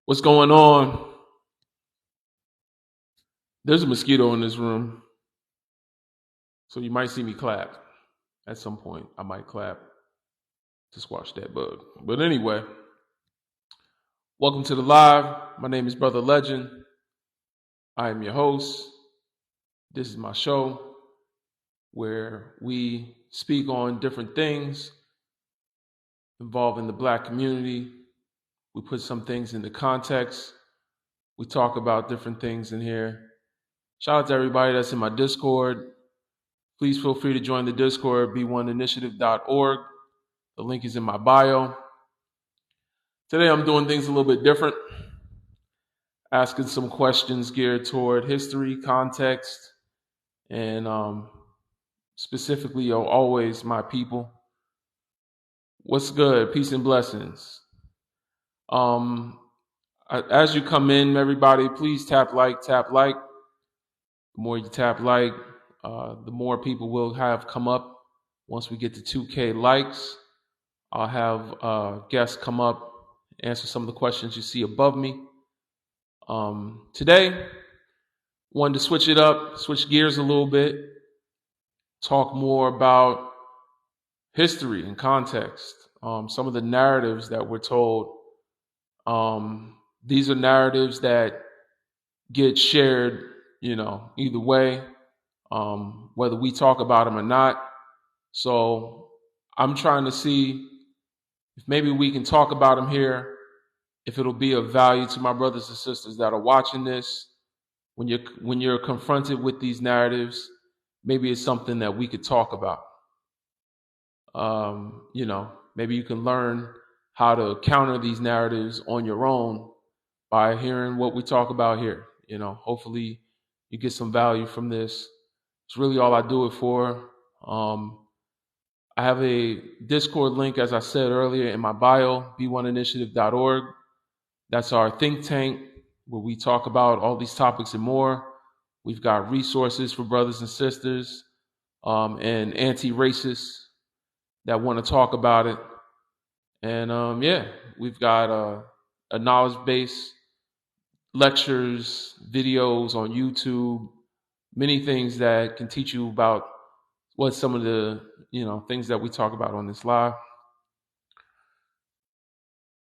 What's going on? There's a mosquito in this room, so you might see me clap at some point. I might clap to squash that bug. But anyway, welcome to the live. My name is Brother Legend. I am your host. This is my show where we speak on different things involving the Black community. We put some things into context. We talk about different things in here. Shout out to everybody that's in my Discord. Please feel free to join the Discord, b1initiative.org. The link is in my bio. Today I'm doing things a little bit different, asking some questions geared toward history, context, and specifically, always my people. What's good? Peace and blessings. As you come in, everybody, please tap like. The more you tap like, the more people will have come up. Once we get to 2K likes, I'll have guests come up, answer some of the questions you see above me. Today, wanted to switch it up, switch gears a little bit, talk more about history and context, some of the narratives that we're told. These are narratives that get shared, either way, whether we talk about them or not. So I'm trying to see if maybe we can talk about them here, if it'll be of value to my brothers and sisters that are watching this. When you're confronted with these narratives, maybe it's something that we could talk about. Maybe you can learn how to counter these narratives on your own by hearing what we talk about here. Hopefully you get some value from this. It's really all I do it for. I have a Discord link, as I said earlier, in my bio, b1initiative.org. That's our think tank where we talk about all these topics and more. We've got resources for brothers and sisters and anti-racists that want to talk about it. And we've got a knowledge base, lectures, videos on YouTube, many things that can teach you about what some of the things that we talk about on this live.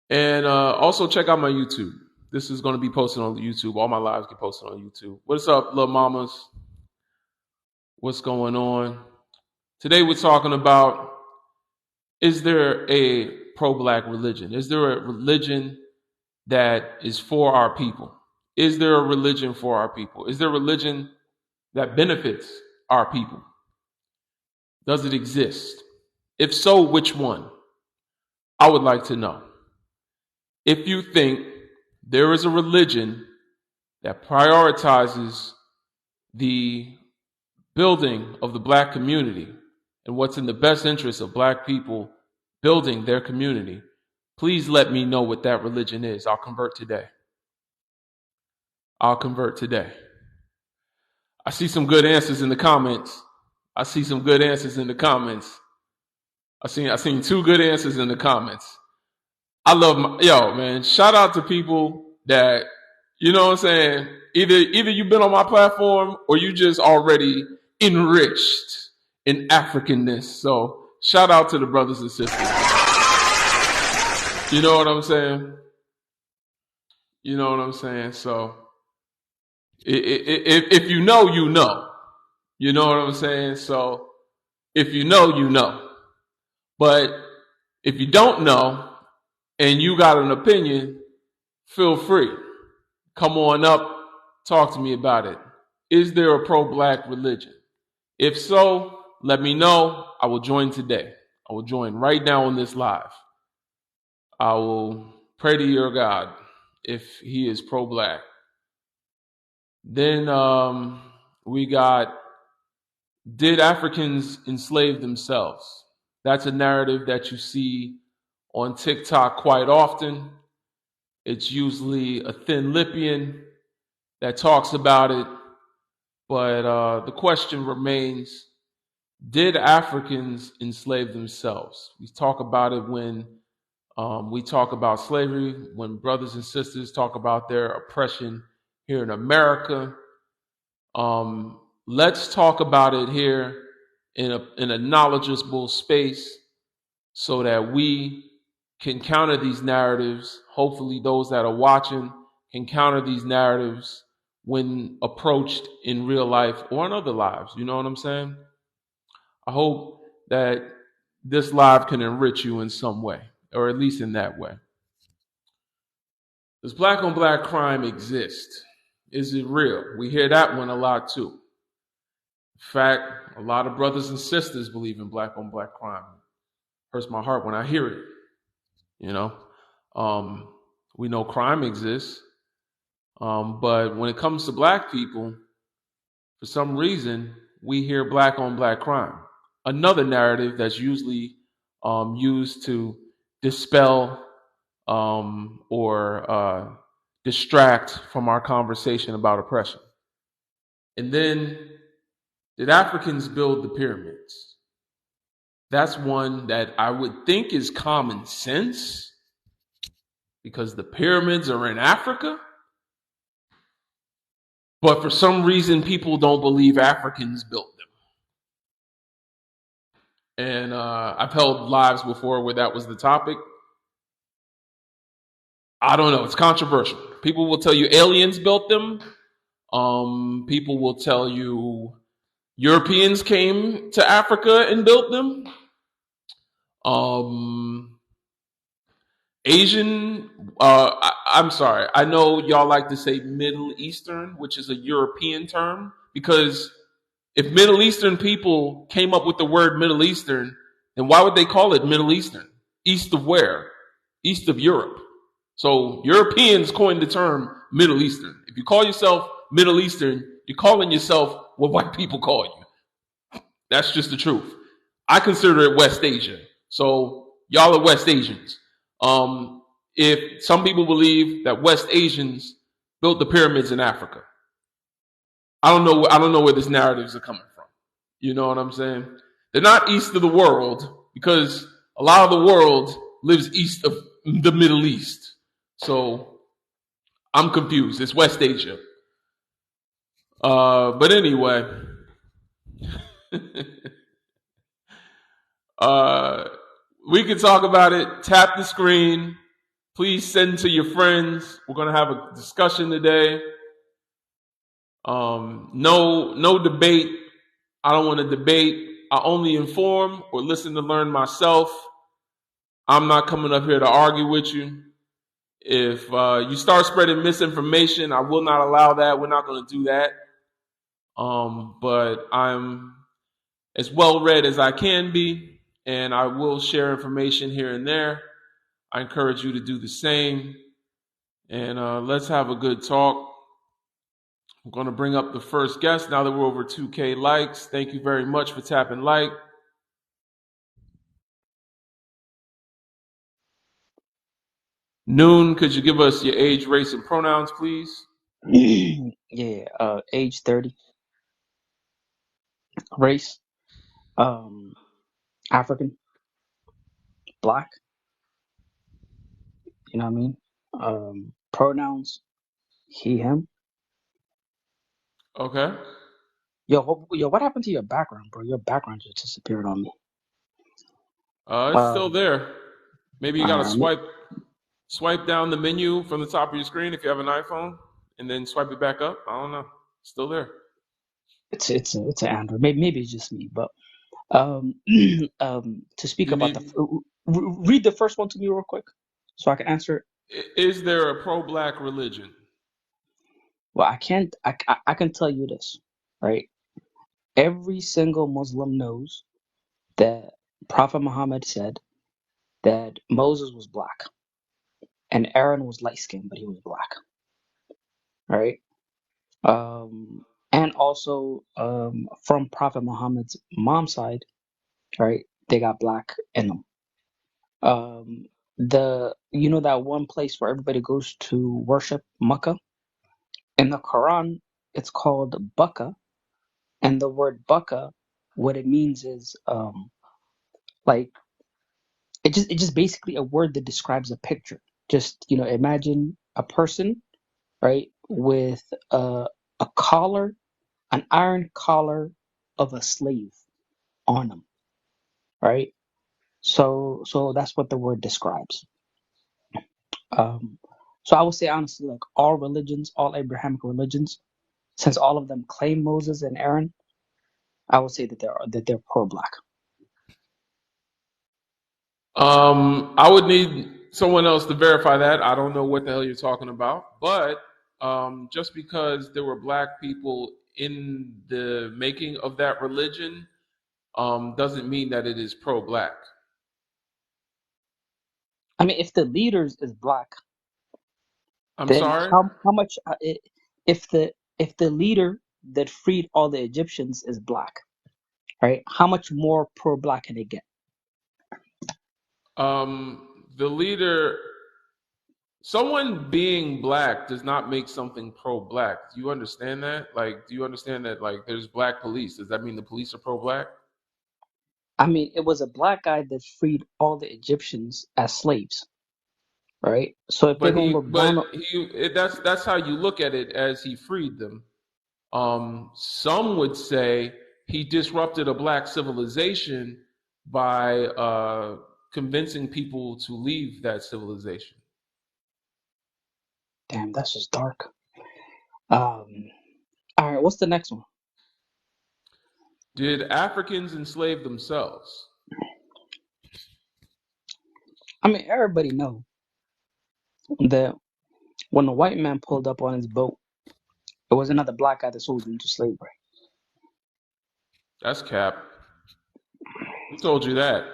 And also check out my YouTube. This is going to be posted on YouTube. All my lives get posted on YouTube. What's up, little mamas? What's going on? Today we're talking about, is there a pro-Black religion? Is there a religion that is for our people? Is there a religion for our people? Is there a religion that benefits our people? Does it exist? If so, which one? I would like to know. If you think there is a religion that prioritizes the building of the Black community and what's in the best interest of Black people building their community, please let me know what that religion is. I'll convert today. I see some good answers in the comments. I seen 2 good answers in the comments. I love man, shout out to people that, either you've been on my platform or you just already enriched in Africanness. So shout out to the brothers and sisters. You know what I'm saying? So if you know, you know. You know what I'm saying? So if you know, you know. But if you don't know and you got an opinion, feel free. Come on up, talk to me about it. Is there a pro-Black religion? If so, let me know. I will join today. I will join right now on this live. I will pray to your God if he is pro-Black. Then we got, did Africans enslave themselves? That's a narrative that you see on TikTok quite often. It's usually a thin Lipian that talks about it. But the question remains, did Africans enslave themselves? We talk about it when We talk about slavery when brothers and sisters talk about their oppression here in America. Let's talk about it here in a knowledgeable space so that we can counter these narratives. Hopefully, those that are watching can counter these narratives when approached in real life or in other lives. You know what I'm saying? I hope that this live can enrich you in some way, or at least in that way. Does black on black crime exist? Is it real? We hear that one a lot too. In fact, a lot of brothers and sisters believe in black on black crime. Hurts my heart when I hear it. You know, um, we know crime exists, but when it comes to black people, for some reason, we hear black on black crime. Another narrative that's usually used to dispel or distract from our conversation about oppression. And then, did Africans build the pyramids? That's one that I would think is common sense because the pyramids are in Africa. But for some reason, people don't believe Africans built them. And I've held lives before where that was the topic. I don't know. It's controversial. People will tell you aliens built them. People will tell you Europeans came to Africa and built them. Asian, I'm sorry. I know y'all like to say Middle Eastern, which is a European term, because if Middle Eastern people came up with the word Middle Eastern, then why would they call it Middle Eastern? East of where? East of Europe. So Europeans coined the term Middle Eastern. If you call yourself Middle Eastern, you're calling yourself what white people call you. That's just the truth. I consider it West Asia. So y'all are West Asians. If some people believe that West Asians built the pyramids in Africa, I don't know. I don't know where these narratives are coming from. You know what I'm saying? They're not east of the world because a lot of the world lives east of the Middle East. So I'm confused. It's West Asia. But anyway, uh, we can talk about it. Tap the screen. Please send to your friends. We're gonna have a discussion today. No debate. I don't want to debate. I only inform or listen to learn myself. I'm not coming up here to argue with you. If you start spreading misinformation, I will not allow that. We're not going to do that. But I'm as well read as I can be, and I will share information here and there. I encourage you to do the same. And let's have a good talk. I'm going to bring up the first guest now that we're over 2K likes. Thank you very much for tapping like. Noon, could you give us your age, race, and pronouns, please? Yeah, age 30, race, um, African, black, you know what I mean? Pronouns, he, him. Okay. Yo, what happened to your background, bro? Your background just disappeared on me. It's still there. Maybe you got to Alright, swipe down the menu from the top of your screen if you have an iPhone, and then swipe it back up. I don't know. Still there. it's an Android. Maybe it's just me, but um, to speak You about need. read the first one to me real quick, so I can answer it. Is there a pro-black religion? Well, I can't. I can tell you this, right? Every single Muslim knows that Prophet Muhammad said that Moses was black and Aaron was light skinned, but he was black, right? And also from Prophet Muhammad's mom's side, right? They got black in them. The you know that one place where everybody goes to worship, Makkah, in the Quran, it's called Bakka, and the word Bakka, what it means is like It just basically a word that describes a picture. Just imagine a person, right, with a collar, an iron collar of a slave on them, right? So that's what the word describes. Um, so I would say honestly, like all religions, all Abrahamic religions, since all of them claim Moses and Aaron, I would say that they're pro-black. I would need someone else to verify that. I don't know what the hell you're talking about, but just because there were black people in the making of that religion doesn't mean that it is pro-black. I mean, if the leaders is black, I'm then sorry. how much if the leader that freed all the Egyptians is black, right? How much more pro-black can it get? The leader, someone being black does not make something pro-black. Do you understand that? Like, do you understand that? Like, there's black police. Does that mean the police are pro-black? I mean, it was a black guy that freed all the Egyptians as slaves, right? So if they're But gonna he, look but down on, he, that's how you look at it as he freed them. Some would say he disrupted a black civilization by convincing people to leave that civilization. damn, that's just dark. Um, all right, what's the next one? Did Africans enslave themselves? I mean, everybody know that when the white man pulled up on his boat, it was another black guy that sold him into slavery. That's cap. Who told you that?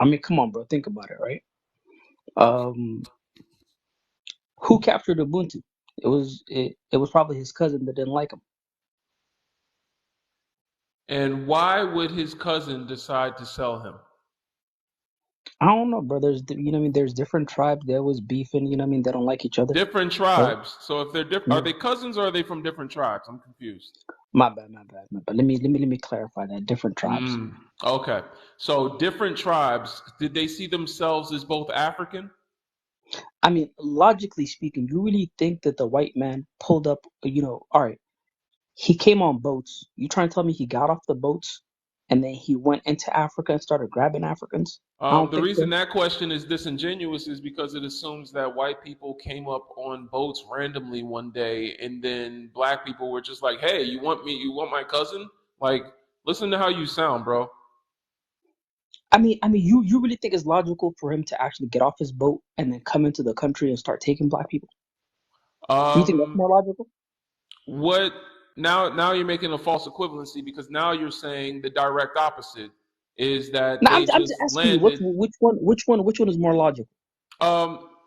I mean, come on, bro, think about it, right? Um, who captured Ubuntu? It was probably his cousin that didn't like him. And why would his cousin decide to sell him? I don't know, bro. What I mean. There's different tribes. There was beefing. What I mean. They don't like each other, Different right? tribes. So if they're different, are Yeah. they cousins or are they from different tribes? I'm confused. My bad, my bad, my bad. Let me clarify that. Different tribes. Okay. So different tribes, did they see themselves as both African? I mean, logically speaking, you really think that the white man pulled up? All right. He came on boats. You trying to tell me he got off the boats and then he went into Africa and started grabbing Africans? I don't The think reason so. that question is disingenuous is because it assumes that white people came up on boats randomly one day, and then black people were just like, "Hey, you want me? You want my cousin?" Like, listen to how you sound, bro. I mean, you really think it's logical for him to actually get off his boat and then come into the country and start taking black people? You think that's Um, more logical? what now you're making a false equivalency because now you're saying the direct opposite is that No, they I'm just just asking you landed. which one is more logical?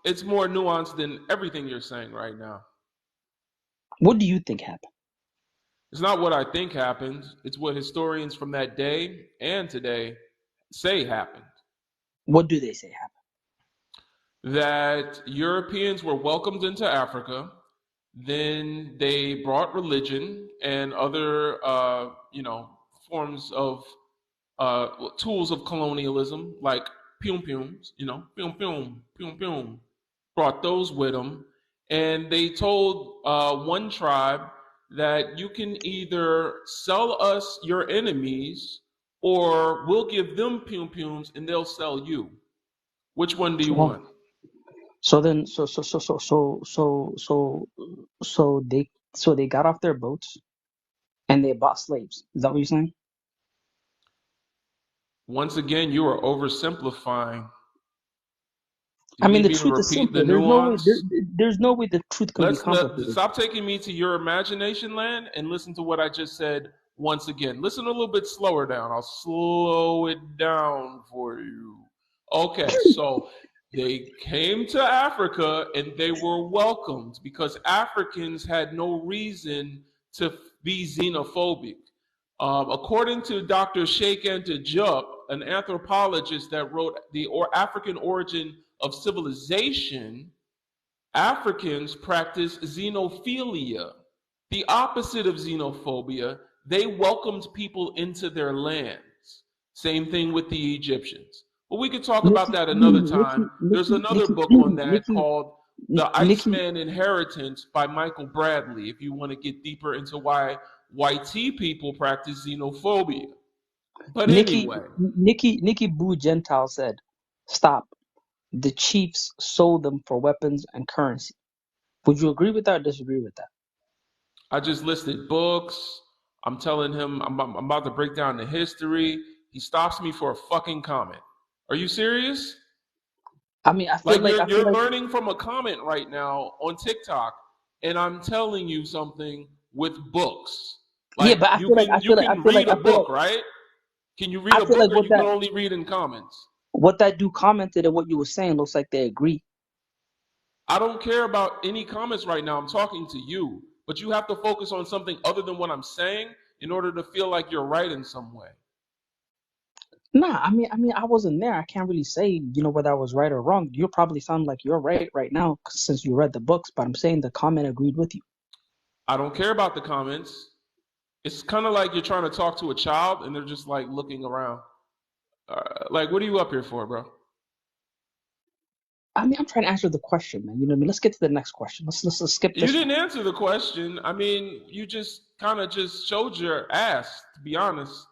It's more nuanced than everything you're saying right now. What do you think happened? It's not what I think happened, it's what historians from that day and today say happened. What do they say happened? That Europeans were welcomed into Africa, then they brought religion and other, forms of tools of colonialism, like pium piums, pium pium, pium pium, brought those with them. And they told one tribe that you can either sell us your enemies or we'll give them pium piums and they'll sell you. Which one do you So want? so then so they got off their boats and they bought slaves. Is that what you're saying? Once again, you are oversimplifying. Do I you mean, need the me to truth is repeat the simple. nuance? There's no way the truth can be Let's complicated. stop taking me to your imagination land and listen to what I just said once again. Listen a little bit slower down. I'll slow it down for you. Okay, so they came to Africa and they were welcomed because Africans had no reason to be xenophobic. According to Dr. Sheikh Anta Diop, an anthropologist that wrote The African Origin of Civilization, Africans practice xenophilia, the opposite of xenophobia. They welcomed people into their lands. Same thing with the Egyptians. But we could talk about Nikki, that another Nikki, time. There's Nikki, another Nikki, book on that Nikki, called The Nikki, Iceman Inheritance by Michael Bradley, if you want to get deeper into why white people practice xenophobia. But Nikki, anyway, Nikki Boo Gentile said, "Stop. The chiefs sold them for weapons and currency." Would you agree with that or disagree with that? I just listed books. I'm telling him I'm about to break down the history. He stops me for a fucking comment. Are you serious? I mean, I feel Like like you're I feel you're like learning from a comment right now on TikTok, and I'm telling you something with books. yeah, Like but I you feel like can I you feel like I can feel like read a I feel like book, right? Can you read I a feel book, like or you can only read in comments? what that dude commented and what you were saying looks like they agree. I don't care about any comments right now. I'm talking to you, but you have to focus on something other than what I'm saying in order to feel like you're right in some way. Nah, I mean, I wasn't there. I can't really say, whether I was right or wrong. You probably sound like you're right now since you read the books, but I'm saying the comment agreed with you. I don't care about the comments. It's kind of like you're trying to talk to a child and they're just like looking around. Like, what are you up here for, bro? I mean, I'm trying to answer the question, man. You know what I mean? Let's get to the next question. Let's skip You this one. didn't answer the question. I mean, you just kind of just showed your ass, to be honest.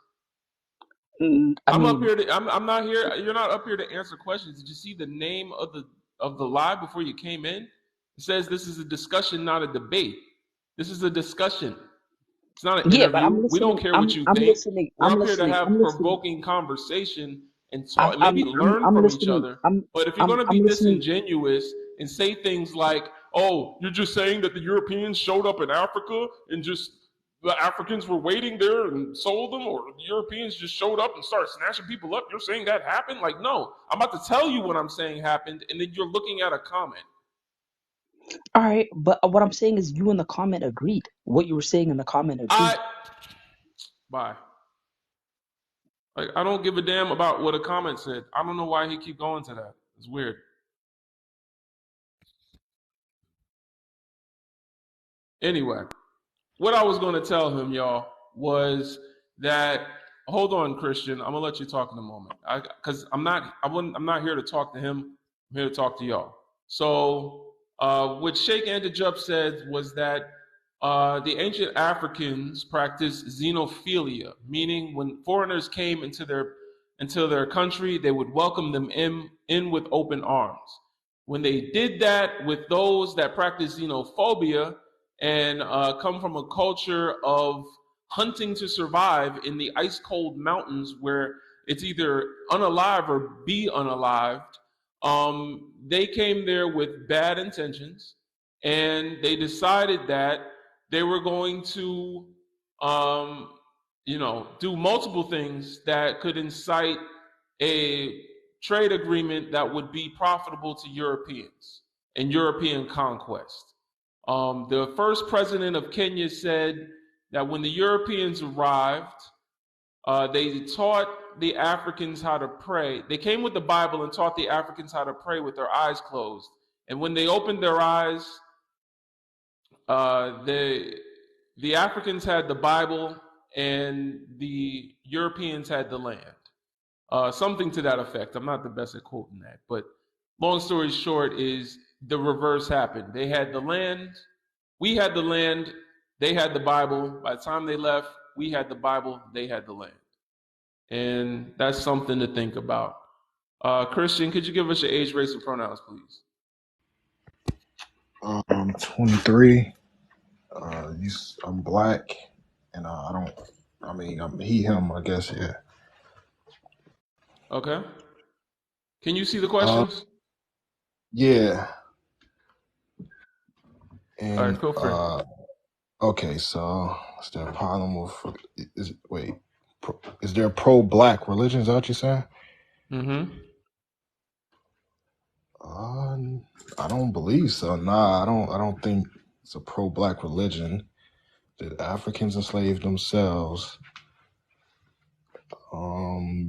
I I'm up mean, here to. I'm not here. You're not up here to answer questions. Did you see the name of the live before you came in? It says this is a discussion, not a debate. This is a discussion. It's not an yeah, but I'm interview. We don't listening. care what I'm you I'm think. listening. We're I'm up here to listening. have I'm listening. provoking conversation and talk, I'm and I'm maybe I'm learn I'm from each listening. other. I'm But if you're I'm going to I'm be listening. disingenuous and say things like, "Oh, you're just saying that the Europeans showed up in Africa and just the Africans were waiting there and sold them, or the Europeans just showed up and started snatching people up," you're saying that happened? Like, no, I'm about to tell you what I'm saying happened, and then you're looking at a comment. All right, but what I'm saying is you in the comment agreed. What you were saying in the comment I agreed. bye. Like, I don't give a damn about what a comment said. I don't know why he keep going to that. It's weird. Anyway, what I was going to tell him, y'all, was that hold on, Christian. I'm gonna let you talk in a moment. Because I'm not here to talk to him. I'm here to talk to y'all. So, what Sheikh Antijup said was that the ancient Africans practiced xenophilia, meaning when foreigners came into their country, they would welcome them in with open arms. When they did that with those that practice xenophobia and come from a culture of hunting to survive in the ice cold mountains where it's either unalive or be unalived, they came there with bad intentions and they decided that they were going to, um, do multiple things that could incite a trade agreement that would be profitable to Europeans and European conquest. The first president of Kenya said that when the Europeans arrived, they taught the Africans how to pray. They came with the Bible and taught the Africans how to pray with their eyes closed. And when they opened their eyes, uh, the the Africans had the Bible and the Europeans had the land. Something to that effect. I'm not the best at quoting that, but long story short is the reverse happened. They had the land, we had the land, they had the Bible. By the time they left, we had the Bible, they had the land. And that's something to think about. Christian, could you give us your age, race, and pronouns, please? 23. I'm black, and I don't. I mean, I'm he, him. I guess, yeah. Okay. Can you see the Uh, questions? yeah. All right, And feel free. okay. So, is there a problem with? Wait? Is there a pro-black religion? Is that what you're saying? Mm-hmm. Uh, I don't believe so. Nah, I don't. I don't think it's a pro-black religion. Did Africans enslave themselves?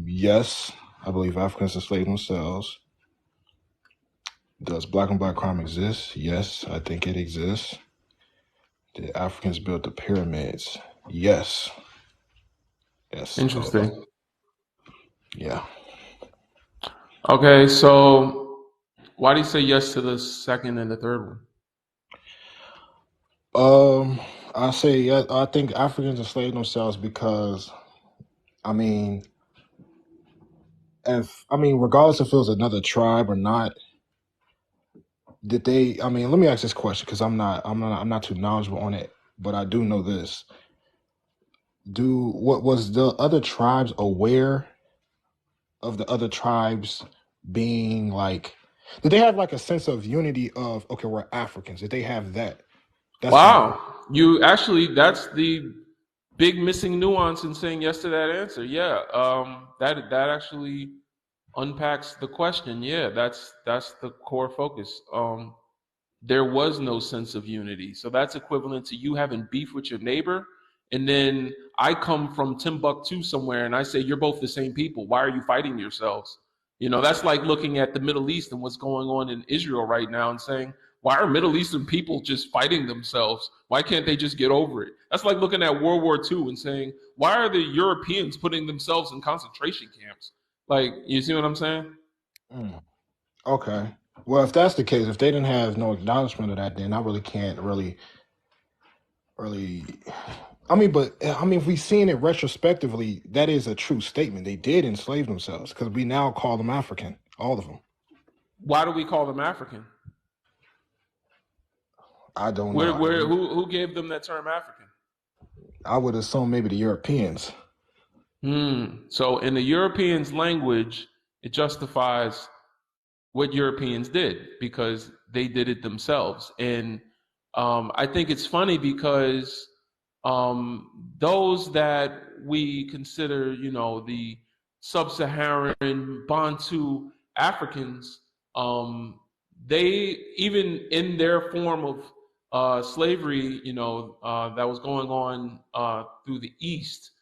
Yes, I believe Africans enslaved themselves. Does black on black crime exist? Yes, I think it exists. Did Africans build the pyramids? Yes. Yes. Interesting. Yeah. Okay, so why do you say yes to the second and the third one? Um, I say yeah, I think Africans enslaved themselves because I mean, regardless if it was another tribe or not, did they? I mean, let me ask this question because I'm not too knowledgeable on it, but I do know this. What was the other tribes aware of the other tribes being like? Did they have like a sense of unity of okay, we're Africans? Did they have that? That's my Wow, you actually that's the big missing nuance in saying yes to that answer. Yeah, that actually unpacks the question. Yeah, that's the core focus. There was no sense of unity. So that's equivalent to you having beef with your neighbor. And then I come from Timbuktu somewhere and I say, you're both the same people. Why are you fighting yourselves? You know, that's like looking at the Middle East and what's going on in Israel right now and saying, why are Middle Eastern people just fighting themselves? Why can't they just get over it? That's like looking at World War II and saying, why are the Europeans putting themselves in concentration camps? Like, you see what I'm saying? mm, okay. Well, if that's the case, if they didn't have no acknowledgement of that, then I really can't really. If we seen it retrospectively, that is a true statement. They did enslave themselves because we now call them African, all of them. Why do we call them African? I don't know. Who gave them that term African? I would assume maybe the Europeans. So in the Europeans' language, it justifies what Europeans did because they did it themselves. And I think it's funny because those that we consider, you know, the sub-Saharan Bantu Africans, they even in their form of slavery, you know, that was going on through the East.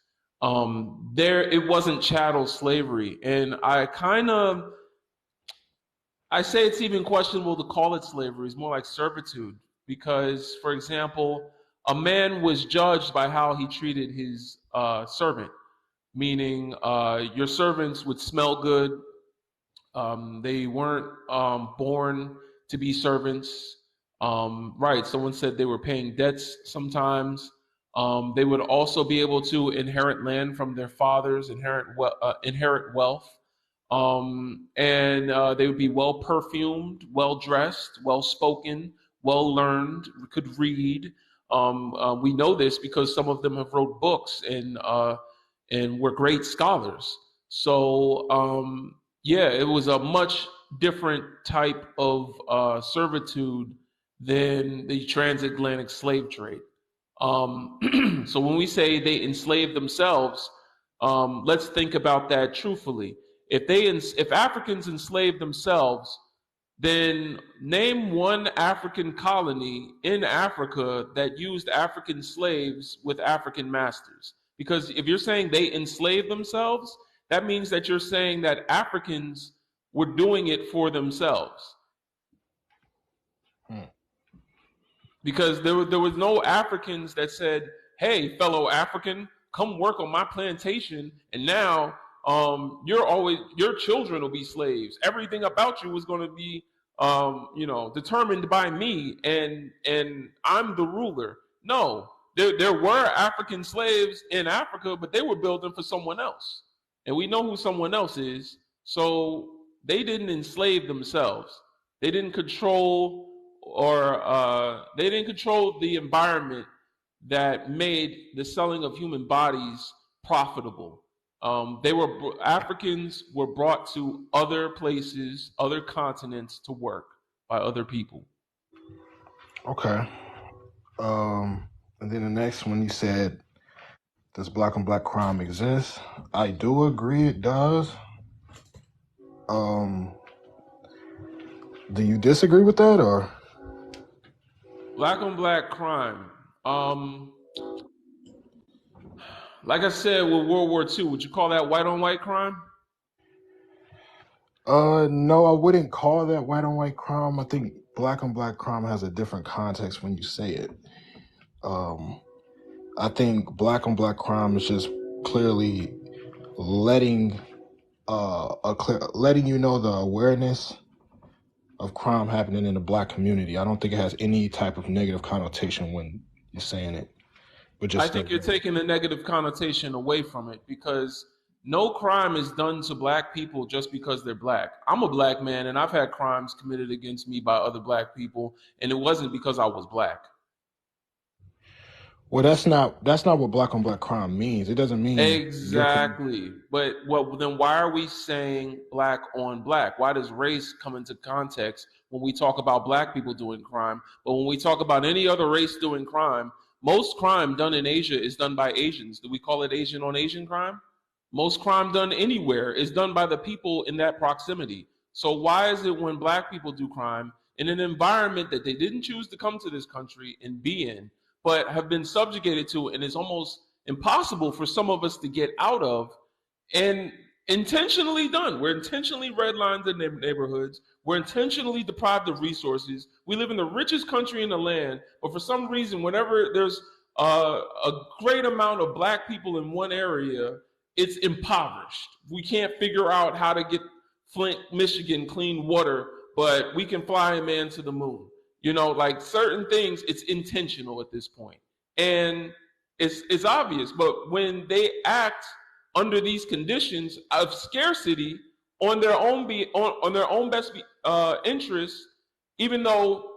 There, it wasn't chattel slavery, and I say it's even questionable to call it slavery. It's more like servitude. Because, for example, a man was judged by how he treated his servant, meaning your servants would smell good. They weren't born to be servants. Right. Someone said they were paying debts sometimes. They would also be able to inherit land from their fathers, inherit wealth. And they would be well perfumed, well dressed, well spoken, well learned, could read. We know this because some of them have wrote books and were great scholars. So yeah, it was a much different type of servitude than the transatlantic slave trade. So when we say they enslaved themselves, let's think about that truthfully. If Africans enslaved themselves, then name one African colony in Africa that used African slaves with African masters. Because if you're saying they enslaved themselves, that means that you're saying that Africans were doing it for themselves. Hmm. Because there was no Africans that said, "Hey, fellow African, come work on my plantation, and now your children will be slaves. Everything about you is going to be determined by me, and I'm the ruler." No, there were African slaves in Africa, but they were building for someone else, and we know who someone else is. So they didn't enslave themselves. They didn't control they didn't control the environment that made the selling of human bodies profitable. Africans were brought to other places, other continents to work by other people. Okay. And then the next one you said, does black on black crime exist? I do agree it does. Um, do you disagree with that or? Black on black crime. Like I said with World War II, would you call that white on white crime? No, I wouldn't call that white on white crime. I think black on black crime has a different context when you say it. Um, I think black on black crime is just clearly letting letting you know the awareness of crime happening in the Black community. I don't think it has any type of negative connotation when you're saying it, but I just think you're taking the negative connotation away from it, because no crime is done to Black people just because they're Black. I'm a Black man, and I've had crimes committed against me by other Black people, and it wasn't because I was Black. well, that's not what Black on Black crime means. It doesn't mean Exactly. But then why are we saying Black on Black? Why does race come into context when we talk about Black people doing crime? But when we talk about any other race doing crime, most crime done in Asia is done by Asians. Do we call it Asian on Asian crime? Most crime done anywhere is done by the people in that proximity. So why is it when Black people do crime in an environment that they didn't choose to come to this country and be in, but have been subjugated to, and is almost impossible for some of us to get out of, and intentionally done? We're intentionally redlined in neighborhoods. We're intentionally deprived of resources. We live in the richest country in the land, but for some reason, whenever there's a great amount of Black people in one area, it's impoverished. We can't figure out how to get Flint, Michigan clean water, but we can fly a man to the moon. Like certain things, it's intentional at this point. And it's obvious. But when they act under these conditions of scarcity on their own best interests, even though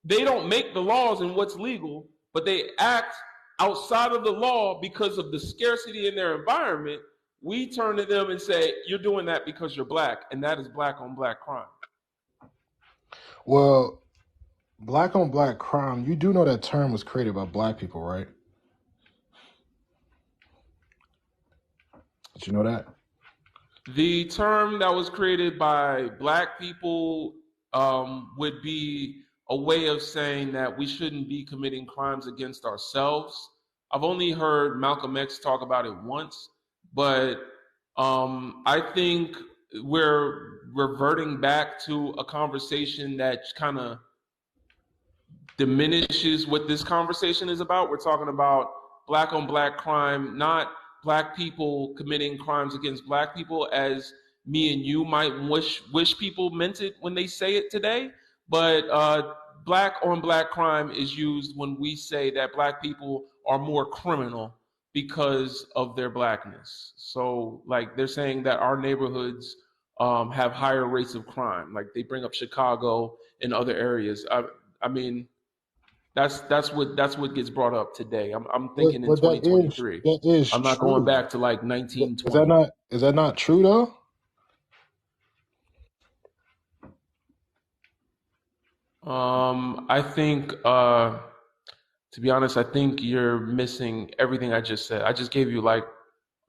they don't make the laws and what's legal, but they act outside of the law because of the scarcity in their environment, we turn to them and say, you're doing that because you're Black, and that is Black on Black crime. Well, Black on Black crime, you do know that term was created by Black people, right? Did you know that? The term that was created by Black people would be a way of saying that we shouldn't be committing crimes against ourselves. I've only heard Malcolm X talk about it once, but I think we're reverting back to a conversation that kind of diminishes what this conversation is about. We're talking about Black on Black crime, not Black people committing crimes against Black people as me and you might wish people meant it when they say it today. But Black on Black crime is used when we say that Black people are more criminal because of their Blackness. So like they're saying that our neighborhoods have higher rates of crime. Like they bring up Chicago and other areas. I mean, that's what gets brought up today. I'm thinking in But 2023. that is I'm not true. going back to like 1920. Is that not true though? I think to be honest, I think you're missing everything I just said. I just gave you like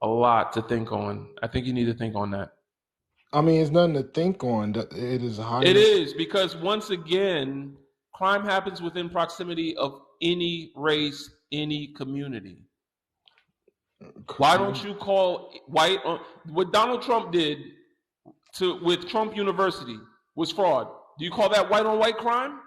a lot to think on. I think you need to think on that. I mean, it's nothing to think on. It is highly. It is, because once again, crime happens within proximity of any race, any community. Why don't you call white what Donald Trump did with Trump University was fraud? Do you call that white on white crime?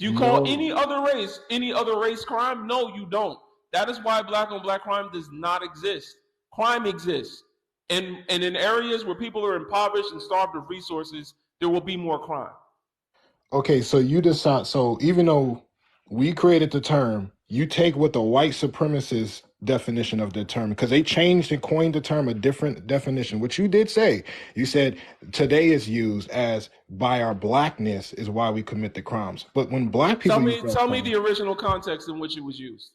Do you call any other race crime? No, you don't. That is why Black on Black crime does not exist. Crime exists. And in areas where people are impoverished and starved of resources, there will be more crime. Okay, so you decide. So even though we created the term, you take what the white supremacist definition of the term, because they changed and coined the term a different definition, which you did say. You said today is used as by our Blackness is why we commit the crimes. But when Black people tell me the original context in which it was used.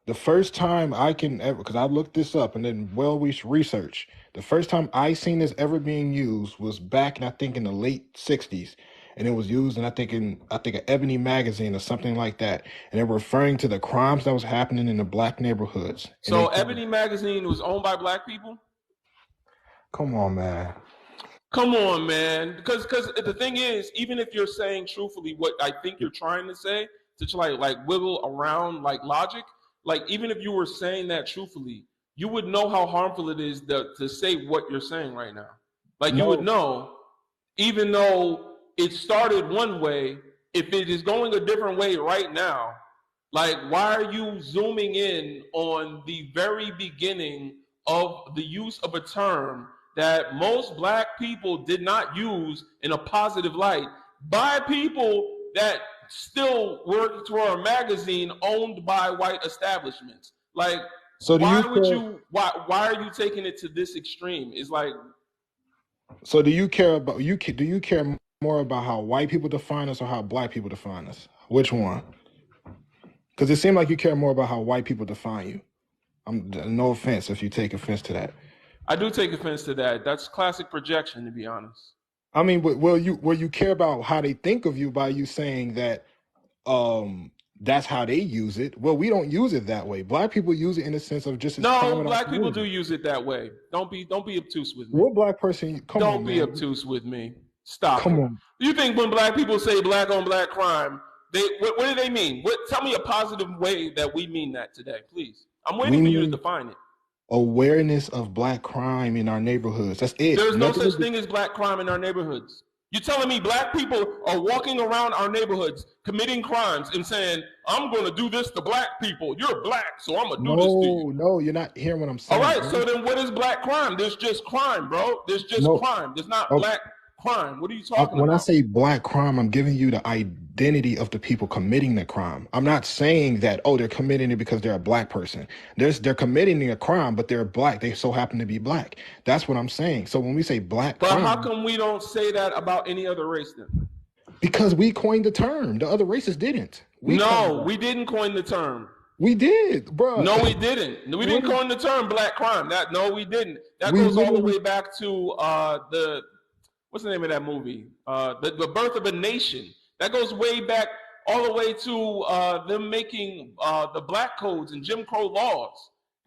The first time I can ever, because I looked this up and then research, the first time I seen this ever being used was back, I think, in the late 60s. And it was used in, I think, an Ebony magazine or something like that. And they're referring to the crimes that was happening in the Black neighborhoods. So Ebony magazine was owned by Black people? Come on, man. Come on, man. Because the thing is, even if you're saying truthfully what I think you're trying to say, to try like wiggle around like logic, like even if you were saying that truthfully, you would know how harmful it is to say what you're saying right now. Like you would know, even though it started one way, if it is going a different way right now, like why are you zooming in on the very beginning of the use of a term that most black people did not use in a positive light by people that still work for a magazine owned by white establishments. Like, So do you why would care? you? Why are you taking it to this extreme? It's like, So do you care about you? Do you care more about how white people define us or how black people define us? Which one? Because it seemed like you care more about how white people define you. No offense if you take offense to that. I do take offense to that. That's classic projection, to be honest. I mean, will you care about how they think of you by you saying that that's how they use it? Well, we don't use it that way. Black people use it in the sense of just as No, common black people do opportunity. use it that way. Don't be obtuse with me. What black person? Come on, Don't be man. obtuse with me. Stop Come it. on. You think when black people say black on black crime, what do they mean? Tell me a positive way that we mean that today, please. I'm waiting We for you to mean define it. awareness of black crime in our neighborhoods. That's it. There's no such Nothing. thing as black crime in our neighborhoods. You're telling me black people are walking around our neighborhoods committing crimes and saying, I'm going to do this to black people. You're black, so I'm going to do this to you. No, you're not hearing what I'm All saying. right, so then what is black crime? There's just crime, bro. There's just No. crime. There's not Okay. black crime. What are you talking When I about? say black crime, I'm giving you the identity of the people committing the crime. I'm not saying that, oh, they're committing it because they're a black person. They're committing a crime, but they're black. They so happen to be black. That's what I'm saying. So when we say black But how crime, come we don't say that about any other race then? because we coined the term, the other races didn't. No, we didn't coin the term. We did, bro. No, we didn't. We didn't coin the term black crime. No, we didn't. That goes all the way back to the what's the name of that movie? The Birth of a Nation. That goes way back all the way to them making the black codes and Jim Crow laws.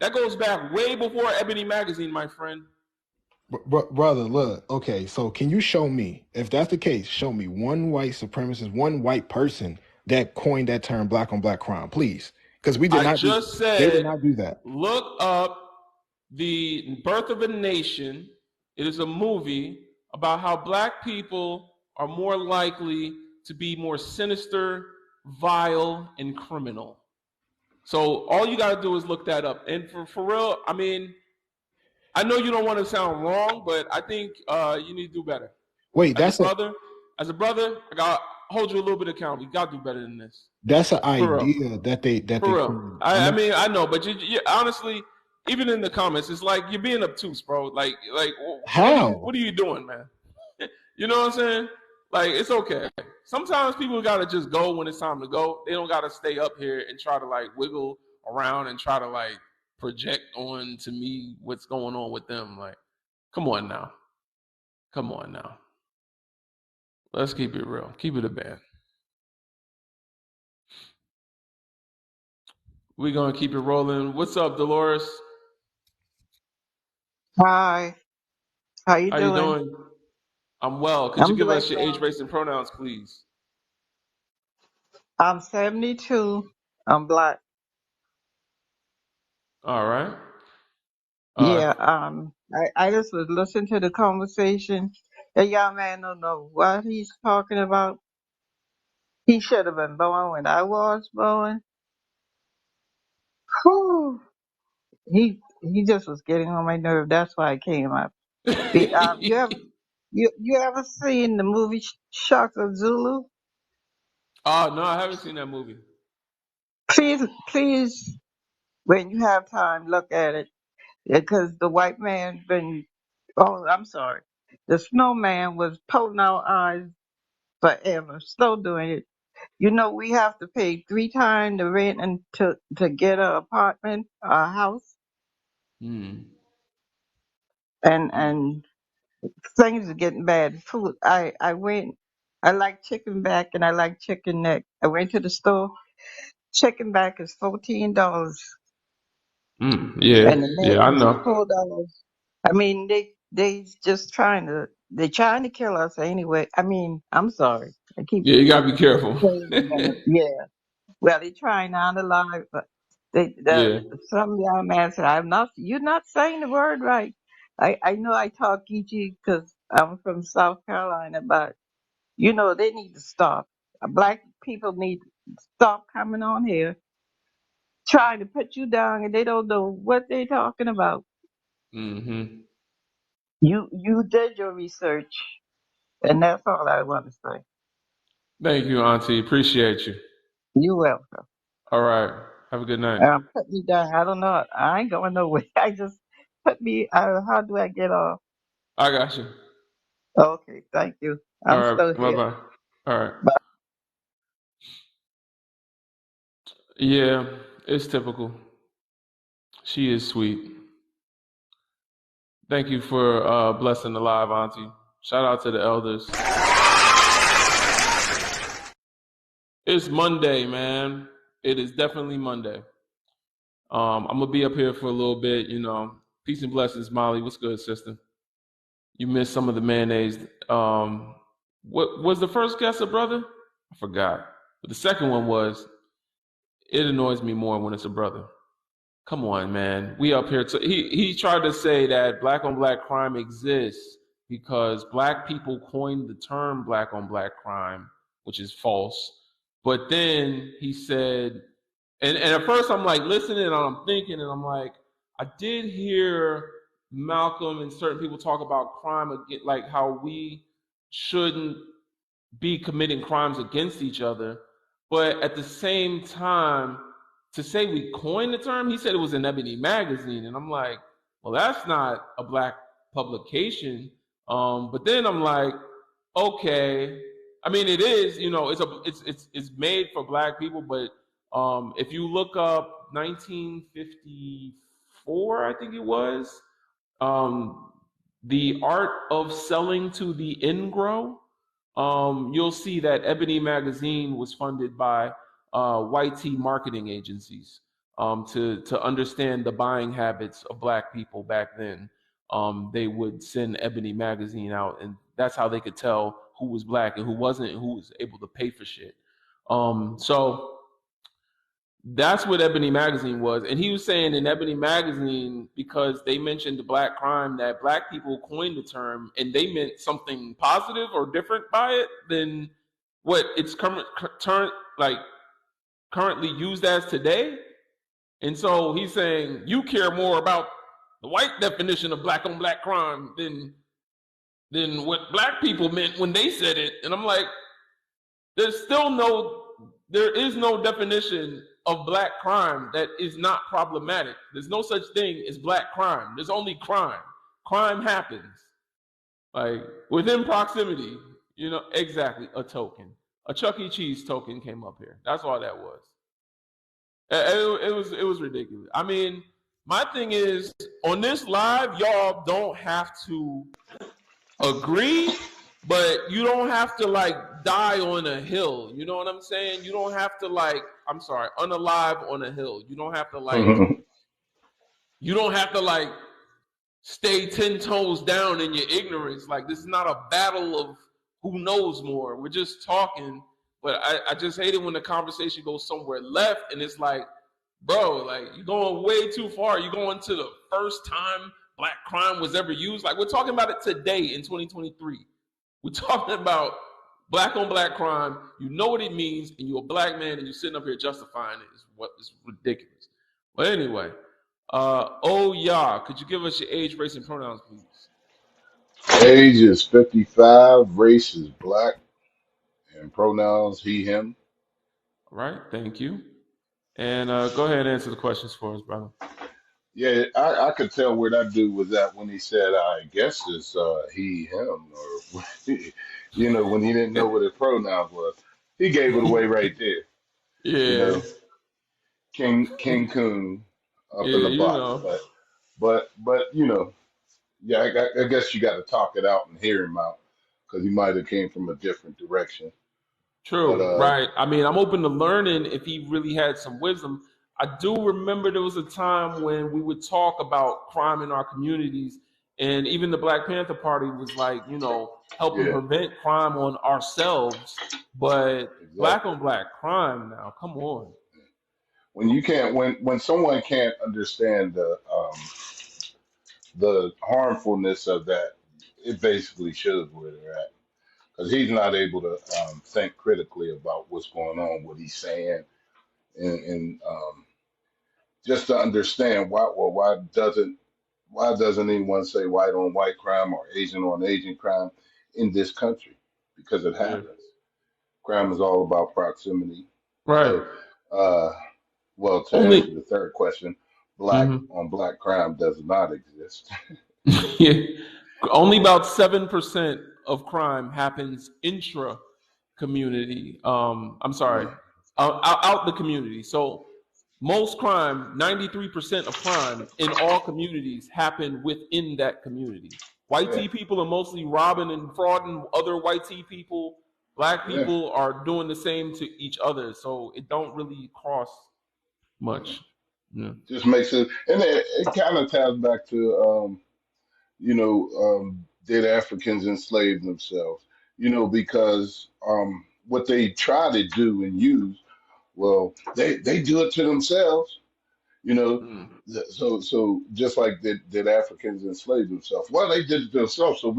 That goes back way before Ebony Magazine, my friend. Brother, look, okay, so can you show me, if that's the case, show me one white supremacist, one white person that coined that term black on black crime, please. Because we did I not just do, they did said, not do that. look up The Birth of a Nation. It is a movie about how black people are more likely to be more sinister, vile, and criminal. So all you got to do is look that up. And for real, I mean, I know you don't want to sound wrong, but I think you need to do better. Wait, as a brother, I got to hold you a little bit accountable. You got to do better than this. That's an For idea real. that they For real. I mean, I know, but you honestly, even in the comments, it's like you're being obtuse, bro. Like how? What are you doing, man? You know what I'm saying? Like, it's okay. Sometimes people gotta just go when it's time to go. They don't gotta stay up here and try to like wiggle around and try to like project on to me what's going on with them. Like, come on now. Come on now. Let's keep it real. Keep it a band. We're gonna keep it rolling. What's up, Dolores? Hi, how you How you doing? doing? I'm well. Could you I'm give doing us your age, well. race, and pronouns, please? I'm 72. I'm black. All right. Yeah, I just was listening to the conversation. The young man don't know what he's talking about. He should have been born when I was born. Whew. He just was getting on my nerve. That's why I came up. You ever seen the movie Shock of Zulu? Oh no, I haven't seen that movie. Please, when you have time, look at it. Because the white man been, oh, I'm sorry. The snowman was poking our eyes forever, still doing it. You know, we have to pay 3 times the rent and to get an apartment, a house, Hmm. and things are getting bad. Food, I like chicken back and I like chicken neck. I went to the store. Chicken back is $14, Yeah, and the yeah, neck I is know. $4. I mean, they just they're trying to kill us anyway. I mean, I'm sorry. I keep Yeah, you gotta be careful. saying that. Yeah. Well, they're trying not to lie, but Yeah. some young man said, you're not saying the word right. I know I talk Geechee because I'm from South Carolina, but you know, they need to stop. Black people need to stop coming on here trying to put you down and they don't know what they're talking about. Mm-hmm. You did your research, and that's all I want to say. Thank you, Auntie. Appreciate you. You welcome. All right. Have a good night. Put me down. I don't know. I ain't going nowhere. I just put me. How do I get off? I got you. Okay, thank you. All I'm right. still Bye here. bye. All right. Yeah, it's typical. She is sweet. Thank you for blessing the live, Auntie. Shout out to the elders. It's Monday, man. It is definitely Monday. I'm gonna be up here for a little bit, you know. Peace and blessings, Molly. What's good, sister? You missed some of the mayonnaise. What was the first guess, a brother? I forgot. But the second one was, it annoys me more when it's a brother. Come on, man. We up here. He tried to say that black on black crime exists because black people coined the term black on black crime, which is false. But then he said, and at first I'm like listening and I'm thinking and I'm like, I did hear Malcolm and certain people talk about crime, like how we shouldn't be committing crimes against each other. But at the same time, to say we coined the term, he said it was in Ebony magazine. And I'm like, well, that's not a black publication. But then I'm like, okay. I mean, it is, you know, it's made for black people, but if you look up 1954, I think it was, um, the art of selling to the Negro, you'll see that Ebony magazine was funded by white tea marketing agencies to understand the buying habits of black people back then. They would send Ebony magazine out, and that's how they could tell who was black and who wasn't, and who was able to pay for shit. So that's what Ebony magazine was. And he was saying in Ebony magazine, because they mentioned the black crime, that black people coined the term and they meant something positive or different by it than what it's currently used as today. And so he's saying you care more about the white definition of black on black crime than what black people meant when they said it. And I'm like, there is no definition of black crime that is not problematic. There's no such thing as black crime. There's only crime. Crime happens. Like within proximity, you know, exactly, a token. A Chuck E. Cheese token came up here. That's all that was. It was ridiculous. I mean, my thing is on this live, y'all don't have to agree, but you don't have to like die on a hill. You know what I'm saying? You don't have to like, I'm sorry, unalive on a hill. You don't have to like, you don't have to like stay 10 toes down in your ignorance. Like this is not a battle of who knows more. We're just talking. But I just hate it when the conversation goes somewhere left and it's like, bro, like you're going way too far. You're going to the first time black crime was ever used. Like we're talking about it today in 2023. We're talking about black on black crime. You know what it means, and you're a black man, and you're sitting up here justifying it. Is ridiculous. But anyway, oh yeah, could you give us your age, race, and pronouns, please? Age is 55, race is black, and pronouns he, him. All right, thank you. And go ahead and answer the questions for us, brother. Yeah, I could tell where that dude was at when he said, I guess it's he, him, or, when he didn't know what his pronouns was. He gave it away right there, you Yeah, know, King Coon up in yeah, the you box. know. But yeah, I guess you got to talk it out and hear him out because he might have came from a different direction. But True, right. I mean, I'm open to learning if he really had some wisdom. I do remember there was a time when we would talk about crime in our communities, and even the Black Panther Party was like, you know, helping yeah, prevent crime on ourselves. But black exactly. on black crime now, come on. When you can't, when someone can't understand the harmfulness of that, it basically shows where they're at because he's not able to think critically about what's going on, what he's saying, and just to understand why doesn't Why doesn't anyone say white on white crime or Asian on Asian crime in this country? Because it Yeah. happens. Crime is all about proximity. Right. So, uh, well, to answer Only. the third question, black Mhm. on black crime does not exist. Yeah. Only about 7% of crime happens intra community. I'm sorry, Yeah, out the community. So most crime, 93% of crime in all communities happen within that community. White yeah, tea people are mostly robbing and frauding other white tea people. Black yeah. people are doing the same to each other. So it don't really cross much. Yeah. Just makes it, and it kind of ties back to, did Africans enslave themselves? Because what they try to do and use, well, they do it to themselves. You know, Mm. so just like did Africans enslave themselves? Well, they did it to themselves. So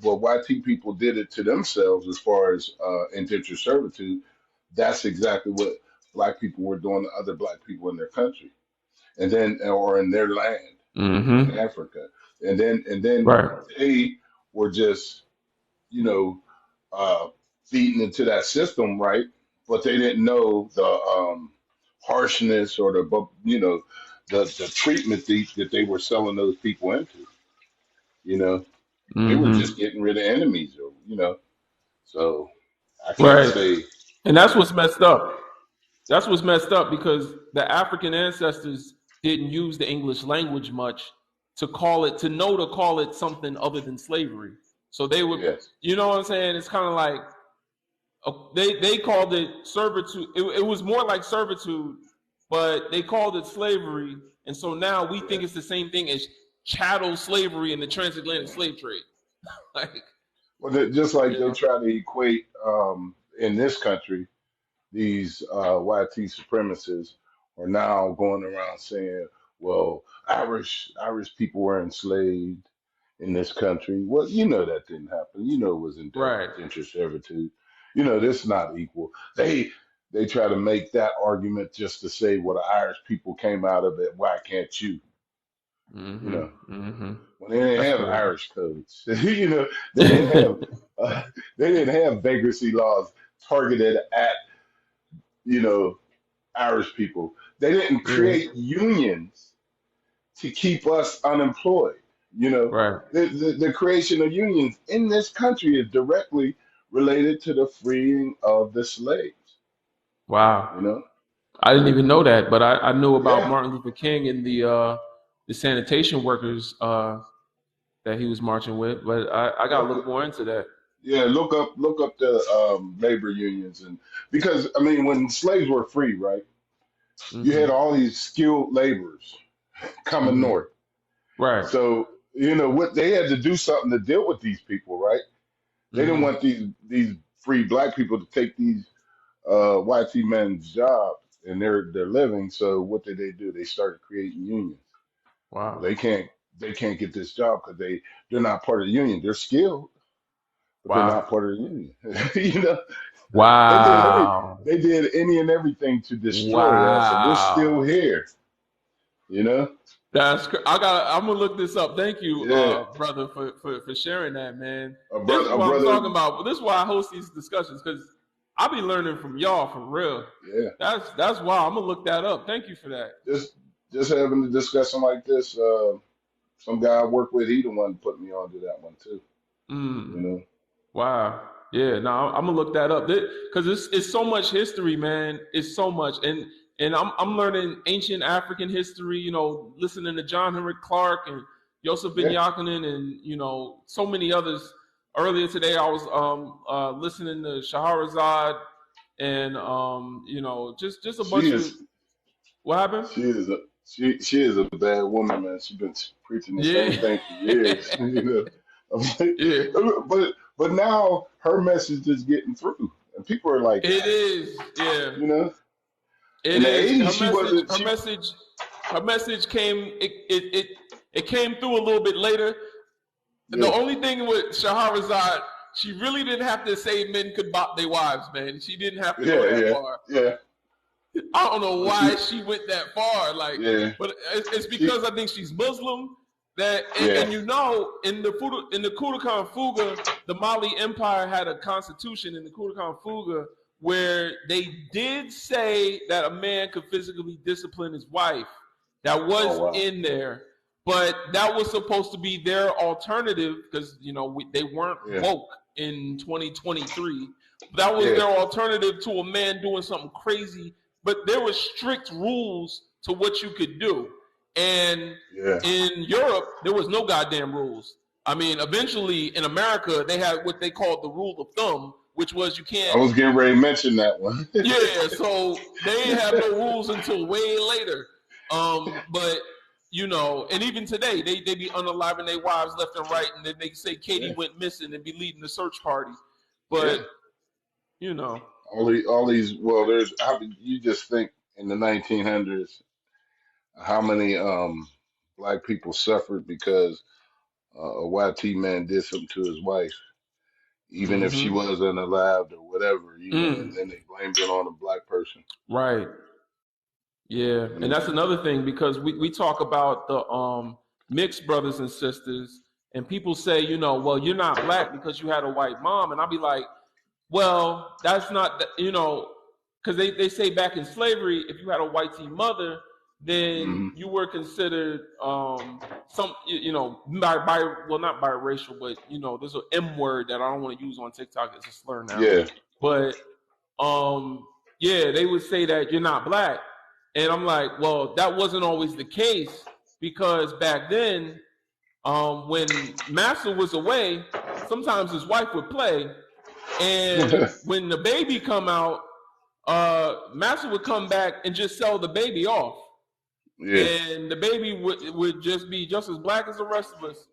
but YT people did it to themselves as far as indentured servitude. That's exactly what black people were doing to other black people in their country, and then or in their land in Mm-hmm. Africa, and then Right. they were just you know uh, feeding into that system, right? But they didn't know the harshness or the treatment that they were selling those people into. You know, they were just Mm-hmm. getting rid of enemies, or So I can't Right. say, And that's what's messed up. That's what's messed up because the African ancestors didn't use the English language much to call it something other than slavery. So they would, yes, you know what I'm saying? It's kind of like they called it servitude. It was more like servitude, but they called it slavery. And so now we yeah, think it's the same thing as chattel slavery and the transatlantic yeah. slave trade. Like, Well, just like you they know, try to equate in this country, these YT supremacists are now going around saying, "Well, Irish people were enslaved in this country." Well, that didn't happen. It was right. indentured servitude. This is not equal. They try to make that argument just to say, "Well, the Irish people came out of it. Why can't you?" You Mm-hmm. know, Mm-hmm. when they didn't That's have crazy. Irish codes. They didn't have uh, they didn't have vagrancy laws targeted at you know Irish people. They didn't Yeah. create unions to keep us unemployed. You know, Right. the creation of unions in this country is directly related to the freeing of the slaves. Wow. You know, I didn't even know that, but I knew about yeah. Martin Luther King and the sanitation workers that he was marching with. But I gotta Look, look more into that. yeah, look up the labor unions, and because I mean, when slaves were free, right, you Hmm. had all these skilled laborers coming Hmm. north. Right. So what they had to do something to deal with these people, right? They didn't Hmm. want these free black people to take these YT men's jobs and their living. So what did they do? They started creating unions. Well, Wow. they can't get this job because they're not part of the union. They're skilled, but they're Wow. not part of the union. you know, they did every Wow. they did any and everything to destroy us, and we're still Wow. here. You know, I'm gonna look this up. Thank you, yeah, brother, for sharing that, man. a This brother, is a what I'm brother, talking about. This is why I host these discussions because I be learning from y'all for real. yeah. That's why I'm gonna look that up. Thank you for that. Just having a discussion like this. Some guy I work with, he the one put me onto that one too. You Mm. know, Wow. Yeah. No, I'm gonna look that up because it's so much history, man. It's so much, and I'm learning ancient African history. Listening to John Henrik Clark and Joseph Ben yeah. Jochannan and so many others. Earlier today, I was listening to Shahrazad and just a She bunch of is what happened. she is a bad woman, man. She's been preaching the same Yeah. thing for years. I'm like, Yeah. but now her message is getting through, and people are like, It is. Yeah. you know, in It the is '80s her she message. wasn't. Her message. Her message came. It came through a little bit later. The Yeah, only thing with Shahrazad, she really didn't have to say men could bop their wives, man. She didn't have to go yeah, that yeah, far. yeah. I don't know Well, why she went that far. Like, yeah, but it's because I think she's Muslim. That yeah. and you know, in the Kudakan Fuga, the Mali Empire had a constitution in the Kudakan Fuga where they did say that a man could physically discipline his wife. That Oh was wow. in there, but that was supposed to be their alternative because you know they weren't Yeah. woke in 2023. That was Yeah. their alternative to a man doing something crazy, but there were strict rules to what you could do. And Yeah. in Europe, there was no goddamn rules. I mean, eventually in America, they had what they called the rule of thumb, which was you I can't. was getting ready to mention that one. Yeah, so they didn't have no rules until way later. But you know, and even today, they be unaliving their wives left and right, and then they say Katie Yeah. went missing and be leading the search party. Yeah. But you know, All these. Well, there's. How did you just think in the 1900s how many black people suffered because a YT man did something to his wife, even if she mm-hmm. wasn't alive or whatever, and then they blamed it on a black person. Right. Yeah, You and know. that's another thing because we talk about the mixed brothers and sisters, and people say, you know, well, you're not black because you had a white mom, and I'll be like, well, that's not, you know, because they say back in slavery, if you had a white teen mother, then Hmm. you were considered some, you know, well, not biracial, but you know, there's an M word that I don't want to use on TikTok. It's a slur now, Yeah. but yeah, they would say that you're not black. And I'm like, well, that wasn't always the case because back then, when Master was away, sometimes his wife would play, and when the baby come out, Master would come back and just sell the baby off, Yeah. and the baby would just be just as black as the rest of us,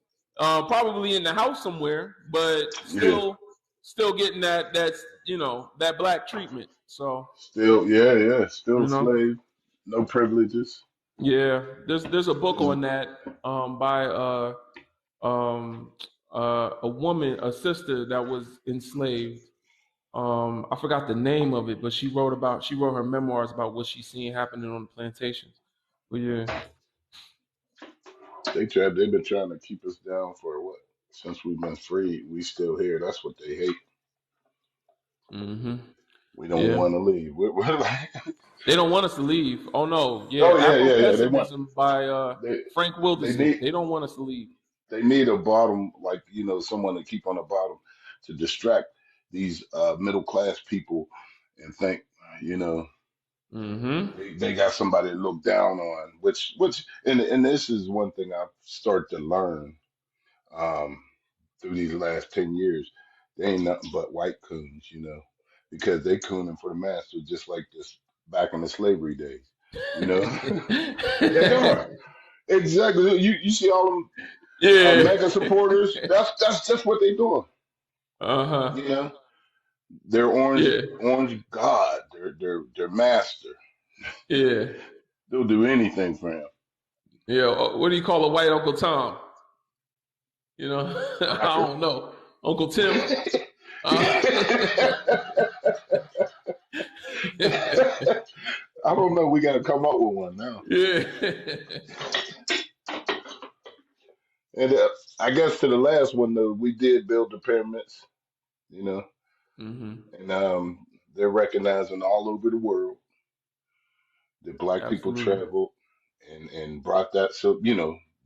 probably in the house somewhere, but Yeah. still getting that's you know that black treatment. So Still. Yeah. Yeah. Still you know. slave. No privileges. Yeah, there's a book Just, on that by um, a woman, a sister that was enslaved. I forgot the name of it, but she wrote her memoirs about what she's seen happening on the plantations. But yeah, they've been trying to keep us down for what? Since we've been free, we still here. That's what they hate. hmm We don't yeah, want to leave. We're like, they don't want us to leave. Oh no, yeah, oh yeah, yeah, yeah. Afro-pessimism by They Frank they Wilderson. need They don't want us to leave. they need a bottom, like someone to keep on the bottom to distract these middle class people and think you know hmm they got somebody to look down on. Which and this is one thing I've started to learn um, through these last 10 years. They ain't nothing but white coons, because they cooning for the master just like this back in the slavery days. You know, they are. Exactly. You see all them yeah. mega supporters. That's just what they doing. Uh-huh. You know, they're orange Yeah. orange god. They're master. Yeah. They'll do anything for him. Yeah. What do you call a white Uncle Tom? You know, I Cracker. don't know. Uncle Tim. I don't know. We got to come up with one now. Yeah. And I guess to the last one though, we did build the pyramids. You know, hmm and they're recognizing all over the world that black people Absolutely. traveled and brought that, so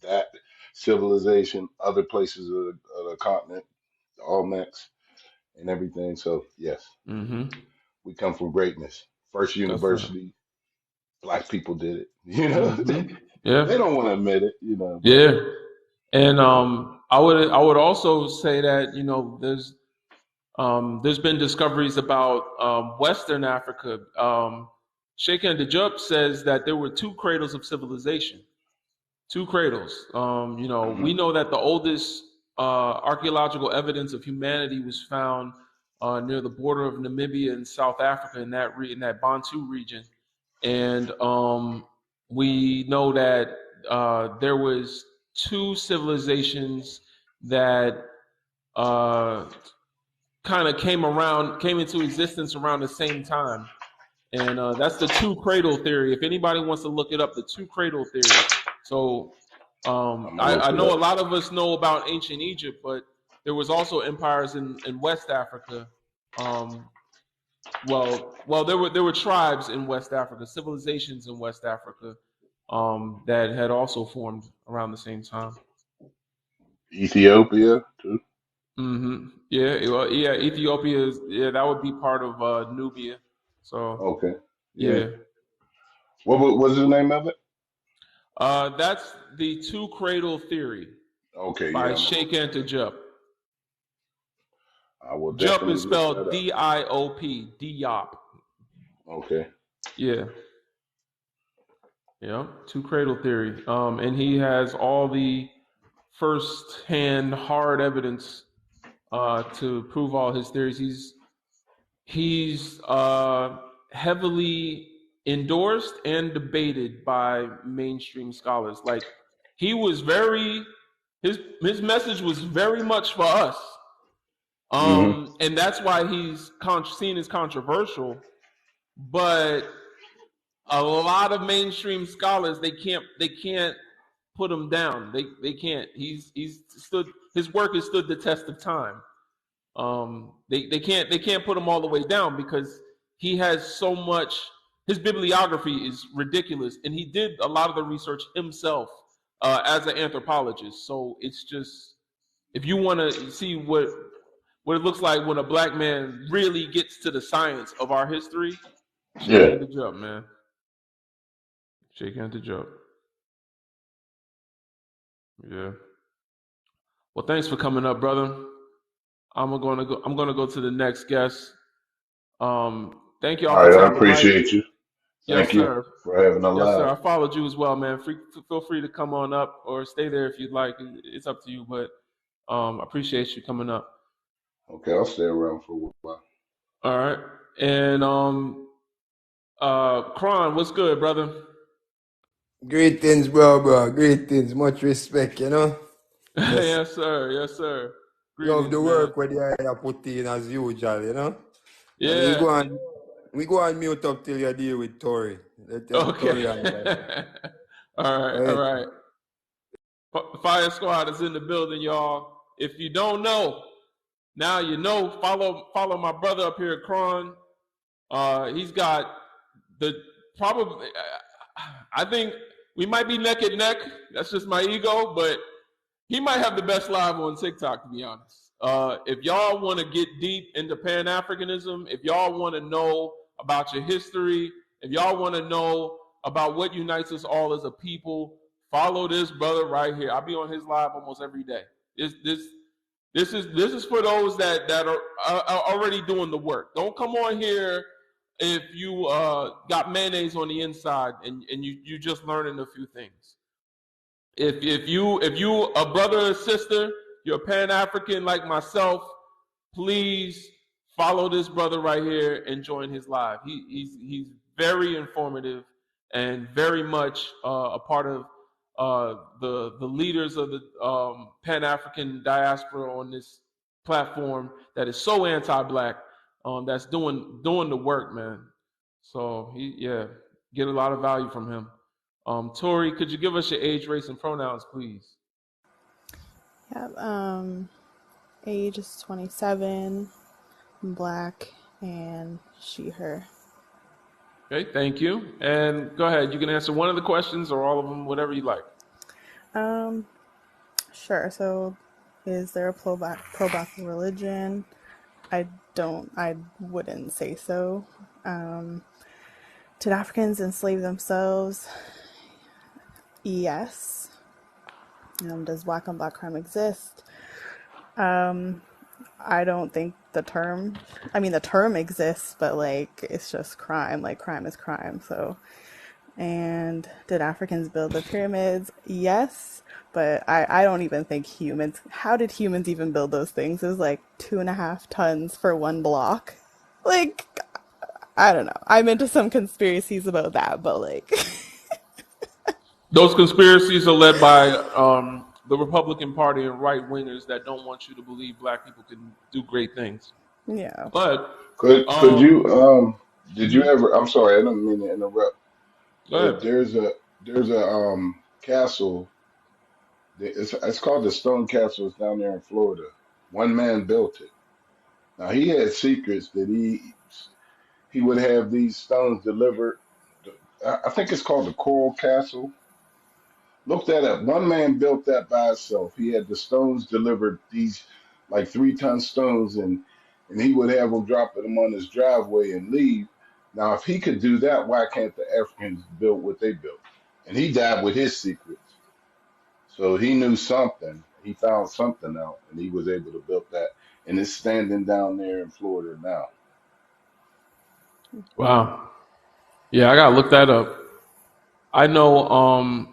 that civilization other places of the continent, the Olmecs and everything. So yes, hmm we come from greatness. First That's right. university, black people did it. Yeah. They don't want to admit it, but Yeah. And I would also say that there's been discoveries about Western Africa. Sheikh Dajub says that there were two cradles of civilization. Two cradles. hmm We know that the oldest archaeological evidence of humanity was found near the border of Namibia and South Africa in that Bantu region, and we know that there was two civilizations that uh, kind of came into existence around the same time, and that's the two cradle theory. If anybody wants to look it up, the two cradle theory. So I'm gonna look I it know a up. lot of us know about ancient Egypt, but there was also empires in West Africa. Well, there were tribes in West Africa, civilizations in West Africa, that had also formed around the same time. Ethiopia too. Yeah, well, yeah, Ethiopia is, yeah, that would be part of Nubia. So Okay. Yeah. yeah, What's the name of it? that's the two cradle theory Okay. by Yeah. I'm gonna Sheikh look that Anta up. Jup. I will Jup is definitely look spelled that up. Diop, Diop. Okay. Yeah, yeah, two cradle theory. And he has all the first-hand hard evidence to prove all his theories. He's heavily endorsed and debated by mainstream scholars. Like he was very his message was very much for us. Hmm. And that's why he's seen as controversial. But a lot of mainstream scholars they can't put him down. They can't. He's stood his work has stood the test of time. They can't put him all the way down because he has so much. His bibliography is ridiculous, and he did a lot of the research himself as an anthropologist. So it's just if you want to see what it looks like when a black man really gets to the science of our history, shake Yeah. hand to jump, man. Shake hand to jump. Yeah. Well, thanks for coming up, brother. I'm gonna go to the next guest. Thank you all All for right. I tapping light. appreciate you. Yes, Thank you sir. for having a Yes, sir. live. I followed you as well, man. Feel free to come on up or stay there if you'd like. It's up to you, but I appreciate you coming up. Okay. I'll stay around for a while. All right. And Kron, what's good, brother? Greetings, bro. Greetings. Much respect, you know. Just Yes, sir. Yes, sir. love Greetings, the man. work where they are put in as usual, you know. And Yeah. we go on mute up till you deal with Tory. Let them Tory on Okay. that. All right. Go All ahead. right. Fire Squad is in the building, y'all. If you don't know, now you know. Follow my brother up here, Kron. He's got the probably. I think we might be neck and neck. That's just my ego, but he might have the best live on TikTok, to be honest. If y'all want to get deep into Pan Africanism, if y'all want to know about your history, if y'all want to know about what unites us all as a people, follow this brother right here. I'll be on his live almost every day. This is for those that are already doing the work. Don't come on here if you got mayonnaise on the inside and you just learning a few things. If you a brother or sister, you're Pan African like myself, please follow this brother right here and join his live. He's very informative and very much a part of the leaders of the Pan African diaspora on this platform that is so anti-black. That's doing the work, man. So get a lot of value from him. Tori, could you give us your age, race, and pronouns, please? Yeah, age is 27, I'm Black, and she, her. Okay, thank you. And go ahead. You can answer one of the questions or all of them, whatever you like. Sure. So, is there a pro-black religion? I wouldn't say so. Did Africans enslave themselves? Yes. Does black on black crime exist? I don't think the term exists, but like it's just crime. Like crime is crime. So, and did Africans build the pyramids? Yes, but I don't even think humans. How did humans even build those things? It was like 2.5 tons for one block. Like, I don't know. I'm into some conspiracies about that, but like, Those conspiracies are led by the Republican Party and right wingers that don't want you to believe black people can do great things. yeah. But Could um, you Did you ever? I'm sorry, I don't mean to interrupt, Go but ahead. there's a castle. It's called the Stone Castle. It's down there in Florida. One man built it. Now he had secrets that he would have these stones delivered. I think it's called the Coral Castle. Look that up. One man built that by himself. He had the stones delivered, these like 3-ton stones, and he would have them drop them on his driveway and leave. Now, if he could do that, why can't the Africans build what they built? And he died with his secrets. So he knew something. He found something out, and he was able to build that. And it's standing down there in Florida now. Wow. Yeah, I gotta look that up. I know.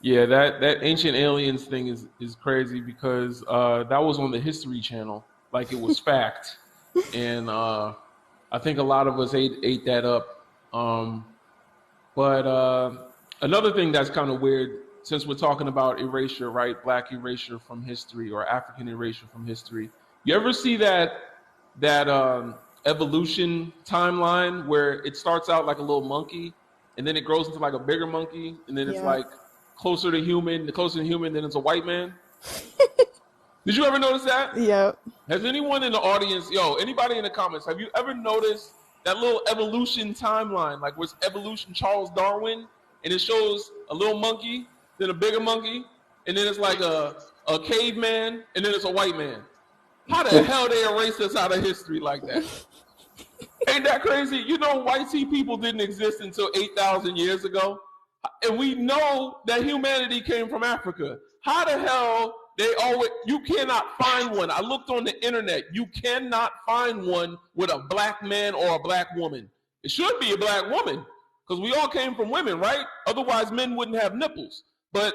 Yeah, that ancient aliens thing is crazy because that was on the History Channel, like it was fact, and I think a lot of us ate that up. But another thing that's kind of weird, since we're talking about erasure, right? Black erasure from history or African erasure from history. You ever see that evolution timeline where it starts out like a little monkey, and then it grows into like a bigger monkey, and then it's Yeah. like closer to human, then it's a white man? Did you ever notice that? Yep. Has anyone in the audience, anybody in the comments, have you ever noticed that little evolution timeline, like where's evolution Charles Darwin, and it shows a little monkey, then a bigger monkey, and then it's like a caveman, and then it's a white man? How the hell they erased us out of history like that? Ain't that crazy? You know, white sea people didn't exist until 8,000 years ago. And we know that humanity came from Africa. How the hell you cannot find one. I looked on the internet. You cannot find one with a black man or a black woman. It should be a black woman because we all came from women, right? Otherwise, men wouldn't have nipples. But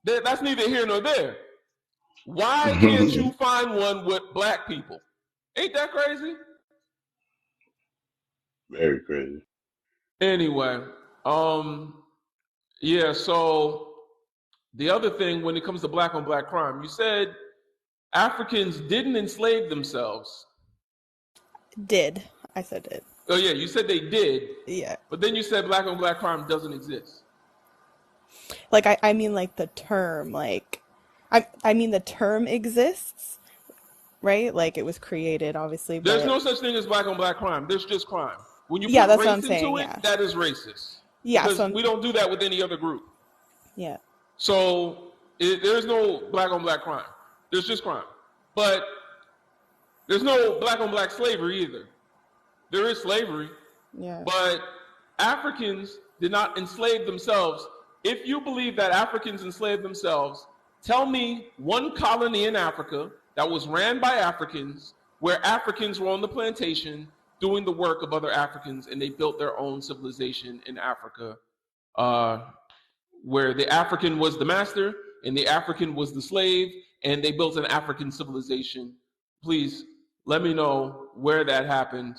that's neither here nor there. Why can't you find one with black people? Ain't that crazy? Very crazy. Anyway, yeah, so the other thing when it comes to black on black crime, you said Africans didn't enslave themselves. Did. I said it. Oh, yeah, you said they did. Yeah. But then you said black on black crime doesn't exist. Like, I mean, like, the term, like, I mean, the term exists, right? Like, it was created, obviously, There's but no such thing as black on black crime. There's just crime. When you yeah, put that's what I'm race saying. into it, Yeah. that is racist. Yeah. Because So, we don't do that with any other group. yeah. So there's no black on black crime. There's just crime. But there's no black on black slavery either. There is slavery, Yeah. but Africans did not enslave themselves. If you believe that Africans enslaved themselves, tell me one colony in Africa that was ran by Africans where Africans were on the plantation doing the work of other Africans and they built their own civilization in Africa, uh, where the African was the master and the African was the slave, and they built an African civilization. Please let me know where that happened.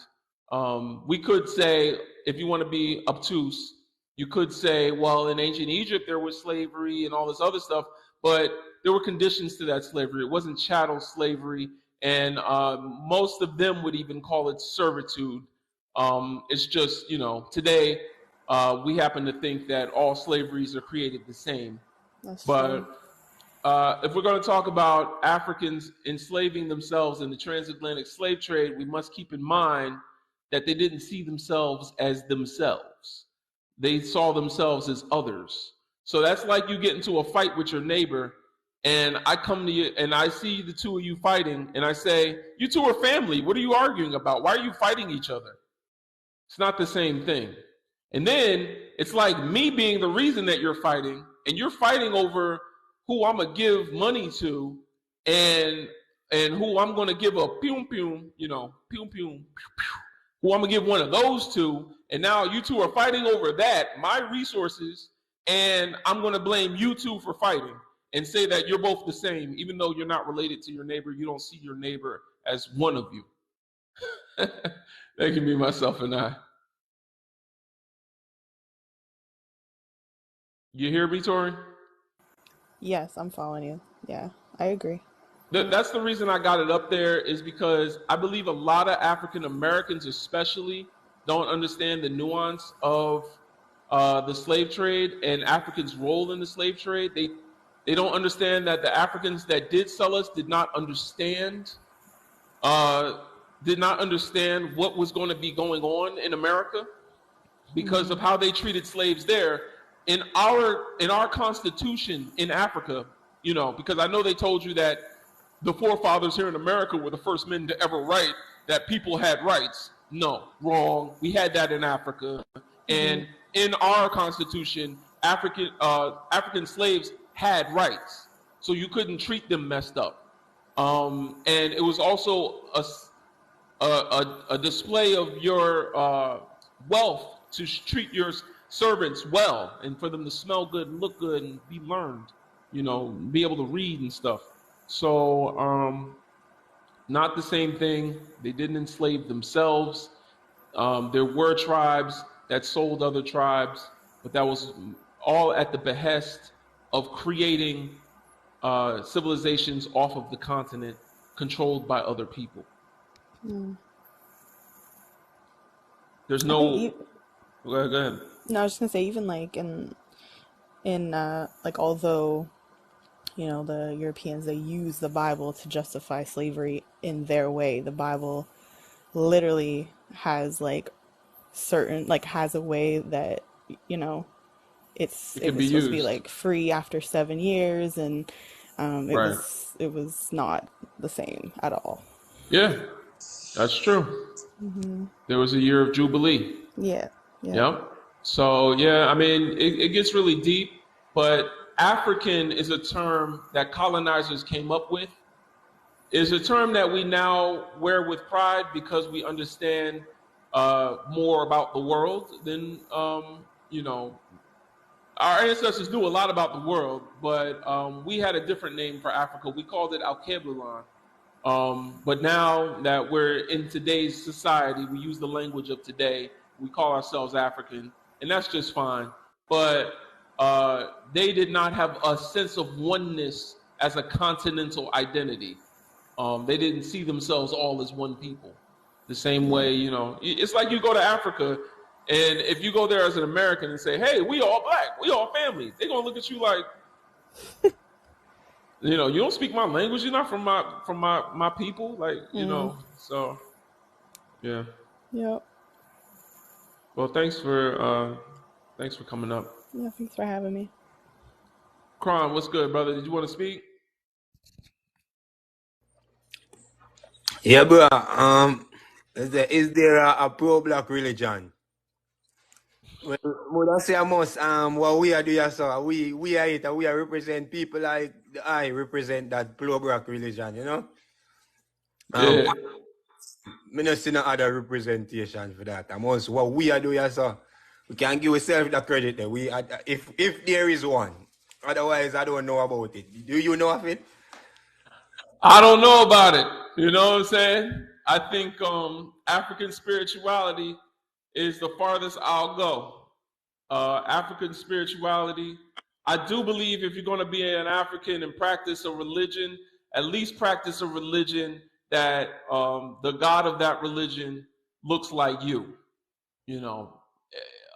We could say, if you want to be obtuse, you could say, well, in ancient Egypt there was slavery and all this other stuff, but there were conditions to that slavery. It wasn't chattel slavery, and most of them would even call it servitude. It's just, today we happen to think that all slaveries are created the same. That's But true. if we're going to talk about Africans enslaving themselves in the transatlantic slave trade, we must keep in mind that they didn't see themselves as themselves. They saw themselves as others. So that's like you get into a fight with your neighbor, and I come to you and I see the two of you fighting, and I say, you two are family. What are you arguing about? Why are you fighting each other? It's not the same thing. And then it's like me being the reason that you're fighting, and you're fighting over who I'm gonna give money to, and who I'm gonna give a pew pew, pew pew, who I'm gonna give one of those to, and now you two are fighting over that, my resources, and I'm gonna blame you two for fighting and say that you're both the same, even though you're not related to your neighbor. You don't see your neighbor as one of you. That can be myself and I. You hear me, Tori? Yes, I'm following you. Yeah, I agree. That's the reason I got it up there, is because I believe a lot of African Americans especially don't understand the nuance of the slave trade and Africans' role in the slave trade. They don't understand that the Africans that did sell us uh, did not understand what was going to be going on in America because of how they treated slaves there. In our Constitution in Africa, because I know they told you that the forefathers here in America were the first men to ever write that people had rights. No, wrong. We had that in Africa, and in our Constitution, African slaves had rights, so you couldn't treat them messed up. And it was also a display of your wealth to treat your servants well, and for them to smell good and look good and be learned, be able to read and stuff. So, not the same thing. They didn't enslave themselves. There were tribes that sold other tribes, but that was all at the behest of creating civilizations off of the continent controlled by other people. There's no. Go ahead. No, I was just gonna say, even like in like, although the Europeans, they use the Bible to justify slavery in their way, the Bible literally has like has a way that it was supposed to be like free after 7 years, and it was not the same at all. Yeah, that's true. There was a year of Jubilee. Yeah. Yep. So yeah, I mean, it gets really deep, but African is a term that colonizers came up with. Is a term that we now wear with pride because we understand more about the world than our ancestors knew a lot about the world, but we had a different name for Africa. We called it Alkebulan. But now that we're in today's society, we use the language of today. We call ourselves African, and that's just fine. But they did not have a sense of oneness as a continental identity. They didn't see themselves all as one people. The same way, it's like you go to Africa, and if you go there as an American and say, "Hey, we all black, we all family," they're gonna look at you like, you don't speak my language. You're not from my people, like So, yeah. Yep. Well, thanks for coming up. Yeah, thanks for having me. Kron, what's good, brother? Did you want to speak? Yeah, bro. Is there a pro-black religion? Well, would say almost what we are doing, so we are it, and we are represent people like I represent that pro-black religion, Yeah. Me not see no other representation for that. Almost what we are doing, so we can give ourselves the credit that we are, if there is one. Otherwise, I don't know about it. Do you know of it? I don't know about it. You know what I'm saying? I think African spirituality is the farthest I'll go. African spirituality, I do believe if you're going to be an African and practice a religion, at least practice a religion that the God of that religion looks like you.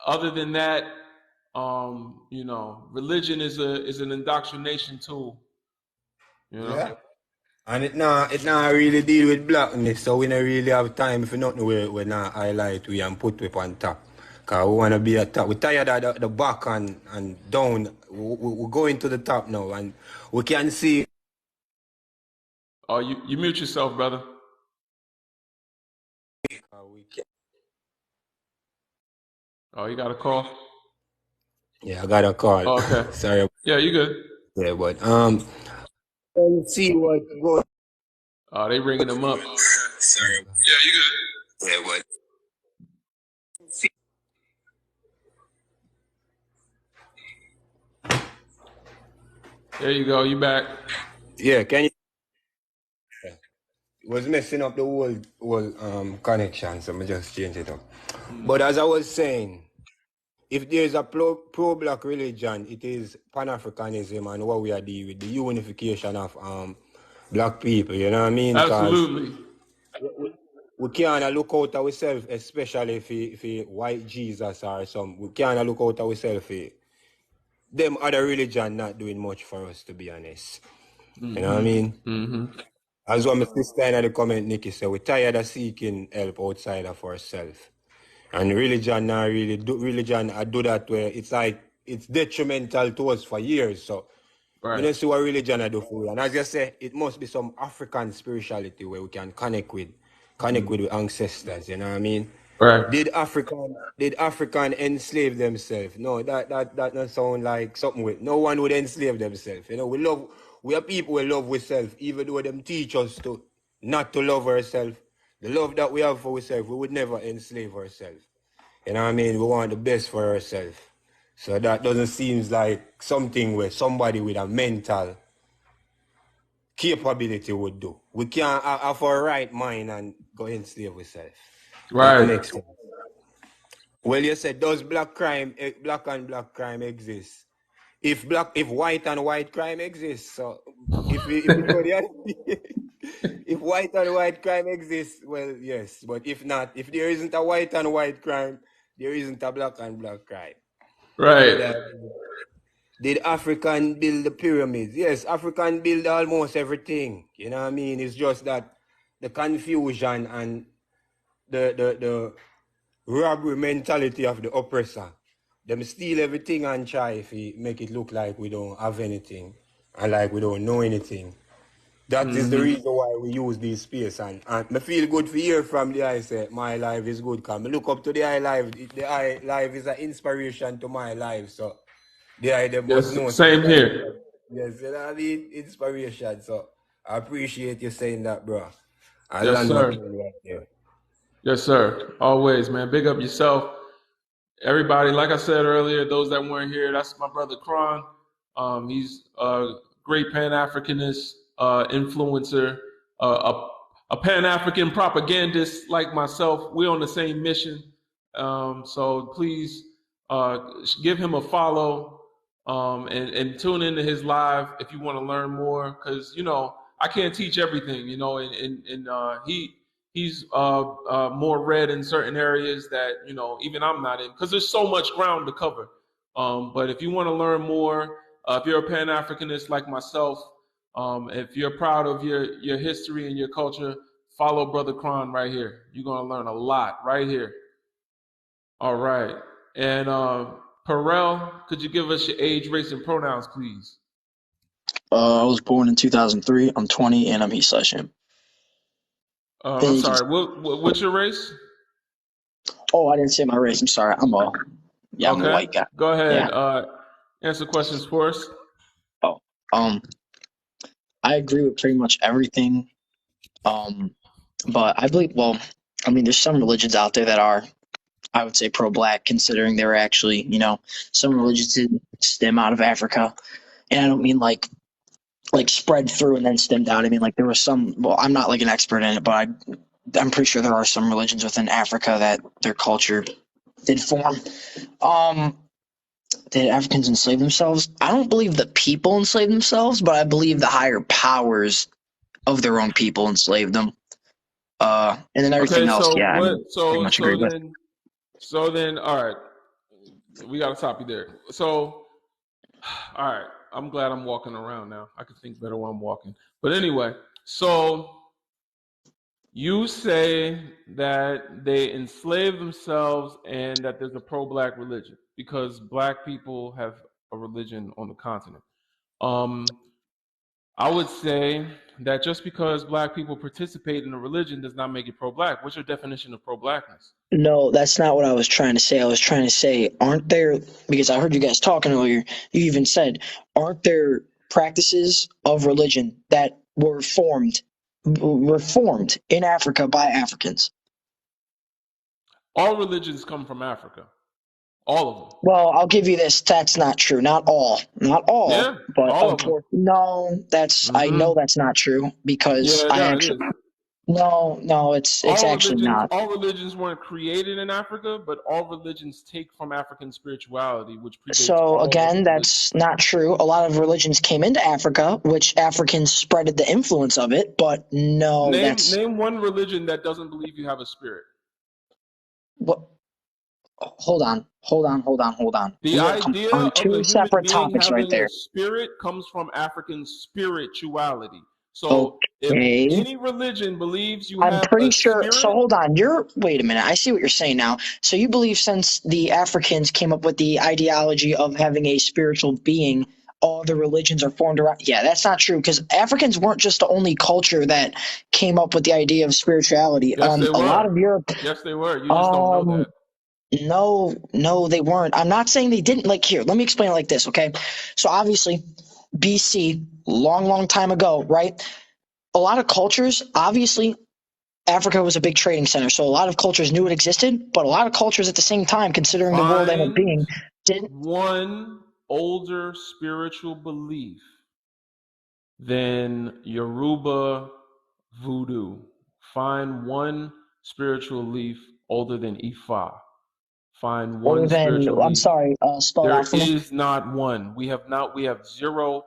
Other than that, religion is an indoctrination tool. Yeah. And it not really deal with blackness, so we don't really have time for nothing we not highlight we and put it on top. Because we want to be at top. We're tired of the back and down. We're going to the top now, and we can see. Oh, you mute yourself, brother. Oh, you got a call? Yeah, I got a call. Oh, okay. Sorry. Yeah, you good. Yeah, but let's see what goes. Oh, they ringing them up. Sorry. Yeah, you good. Yeah, but. There you go. You back? Yeah, can you? It was messing up the whole connection, so I just changed it up. But as I was saying, if there is a pro-black religion, it is Pan-Africanism and what we are doing with the unification of black people, you know what I mean? Absolutely. We can't look out ourselves, especially if he white Jesus or something. We can't look out ourselves. Them other religion not doing much for us, to be honest. You know what I mean? Mm-hmm. As what my sister in the comment, Nikki said, we're tired of seeking help outside of ourselves. And religion not really do religion. I do that where it's like it's detrimental to us for years. So we don't see what religion I do for you. And as you say, it must be some African spirituality where we can connect with ancestors, you know what I mean? Right. Did African enslave themselves? No, that not sound like something with no one would enslave themselves. You know, we are people who love ourselves, even though them teach us to not to love ourselves. The love that we have for ourselves, we would never enslave ourselves. You know what I mean? We want the best for ourselves. So that doesn't seem like something where somebody with a mental capability would do. We can't have a right mind and go enslave ourselves. Right. That makes sense. Well, you said, does black and black crime exist? If white and white crime exists, so if we know if white and white crime exists, well, yes. But if not, if there isn't a white and white crime, there isn't a black and black crime. Right. Did African build the pyramids? Yes, African build almost everything. You know what I mean? It's just that the confusion and the robbery mentality of the oppressor. Them steal everything and try if make it look like we don't have anything and like we don't know anything. That is the reason why we use this space. And I feel good to hear from the eye say my life is good. Because I look up to the eye life. The eye life is an inspiration to my life. So the eye they must know. Same here. Yes, you know, the inspiration. So I appreciate you saying that, bro. I Yes, land my sir. plane right there. Yes, sir. Always, man. Big up yourself. Everybody, like I said earlier, those that weren't here, that's my brother Kron. He's a great Pan-Africanist influencer, a Pan-African propagandist like myself. We're on the same mission. So please give him a follow and tune into his live if you want to learn more. Because, you know, I can't teach everything, you know, and he's more read in certain areas that, you know, even I'm not in, because there's so much ground to cover. But if you want to learn more, if you're a Pan-Africanist like myself, if you're proud of your history and your culture, follow Brother Kron right here. You're going to learn a lot right here. All right. And Perel, could you give us your age, race, and pronouns, please? I was born in 2003. I'm 20 and I'm East/Him. I'm sorry. What's your race? Oh, I didn't say my race. I'm sorry. I'm a white guy. Go ahead. Yeah. Answer questions for us. Oh, I agree with pretty much everything. But I believe, well, I mean, there's some religions out there that are, I would say, pro-black, considering they're actually, you know, some religions did stem out of Africa. And I don't mean like spread through and then stemmed out. I mean, like there was some, well, I'm not like an expert in it, but I'm pretty sure there are some religions within Africa that their culture did form. Did Africans enslave themselves? I don't believe the people enslaved themselves, but I believe the higher powers of their own people enslaved them. And then everything else, so yeah, what? pretty much agree with. So then, all right, we got to stop you there. So, all right, I'm glad I'm walking around now. I can think better while I'm walking. But anyway, so you say that they enslave themselves and that there's a pro-black religion because black people have a religion on the continent. I would say that just because black people participate in a religion does not make it pro-black. What's your definition of pro-blackness? No, that's not what I was trying to say. I was trying to say, aren't there, because I heard you guys talking earlier, you even said, aren't there practices of religion that were formed in Africa by Africans? All religions come from Africa. All of them. Well, I'll give you this. That's not true. Not all. Not all. Yeah, but all of them. No, I know that's not true because it is. No, it's actually not. All religions weren't created in Africa, but all religions take from African spirituality, which predates So all other again, religions. that's not true. A lot of religions came into Africa, which Africans spreaded the influence of it, but no, that's Name one religion that doesn't believe you have a spirit. what. Hold on. The We are idea on of a two human separate being topics right having a there. spirit comes from African spirituality. So if Okay. any religion believes you I'm have pretty a sure. So spirit, hold on. Wait a minute. I see what you're saying now. So you believe since the Africans came up with the ideology of having a spiritual being, all the religions are formed around. Yeah, that's not true because Africans weren't just the only culture that came up with the idea of spirituality. yes, they A lot were. of Europe. Yes, they were. You just don't know Um, that. no, they weren't. I'm not saying they didn't. Like here, let me explain it like this. Okay, so obviously, BC, long time ago, right? A lot of cultures, obviously Africa was a big trading center, so a lot of cultures knew it existed, but a lot of cultures at the same time, considering the world ended up Find being, didn't. one older spiritual belief than Yoruba voodoo. Find one spiritual belief older than Ifa. Find Other one than, spiritual I'm belief. sorry, spell it There out for me. is not one. We have zero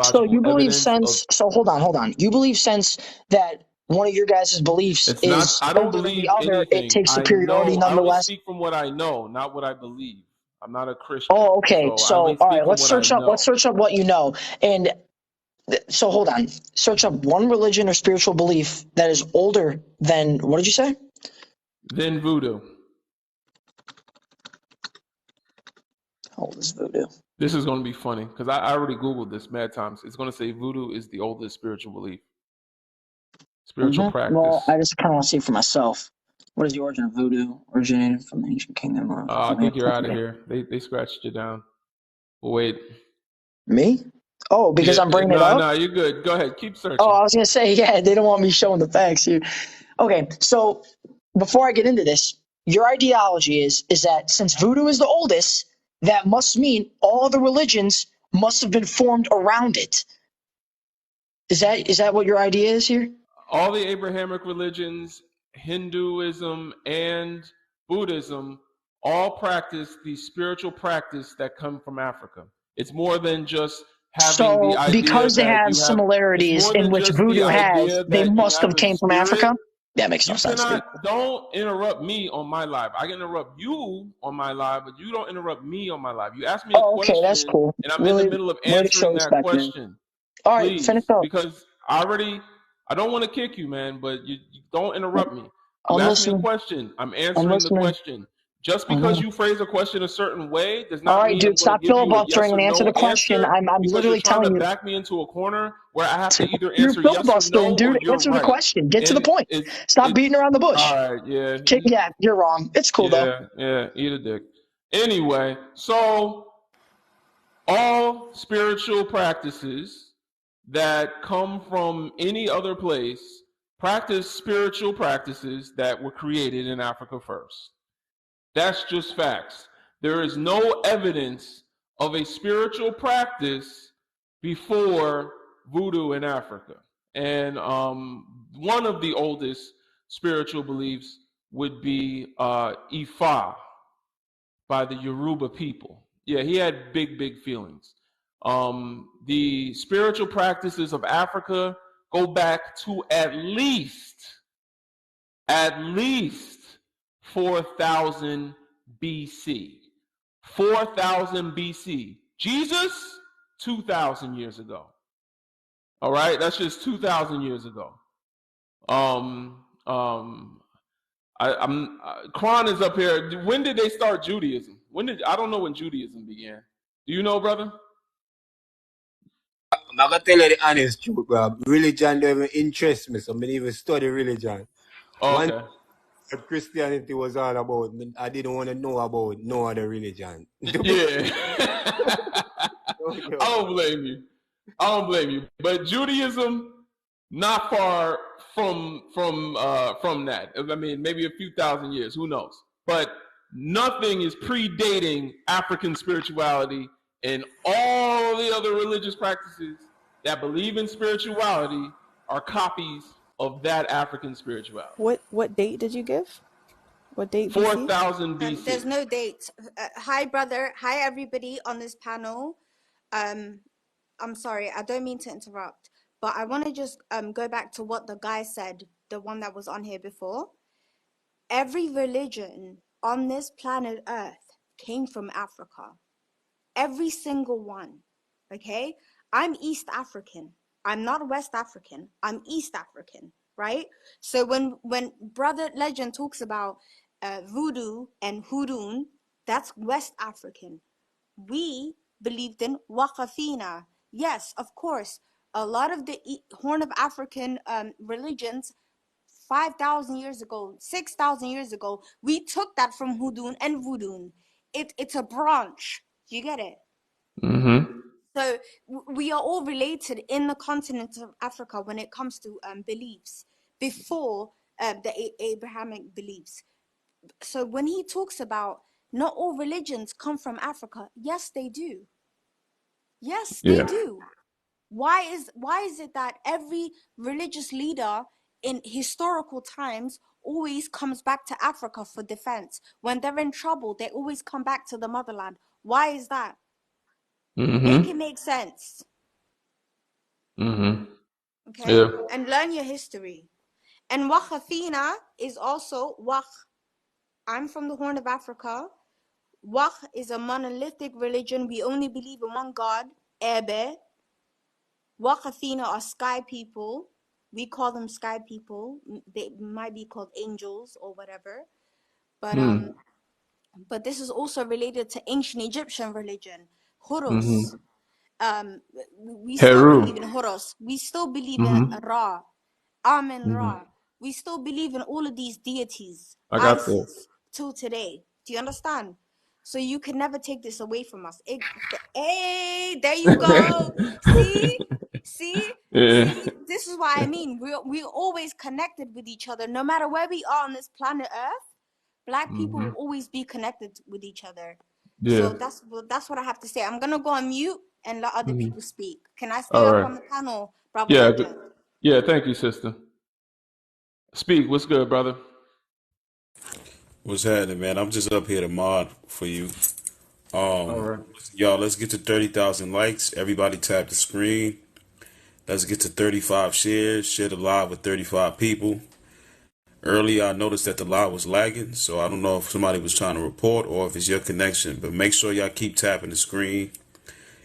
So archaeological you believe evidence of. since, so hold on. You believe since that one of your guys' beliefs It's not. is I don't older than the believe other, it anything. takes I superiority know. I only nonetheless. speak from what I know, not what I believe. I'm not a Christian, Oh, okay. so I So, only all speak right, from what I let's know. search up what you know. And so hold on. Search up one religion or spiritual belief that is older than, what did you say? Then voodoo. How old is voodoo? This is going to be funny because I already Googled this mad times. It's going to say voodoo is the oldest spiritual belief, spiritual Well, I practice. just kind of want to see for myself. What is the origin of voodoo? Originated from the ancient kingdom of I think you're out of Atlantis. here. They scratched you down. But wait. Me? Oh, because Yeah, I'm bringing it no, up? no, you're good. Go ahead. Keep Oh, searching. I was going to say, yeah, they don't want me showing the facts here. Okay, so before I get into this, your ideology is that since voodoo is the oldest, that must mean all the religions must have been formed around it. Is that what your idea is here? All the Abrahamic religions, Hinduism, and Buddhism all practice the spiritual practice that come from Africa. It's more than just having the So idea because they that have you have, it's similarities more in than which just the voodoo has, idea they that you must have have a came from spirit. Africa? That makes no You sense to me. don't interrupt me on my live. I can interrupt you on my live, but you don't interrupt me on my live. You ask me a Oh, okay, that's question, cool. and I'm in the Really, middle of way to show answering that respect, man. question. All right, finish Please, up. because I don't want to kick you, man, but you don't interrupt me. You I'm ask me a listening. question, I'm I'm answering the listening. question. Just I because know. you phrase a question a certain way does All not right, mean I'm dude, going to stop give you a yes filibustering or and answer no the question. answer I'm because you're literally trying to telling you. back me into a corner where I have to either You're answer yes or filibustering, no or dude. you're Answer the right. question. Get to the And point. Stop it's beating around the bush. all right, yeah. Yeah, you're wrong. It's cool though. Yeah, eat a dick. Anyway, so all spiritual practices that come from any other place practice spiritual practices that were created in Africa first. That's just facts. There is no evidence of a spiritual practice before voodoo in Africa. And one of the oldest spiritual beliefs would be Ifa, by the Yoruba people. Yeah, he had big feelings. The spiritual practices of Africa go back to at least 4,000 BC. 4,000 BC. Jesus, 2,000 years ago. All right, that's just 2,000 years ago. Um, um, I'm Kron is up here. When did they start Judaism? I don't know when Judaism began. Do you know, brother? I'm gonna tell you the honest truth, bro. Religion don't even interest me, so I didn't even study religion. Oh, One okay. what Christianity was all about, I didn't want to know about no other religion. To be Yeah. honest, I don't blame you. I don't blame you. But Judaism, not far from that. I mean, maybe a few thousand years. Who knows? But nothing is predating African spirituality, and all the other religious practices that believe in spirituality are copies of that African spirituality. What date did you give? What date BC? 4000 BC. There's no date. Hi, brother. Hi, everybody on this panel. I'm sorry, I don't mean to interrupt, but I want to just go back to what the guy said, the one that was on here before. Every religion on this planet Earth came from Africa. Every single one. Okay? I'm East African. I'm not West African. I'm East African, right? So when Brother Legend talks about voodoo and hoodoo, that's West African. We believed in Waqafina. Yes, of course. A lot of the Horn of African religions 5,000 years ago, 6,000 years ago, we took that from hoodoo and voodoo. It's a branch. Do you get it? Mm-hmm. So we are all related in the continent of Africa when it comes to beliefs before the Abrahamic beliefs. So when he talks about not all religions come from Africa, yes, they do. Yes, they do. Why is it that every religious leader in historical times always comes back to Africa for defense? When they're in trouble, they always come back to the motherland. Why is that? Mm-hmm. Make it make sense. Mm-hmm. Okay? Yeah. And learn your history. And Waqafina is also Waq. I'm from the Horn of Africa. Waq is a monolithic religion. We only believe in one God, Ebe. Waqafina are sky people. We call them sky people. They might be called angels or whatever. But this is also related to ancient Egyptian religion. Horus. We still believe in Horus. We still believe in Ra. Amen Ra. We still believe in all of these deities. I got that. Isis till today. Do you understand? So you can never take this away from us. Hey, there you go. See, this is what I mean. We're always connected with each other. No matter where we are on this planet Earth, Black people will always be connected with each other. So that's what I have to say. I'm gonna go on mute and let other people speak. Can I stay up on the panel, Brother Legend? Yeah, thank you, sister. Speak. What's good, brother? What's happening, man? I'm just up here to mod for you. Y'all, let's get to 30,000 likes. Everybody tap the screen. Let's get to 35 shares. Share the live with 35 people. Earlier, I noticed that the live was lagging, so I don't know if somebody was trying to report or if it's your connection, but make sure y'all keep tapping the screen.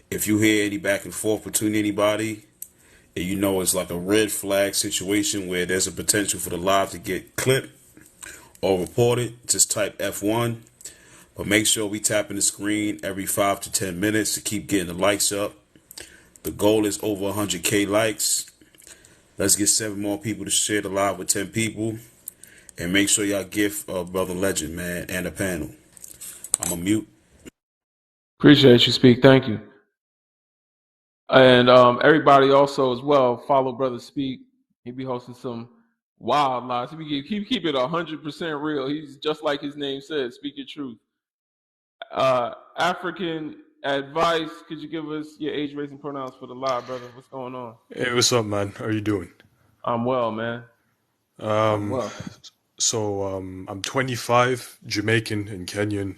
If you hear any back and forth between anybody, and you know it's like a red flag situation where there's a potential for the live to get clipped or reported, just type F1. But make sure we tapping the screen every 5 to 10 minutes to keep getting the likes up. The goal is over 100K likes. Let's get 7 more people to share the live with 10 people. And make sure y'all give Brother Legend, man, and the panel. I'm on mute. Appreciate you, Speak. Thank you. And everybody also as well, follow Brother Speak. He be hosting some wild lives. He keep it 100% real. He's just like his name says, speak your truth. African advice. Could you give us your age, race, and pronouns for the live, brother? What's going on? Hey, what's up, man? How are you doing? I'm well, man. I'm well. So I'm 25, Jamaican and Kenyan,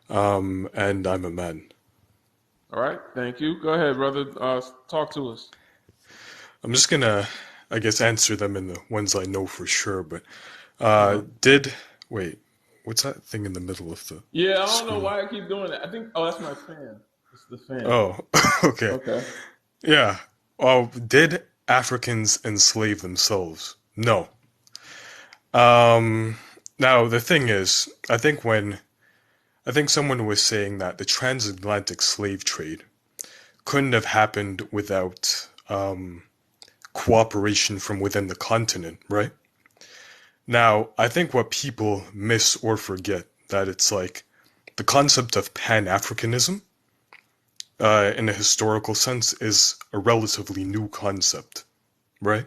and I'm a man. All right, thank you. Go ahead, brother. Talk to us. I'm just gonna, I guess, answer them in the ones I know for sure. But wait, what's that thing in the middle of the? Yeah, I don't screen? know why I keep doing that. I think, that's my fan. It's the fan. Oh, okay. Okay. Yeah. Oh, did Africans enslave themselves? No. Now the thing is, I think someone was saying that the transatlantic slave trade couldn't have happened without cooperation from within the continent, right? Now, I think what people miss or forget that it's like the concept of Pan-Africanism, in a historical sense, is a relatively new concept, right?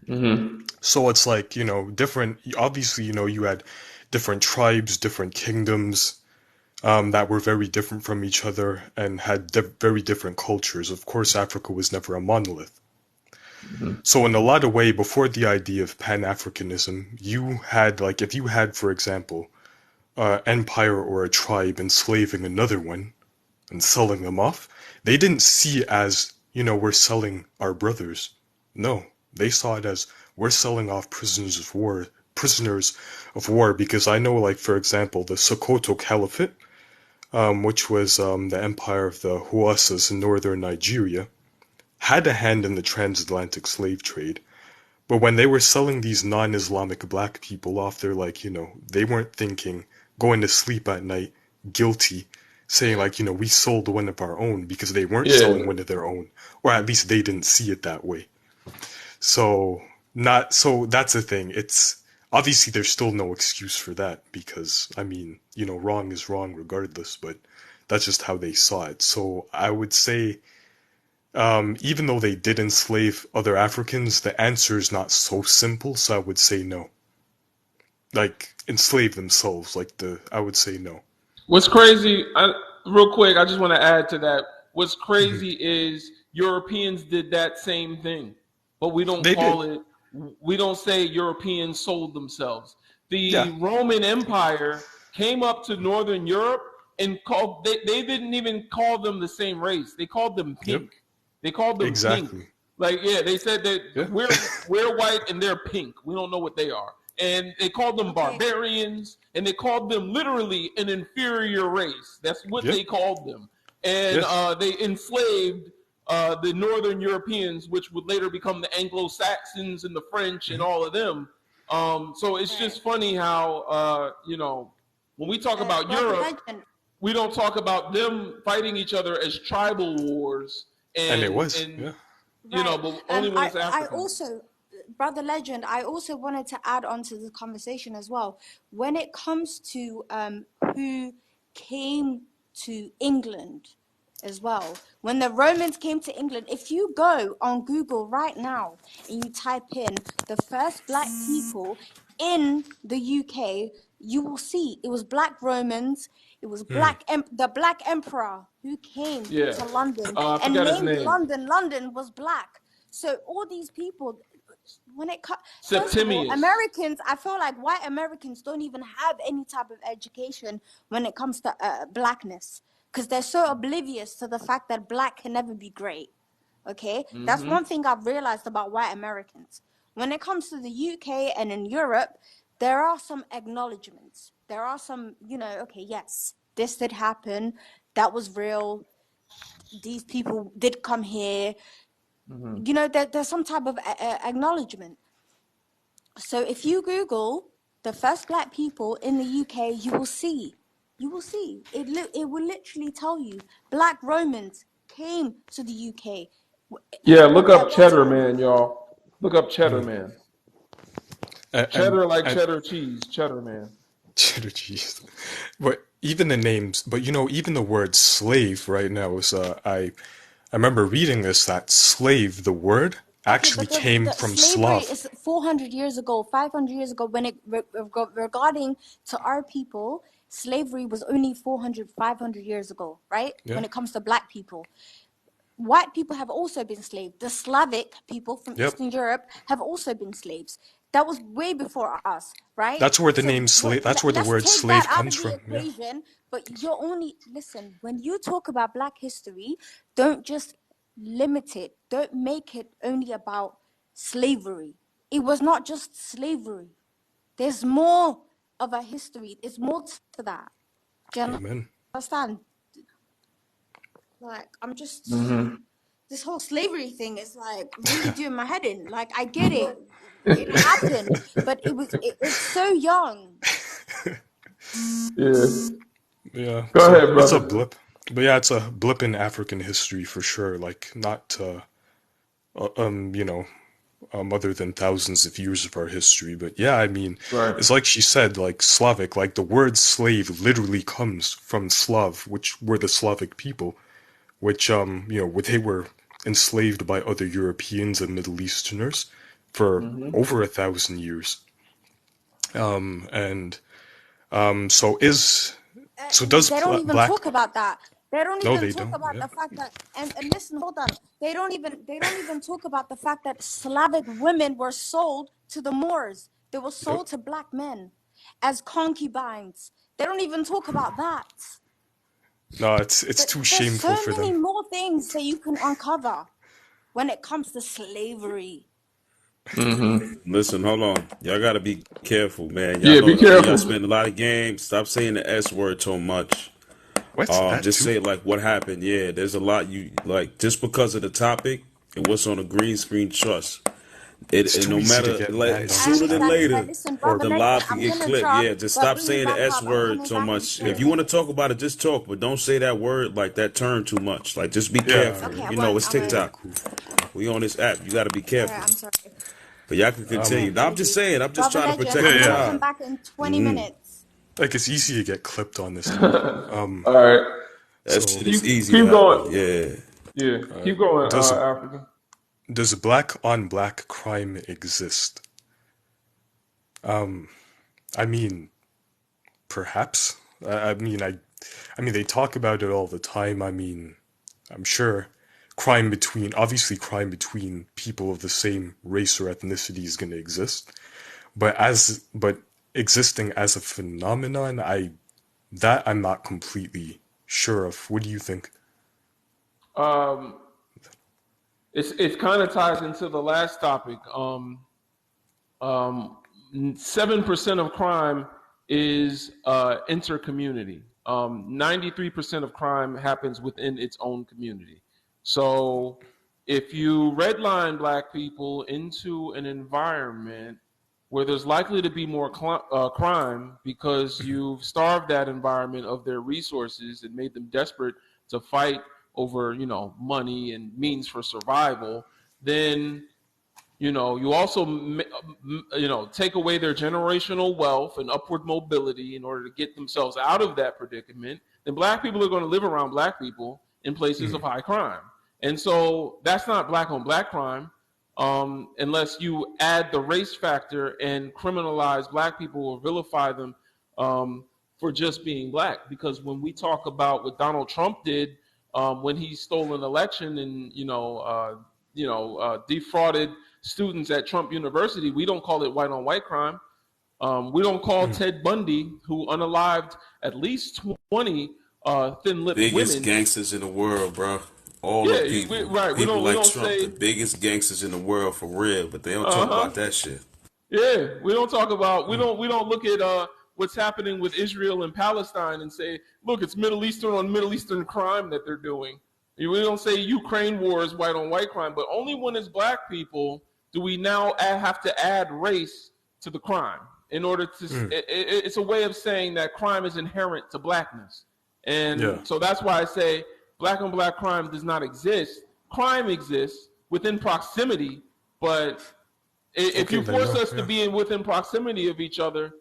Mm-hmm. So it's like, different, obviously, you had different tribes, different kingdoms, that were very different from each other and had very different cultures. Of course, Africa was never a monolith. So in a lot of way, before the idea of Pan-Africanism, you had, like, if you had, for example, empire or a tribe enslaving another one and selling them off, they didn't see it as, we're selling our brothers. No, they saw it as we're selling off prisoners of war, because I know, like, for example, the Sokoto Caliphate, which was the empire of the Haussas in northern Nigeria, had a hand in the transatlantic slave trade. But when they were selling these non-Islamic black people off, they're like, they weren't thinking, going to sleep at night, guilty, saying like, we sold one of our own, because they weren't selling one of their own. Or at least they didn't see it that way. So that's the thing. It's obviously there's still no excuse for that, because I mean, wrong is wrong regardless, but that's just how they saw it. So I would say, even though they did enslave other Africans, the answer is not so simple, so I would say no. Like, enslave themselves, I would say no. What's crazy, real quick, I just want to add to that. What's crazy is Europeans did that same thing, but we don't we don't say Europeans sold themselves. The Roman Empire came up to Northern Europe and they didn't even call them the same race. They called them pink. Yep. They called them pink. Like, they said that we're white and they're pink. We don't know what they are. And they called them barbarians, and they called them literally an inferior race. That's what they called them. And they enslaved the Northern Europeans, which would later become the Anglo-Saxons and the French and all of them. So it's just funny how, when we talk about Europe, we don't talk about them fighting each other as tribal wars. And it was, but only when it's African. I also, Brother Legend, I also wanted to add on to the conversation as well. When it comes to who came to England as well, when the Romans came to England, if you go on Google right now and you type in the first black people in the UK, you will see it was black Romans. It was the black emperor who came to London and named London. London was black. So all these people, when it comes, first of all, Americans, I feel like white Americans don't even have any type of education when it comes to blackness, because they're so oblivious to the fact that black can never be great. Okay, that's one thing I've realized about white Americans. When it comes to the UK and in Europe, there are some acknowledgements. There are some, okay, yes, this did happen. That was real. These people did come here. There's some type of acknowledgement. So if you Google the first black people in the UK, you will see. It will literally tell you black Romans came to the UK. Yeah, look up Cheddar Man, y'all. Look up Cheddar Man. Cheddar like cheddar cheese. Cheddar Man. Cheddar cheese. But even the names, but even the word slave right now is, I remember reading this, that slave, the word, actually came from Slav. Slavery is 400 years ago, 500 years ago. When it regarding to our people, slavery was only 400, 500 years ago, right? Yeah. When it comes to black people. White people have also been slaves. The Slavic people from Eastern Europe have also been slaves. That was way before us, right? That's where the name slave, that's where the word slave comes from. Equation, but listen, when you talk about black history, don't just limit it. Don't make it only about slavery. It was not just slavery. There's more of a history. There's more to that. Do you understand? Like, I'm just this whole slavery thing is like really doing my head in. Like, I get it. It happened, but it's so young. Yeah. Go ahead, brother. It's a blip. But yeah, it's a blip in African history for sure. Like, not other than thousands of years of our history. But yeah, I mean, it's like she said, like Slavic, like the word slave literally comes from Slav, which were the Slavic people, which, they were enslaved by other Europeans and Middle Easterners for over 1,000 years. So does they don't even talk about that. They don't No, even they talk don't. about Yeah. the fact that, and listen, hold on. They don't even talk about the fact that Slavic women were sold to the Moors. They were Yep. sold to black men as concubines. They don't even talk about that. No, it's too There's shameful so for many them. more things that you can uncover when it comes to slavery. Listen, hold on. Y'all gotta be careful, man. Y'all Yeah, be know when y'all careful. spend a lot of games, stop saying the S word so much. What? That Just too? say like what happened. Yeah, there's a lot you like just because of the topic and what's on the green screen. Trust it, It's and too no easy to matter get like banned on I this sooner than app. understand. later, Listen, Or brother the Naked, live blocked. could I'm get gonna clipped. drop, Yeah, just but stop bring me saying the back S up. I'm word coming so back in much. 20 If you want to minutes. talk about it, just talk, but don't say that word like that term too much. Like just be Yeah, careful. Okay, I You know, won't. it's I won't. yeah, TikTok. cool. We on this app. You got to be All right, careful. I'm sorry. But y'all can All continue. right, Now, I'm just apologies. saying. I'm just Brother trying to Legend, protect Yeah, I'm the gonna yeah. come tribe. back in 20 minutes. Like it's easy to get clipped on this app. All right. That So shit is Keep easy to keep happen. going. Yeah. Yeah, keep going, does African. does black on black crime exist? I mean, perhaps. I mean, they talk about it all the time. I mean, I'm sure obviously crime between people of the same race or ethnicity is going to exist. But existing as a phenomenon, I'm not completely sure of. What do you think? Um, it kind of ties into the last topic. 7% of crime is intercommunity. 93% of crime happens within its own community. So if you redline black people into an environment where there's likely to be more crime because you've starved that environment of their resources and made them desperate to fight over, money and means for survival, then you also take away their generational wealth and upward mobility in order to get themselves out of that predicament. Then black people are going to live around black people in places of high crime, and so that's not black on black crime, unless you add the race factor and criminalize black people or vilify them for just being black. Because when we talk about what Donald Trump did when he stole an election and defrauded students at Trump University, we don't call it white on white crime. We don't call Ted Bundy, who unalived at least 20 thin-lipped Biggest women. gangsters in the world, bro. All the Yeah, people. right. We People don't we like don't Trump, the say. biggest gangsters in the world for real, but they don't Uh talk huh. about that shit. Yeah, we don't talk about we don't look at what's happening with Israel and Palestine and say, look, it's Middle Eastern on Middle Eastern crime that they're doing. We don't say Ukraine war is white on white crime, but only when it's black people do we now have to add race to the crime in order to. It's a way of saying that crime is inherent to blackness, Yeah. and so that's why I say black on black crime does not exist. Crime exists within proximity, but if Okay, you then force no. us to Yeah. be within proximity of each other,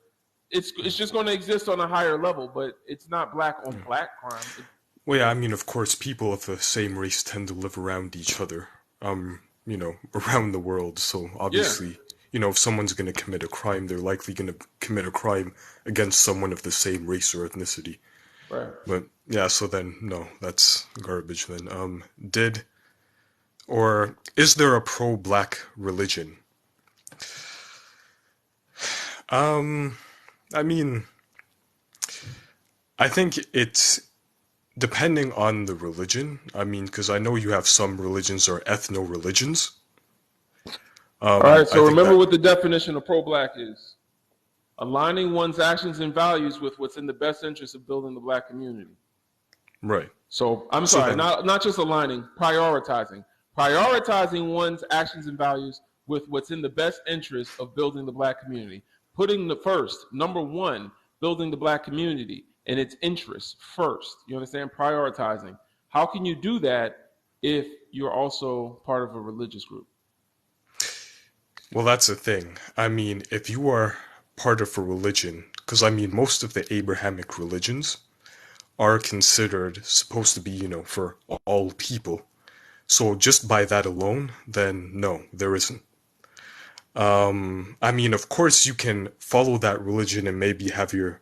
it's just going to exist on a higher level, but it's not black on black crime. Well, yeah. I mean, of course, people of the same race tend to live around each other. Around the world. So Yeah, obviously, if someone's going to commit a crime, they're likely going to commit a crime against someone of the same race or ethnicity. right. But yeah, so then no, that's garbage then. Did or is there a pro-black religion? I mean, I think it's depending on the religion. I mean, because I know you have some religions are ethno-religions. All right, I so think remember that, what the definition of pro-black is: aligning one's actions and values with what's in the best interest of building the black community. right. So I'm So sorry, then, not just aligning, prioritizing one's actions and values with what's in the best interest of building the black community, putting the first, number one, building the black community and its interests first. You understand? Prioritizing. How can you do that if you're also part of a religious group? well, that's the thing. I mean, if you are part of a religion, because I mean, most of the Abrahamic religions are considered supposed to be, for all people. So just by that alone, then no, there isn't. I mean, of course, you can follow that religion and maybe have your,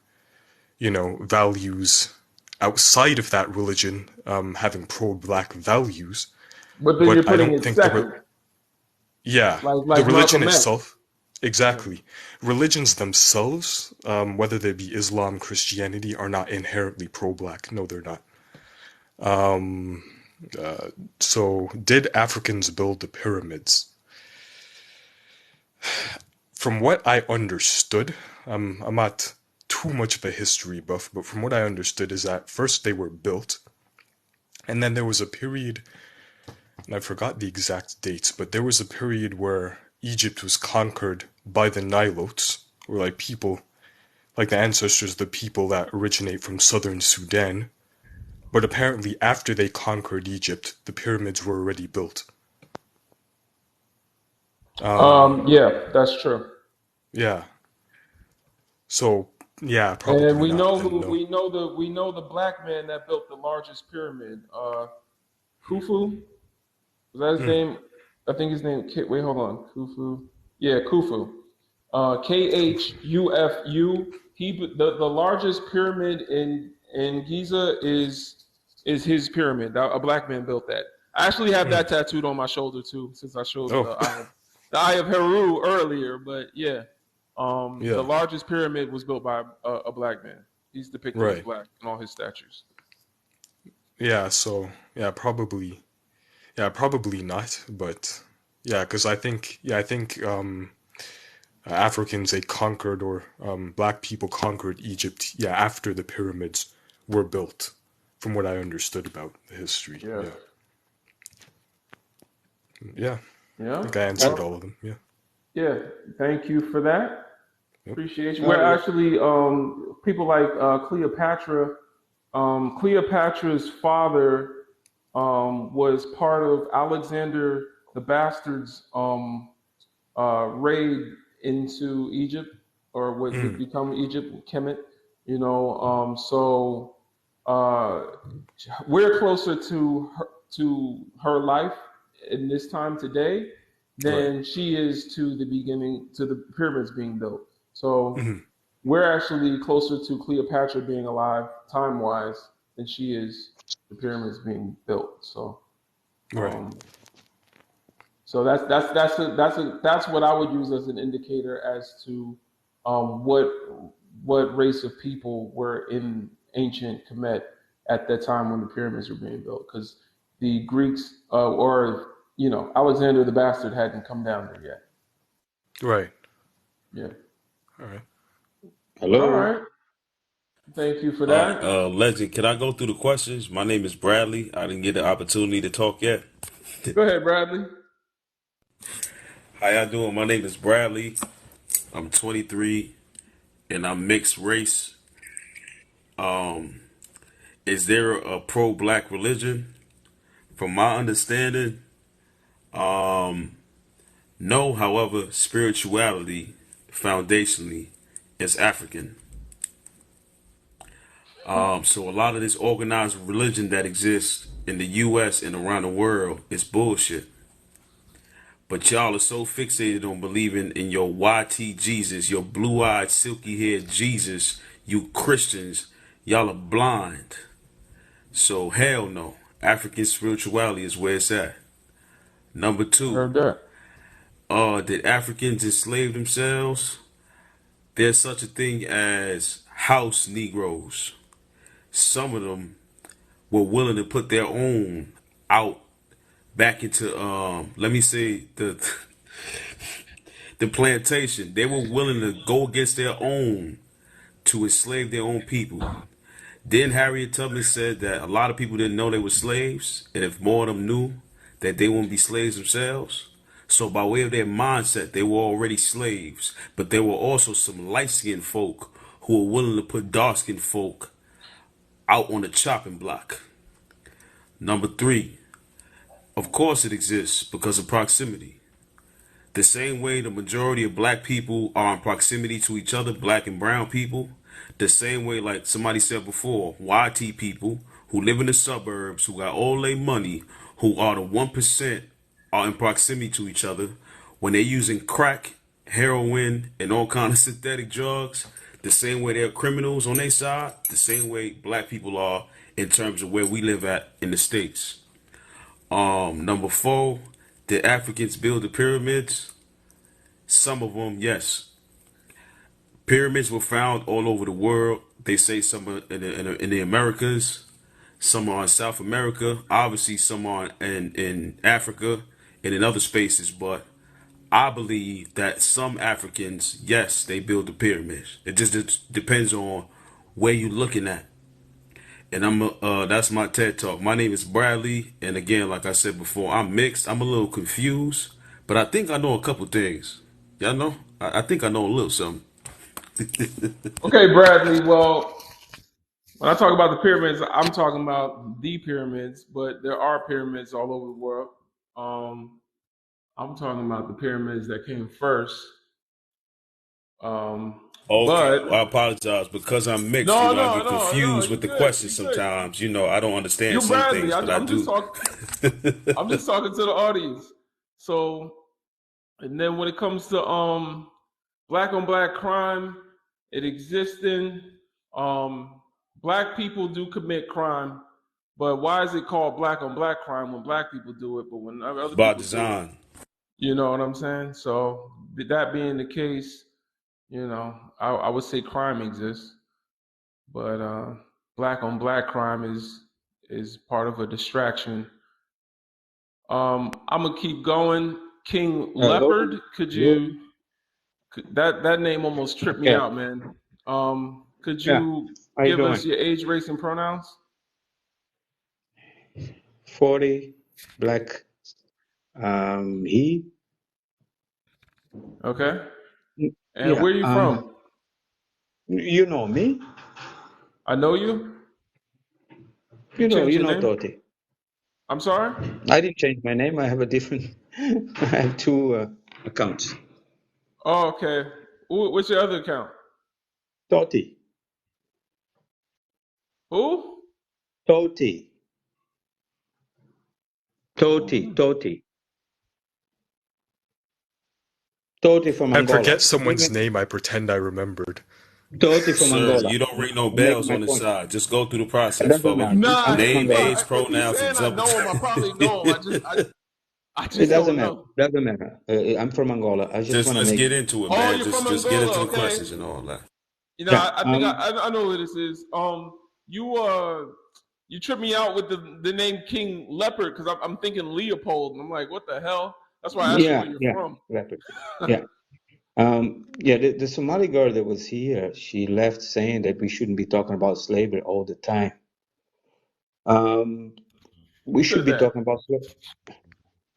values outside of that religion having pro-black values, But then but you're I putting don't it think second, the like religion Malcolm X. itself, exactly. Religions themselves, whether they be Islam, Christianity, are not inherently pro-black. No, they're not. So, did Africans build the pyramids? From what I understood, I'm not too much of a history buff, but from what I understood is that first they were built, and then there was a period, and I forgot the exact dates, but there was a period where Egypt was conquered by the Nilotes, or like people, like the ancestors of the people that originate from southern Sudan. But apparently after they conquered Egypt, the pyramids were already built. Yeah, that's true. Yeah. So, yeah, And probably not then, no. we know the black man that built the largest pyramid. Khufu, was that his Mm, name? I think his name. Wait, hold on. Khufu. Yeah, Khufu. Khufu. The largest pyramid in Giza is his pyramid. A black man built that. I actually have mm. that tattooed on my shoulder too, since I showed Oh, the eye of Heru earlier. But yeah, the yeah, largest pyramid was built by a black man. He's depicted as right. black in all his statues. Yeah, so, probably not, but yeah, because I think Africans, they conquered, or black people conquered Egypt, yeah, after the pyramids were built, from what I understood about the history. Yeah. Yeah. Yeah. I Yeah. think I answered all Well, of them. Yeah. yeah. Thank you for that. Yep. Appreciate you. We're actually people like Cleopatra. Cleopatra's father was part of Alexander the Bastard's raid into Egypt, or what would Mm, become Egypt, Kemet. So uh, we're closer to her life in this time today right. than she is to the beginning, to the pyramids being built. So Mm, we're actually closer to Cleopatra being alive time wise than she is the pyramids being built. So right. um, that's what I would use as an indicator as to what race of people were in ancient Kemet at that time when the pyramids were being built, because the Greeks or Alexander the Bastard hadn't come down there yet. Right. Yeah. All right. All Hello. right. Thank you for All right, that. Legend, can I go through the questions? My name is Bradley. I didn't get the opportunity to talk yet. Go ahead, Bradley. How y'all doing? My name is Bradley. I'm 23 and I'm mixed race. Is there a pro-black religion? From my understanding, no. However, spirituality, foundationally, is African. So a lot of this organized religion that exists in the U.S. and around the world is bullshit. But y'all are so fixated on believing in your YT Jesus, your blue-eyed, silky-haired Jesus, you Christians, y'all are blind. So hell no. African spirituality is where it's at. Number two, Heard that. did Africans enslave themselves? There's such a thing as house Negroes. Some of them were willing to put their own out back into let me say the plantation. They were willing to go against their own to enslave their own people. Then Harriet Tubman said that a lot of people didn't know they were slaves, and if more of them knew, that they wouldn't be slaves themselves. So by way of their mindset, they were already slaves, but there were also some light-skinned folk who were willing to put dark-skinned folk out on the chopping block. Number three, of course it exists because of proximity. The same way the majority of black people are in proximity to each other, black and brown people, the same way, like somebody said before, YT people who live in the suburbs, who got all their money, who are the 1%, are in proximity to each other. When they're using crack, heroin, and all kind of synthetic drugs, The same way they're criminals on their side, the same way black people are in terms of where we live at in the States. Number four, did Africans build the pyramids? Some of them, yes. Pyramids were found all over the world. They say some are in the Americas, some are in South America, obviously some are in Africa and in other spaces, but I believe that some Africans, yes, they build the pyramids. It just depends on where you're looking at. And that's my TED Talk. My name is Bradley, and again, like I said before, I'm mixed. I'm a little confused, but I think I know a couple things. Y'all know? I think I know a little something. Okay, Bradley. Well, when I talk about the pyramids, I'm talking about the pyramids, but there are pyramids all over the world. I'm talking about the pyramids that came first. Okay, But well, I apologize because I'm mixed. no, I no, get no, no. confused with You the good? questions You good? sometimes. I don't understand You're some Bradley. things, but I I'm just do. talking. I'm just talking to the audience. So, and then when it comes to black on black crime, it existing. Black people do commit crime, but why is it called black on black crime when black people do it, but when other By people do it, design. you know what I'm saying? So that being the case, I would say crime exists, but black on black crime is part of a distraction. I'm gonna keep going. King Hello. Leopard, could Hello. you? That name almost tripped me Okay. out, man. Could Yeah. you How you give us doing? your age, race, and pronouns? 40, black. He. Okay. And Yeah. where are you from? You know me. I know you. You changed You your know name? Toti. I'm sorry? I didn't change my name. I have a different. I have two accounts. Oh, okay. What's your other account? Toti. Who? Toti. Toti. Oh, Toti. Toti from I Angola. forget someone's name I pretend I remembered. Toti from Sir, Angola. you don't ring no I'm making bells my on the point. side. Just go through the process It doesn't for me. matter. I'm nah, from Name, Angola. age, if he's pronouns, and saying I jump. know him, I probably know him. I It just doesn't don't matter. know. Doesn't matter. I'm from Angola. I just Just want to let's make. get into it, Oh, man. you're from Just get into Angola, the okay. questions and all that. Yeah. I think I know who this is. You tripped me out with the name King Leopard because I'm thinking Leopold, and I'm like, what the hell? That's why I asked you Yeah. where you're Yeah. from. Rapidly. Yeah. The Somali girl that was here, she left saying that we shouldn't be talking about slavery all the time. We Who should said be that? talking about slavery.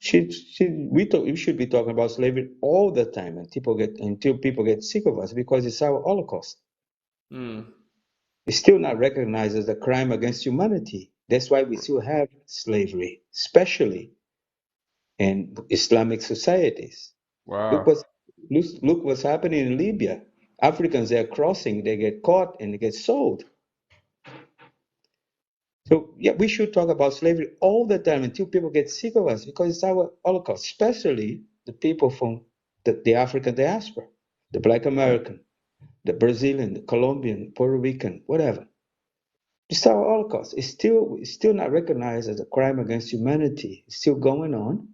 We should be talking about slavery all the time until people get sick of us because it's our Holocaust. Hmm. It's still not recognized as a crime against humanity. That's why we still have slavery, especially in Islamic societies. Look Wow. what's look what's happening in Libya. Africans are crossing, they get caught and they get sold. So yeah, we should talk about slavery all the time until people get sick of us because it's our Holocaust, especially the people from the African diaspora, the Black American, the Brazilian, the Colombian, Puerto Rican, whatever. It's our Holocaust. It's still not recognized as a crime against humanity. It's still going on.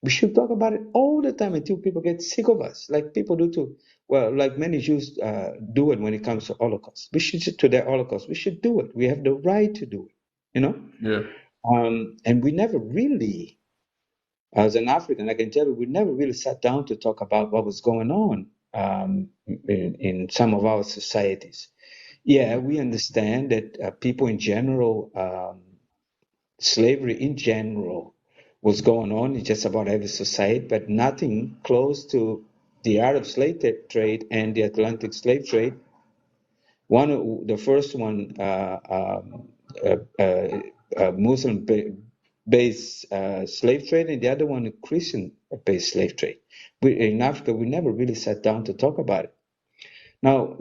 We should talk about it all the time until people get sick of us, like people do to, well, like many Jews do it when it comes to Holocaust. To their Holocaust. We should do it. We have the right to do it, you know? Yeah. And we never really, as an African, I can tell you, we never really sat down to talk about what was going on in some of our societies. Yeah, we understand that people in general, slavery in general was going on in just about every society, but nothing close to the Arab slave trade and the Atlantic slave trade. The first one, Muslim-based slave trade, and the other one, a Christian-based slave trade. In Africa, we never really sat down to talk about it. Now,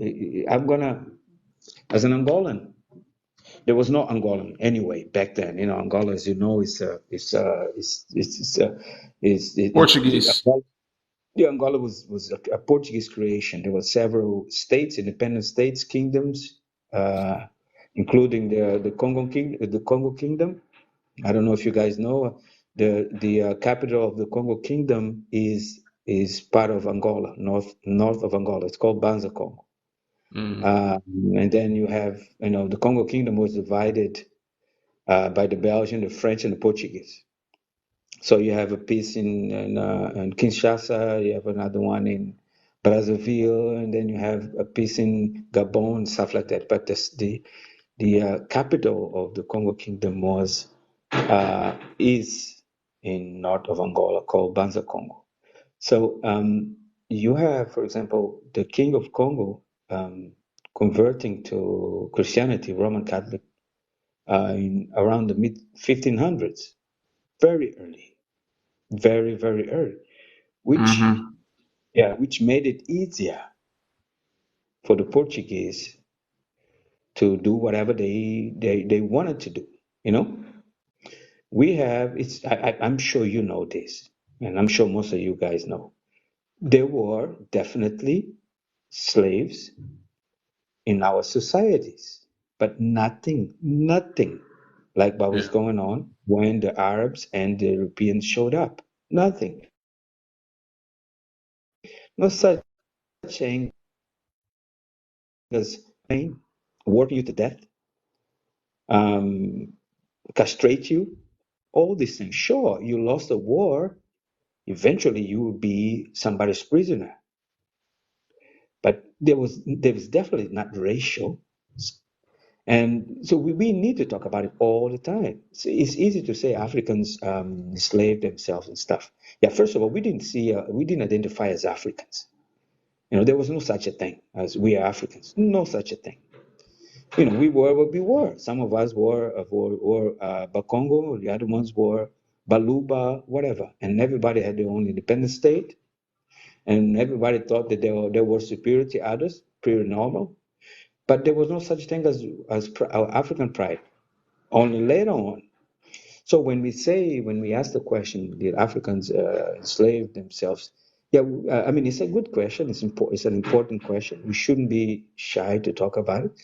as an Angolan, there was no Angolan anyway back then. Angola, as you know, is Portuguese. Yeah, Angola was a Portuguese creation. There were several states, independent states, kingdoms, including the Congo Kingdom. I don't know if you guys know, the capital of the Congo Kingdom is part of Angola, north of Angola. It's called Banza Congo. And then you have, the Congo Kingdom was divided by the Belgian, the French, and the Portuguese. So you have a piece in Kinshasa, you have another one in Brazzaville, and then you have a piece in Gabon, stuff like that. But the capital of the Congo Kingdom is in north of Angola, called Banza Congo. So you have, for example, the king of Congo converting to Christianity, Roman Catholic, in around the mid 1500s, very early, very very early, which made it easier for the Portuguese to do whatever they wanted to do. We have I'm sure you know this, and I'm sure most of you guys know. There were definitely slaves in our societies, but nothing like what was going on when the Arabs and the Europeans showed up. Nothing. No such thing as working you to death, um, castrate you, all these things. Sure, you lost a war. Eventually, you will be somebody's prisoner. But there was definitely not racial. And so we need to talk about it all the time. It's easy to say Africans enslaved themselves and stuff. Yeah, first of all, we didn't identify as Africans. There was no such a thing as we are Africans. No such a thing. We were what we were. Some of us were Bakongo, the other ones were Baluba, whatever. And everybody had their own independent state. And everybody thought that they were superior to others, pretty normal. But there was no such thing as our African pride. Only later on. So when we ask the question, did Africans enslave themselves? Yeah, I mean, it's a good question. It's an important question. We shouldn't be shy to talk about it.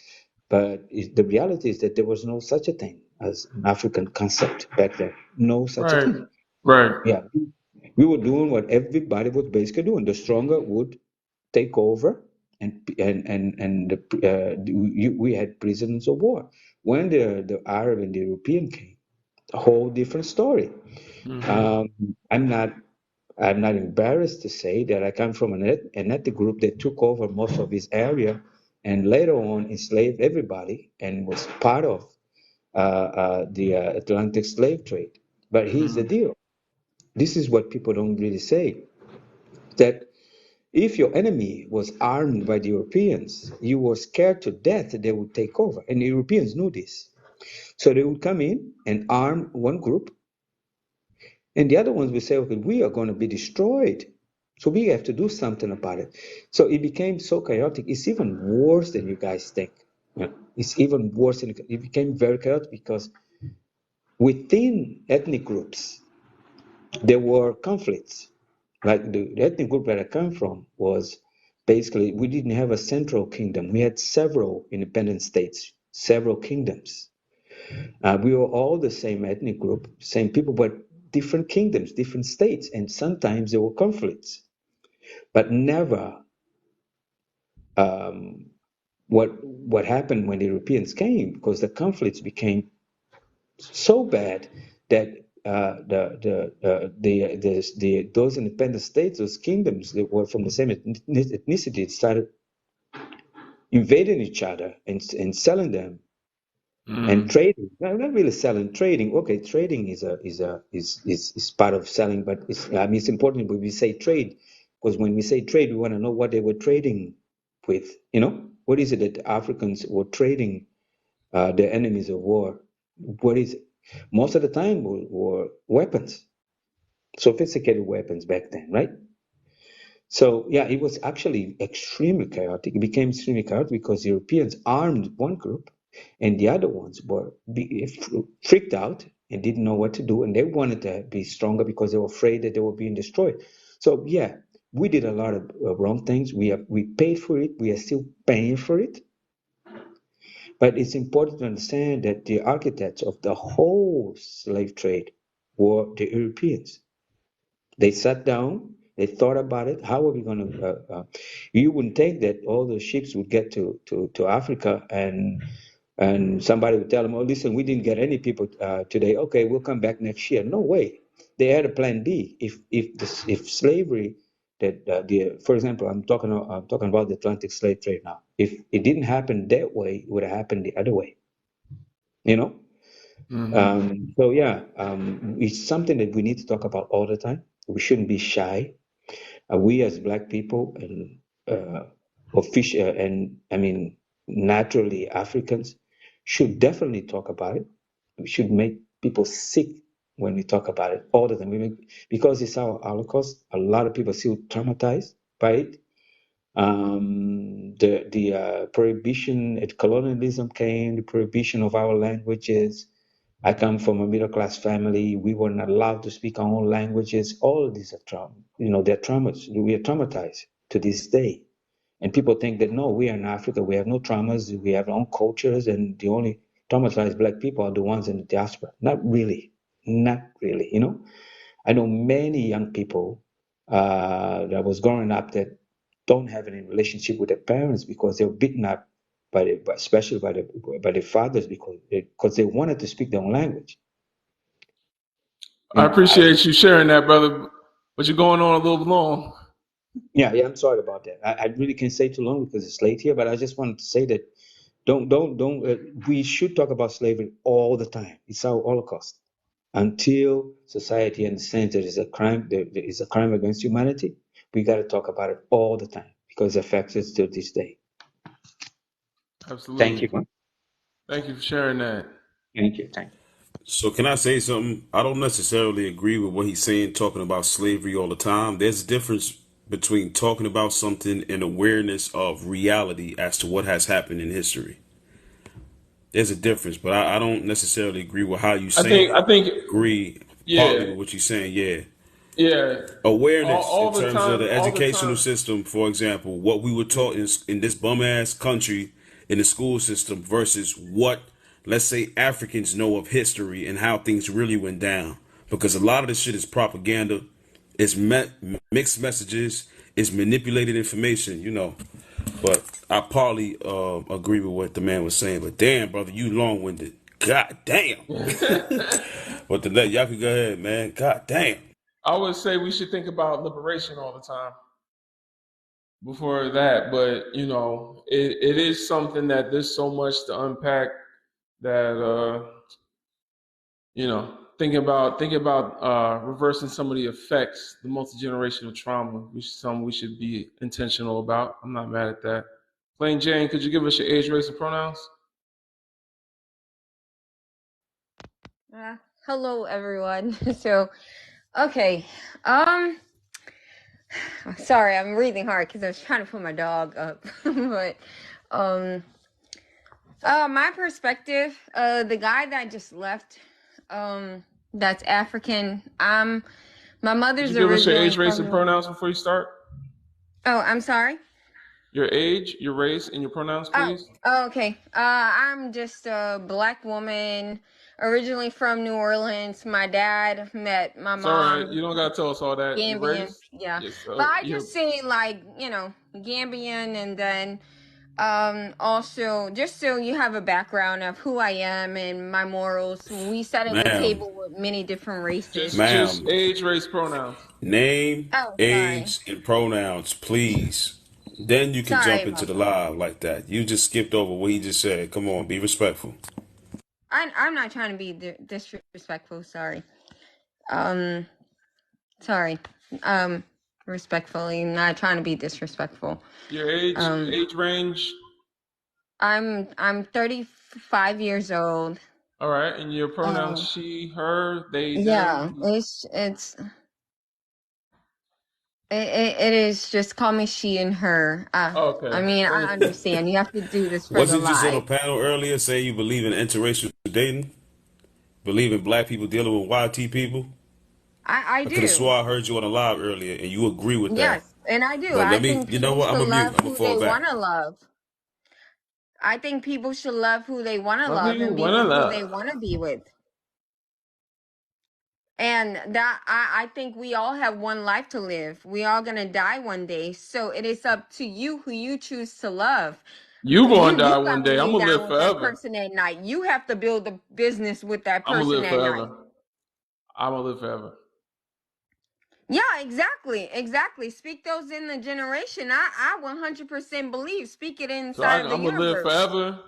But the reality is that there was no such a thing as an African concept back then. No such a thing. Right. Yeah, we were doing what everybody was basically doing. The stronger would take over, and we had prisoners of war. When the Arab and the European came, a whole different story. I'm not embarrassed to say that I come from an ethnic group that took over most of this area and later on enslaved everybody and was part of the Atlantic slave trade. But here's the deal. This is what people don't really say, that if your enemy was armed by the Europeans, you were scared to death that they would take over. And the Europeans knew this. So they would come in and arm one group, and the other ones will say, okay, we are going to be destroyed. So we have to do something about it. So it became so chaotic. It's even worse than you guys think. It's even worse. It became very chaotic because within ethnic groups, there were conflicts. Like the ethnic group that I come from was basically, we didn't have a central kingdom. We had several independent states, several kingdoms. We were all the same ethnic group, same people, but different kingdoms, different states, and sometimes there were conflicts, but never what happened when the Europeans came, because the conflicts became so bad that those independent states, those kingdoms that were from the same ethnicity, started invading each other and selling them and trading. No, not really selling, trading. Okay, trading is part of selling, but it's important when we say trade, because when we say trade, we want to know what they were trading with. What is it that the Africans were trading their enemies of war? What is it? Most of the time were weapons, sophisticated weapons back then, right? So yeah, it was actually extremely chaotic. It became extremely chaotic because Europeans armed one group, and the other ones were freaked out and didn't know what to do, and they wanted to be stronger because they were afraid that they were being destroyed. So yeah, We did a lot of wrong things. We paid for it. We are still paying for it. But it's important to understand that the architects of the whole slave trade were the Europeans. They sat down, they thought about it. How are we going to? You wouldn't think that all the ships would get to Africa and somebody would tell them, "Oh, listen, we didn't get any people today. Okay, we'll come back next year." No way. They had a plan B. If slavery for example, I'm talking about the Atlantic slave trade now. If it didn't happen that way, it would have happened the other way. You know. So yeah, it's something that we need to talk about all the time. We shouldn't be shy. We as Black people and naturally Africans should definitely talk about it. We should make people sick when we talk about it all the time. Because it's our Holocaust. A lot of people still traumatized by it. The prohibition at colonialism came. The prohibition of our languages. I come from a middle-class family. We were not allowed to speak our own languages. All of these are they're traumas. We are traumatized to this day. And people think that, no, we are in Africa. We have no traumas. We have our own cultures. And the only traumatized Black people are the ones in the diaspora. Not really. Not really, I know many young people that was growing up that don't have any relationship with their parents because they were beaten up especially by the fathers because they wanted to speak their own language. I appreciate you sharing that, brother. But you're going on a little long. Yeah, I'm sorry about that. I really can't say too long because it's late here, but I just wanted to say that we should talk about slavery all the time. It's our Holocaust. Until society understands that there is a crime against humanity, we got to talk about it all the time because it affects us to this day. Absolutely. Thank you. Thank you for sharing that. Thank you. So can I say something? I don't necessarily agree with what he's saying, talking about slavery all the time. There's a difference between talking about something and awareness of reality as to what has happened in history. There's a difference, but I don't necessarily agree with how you say it. I think Agree partly with what you're saying, yeah. Yeah. Awareness All in the terms time, of the all the educational time. system, for example, what we were taught in this bum ass country in the school system versus what, let's say, Africans know of history and how things really went down. Because a lot of this shit is propaganda, it's mixed messages, it's manipulated information, But I partly agree with what the man was saying. But damn, brother, you long winded. God damn. But y'all can go ahead, man. God damn. I would say we should think about liberation all the time before that, but it is something that there's so much to unpack that thinking about reversing some of the effects, the multi-generational trauma, which is something we should be intentional about. I'm not mad at that. Plain Jane, could you give us your age, race, and pronouns? Hello, everyone. So, okay. Sorry, I'm breathing hard because I was trying to put my dog up. But, my perspective, the guy that just left, that's African. My mother's Could you give us your originally age, race, and from. pronouns before you start? Oh, I'm sorry. Your age, your race, and your pronouns, please. Oh, okay. I'm just a Black woman, originally from New Orleans. My dad met my It's all right. mom. You don't gotta tell us all that. Your Gambian, race. yeah. Yes. But I just say Gambian, and then also just so you have a background of who I am and my morals. We sat at the Ma'am. table with many different races. Just age, race, pronouns. Name, Oh, sorry. age, and pronouns, please. Then you can Sorry jump into about the that. live like that. You just skipped over what he just said. Come on, be respectful. I'm not trying to be disrespectful. Sorry. Sorry. Respectfully, not trying to be disrespectful. Your age range. I'm 35 years old. All right, and your pronouns: she, her, they, Yeah, them. it is just call me she and her. Okay. I mean, I understand. You have to do this for Was the it just on a live. panel earlier saying you believe in interracial dating? Believe in Black people dealing with YT people? I I could have do. swore I heard you on a live earlier and you agree with that. Yes, And I do. But I let me, think you know people what? I'm should gonna mute. love I'm gonna who fall they back. want to love. I think people should love who they want to Love who love you and be wanna with who love. they want to be with. And that I think we all have one life to live. We all gonna die one day. So it is up to you who you choose to love. You gonna You die one gotta day. I'm lay gonna down live with that forever. person at night. You have to build a business with that I'm gonna person live at night. forever. I'm gonna live forever. Yeah, exactly. Speak those in the generation. I 100% believe. Speak it So inside of the I'm gonna live universe. forever,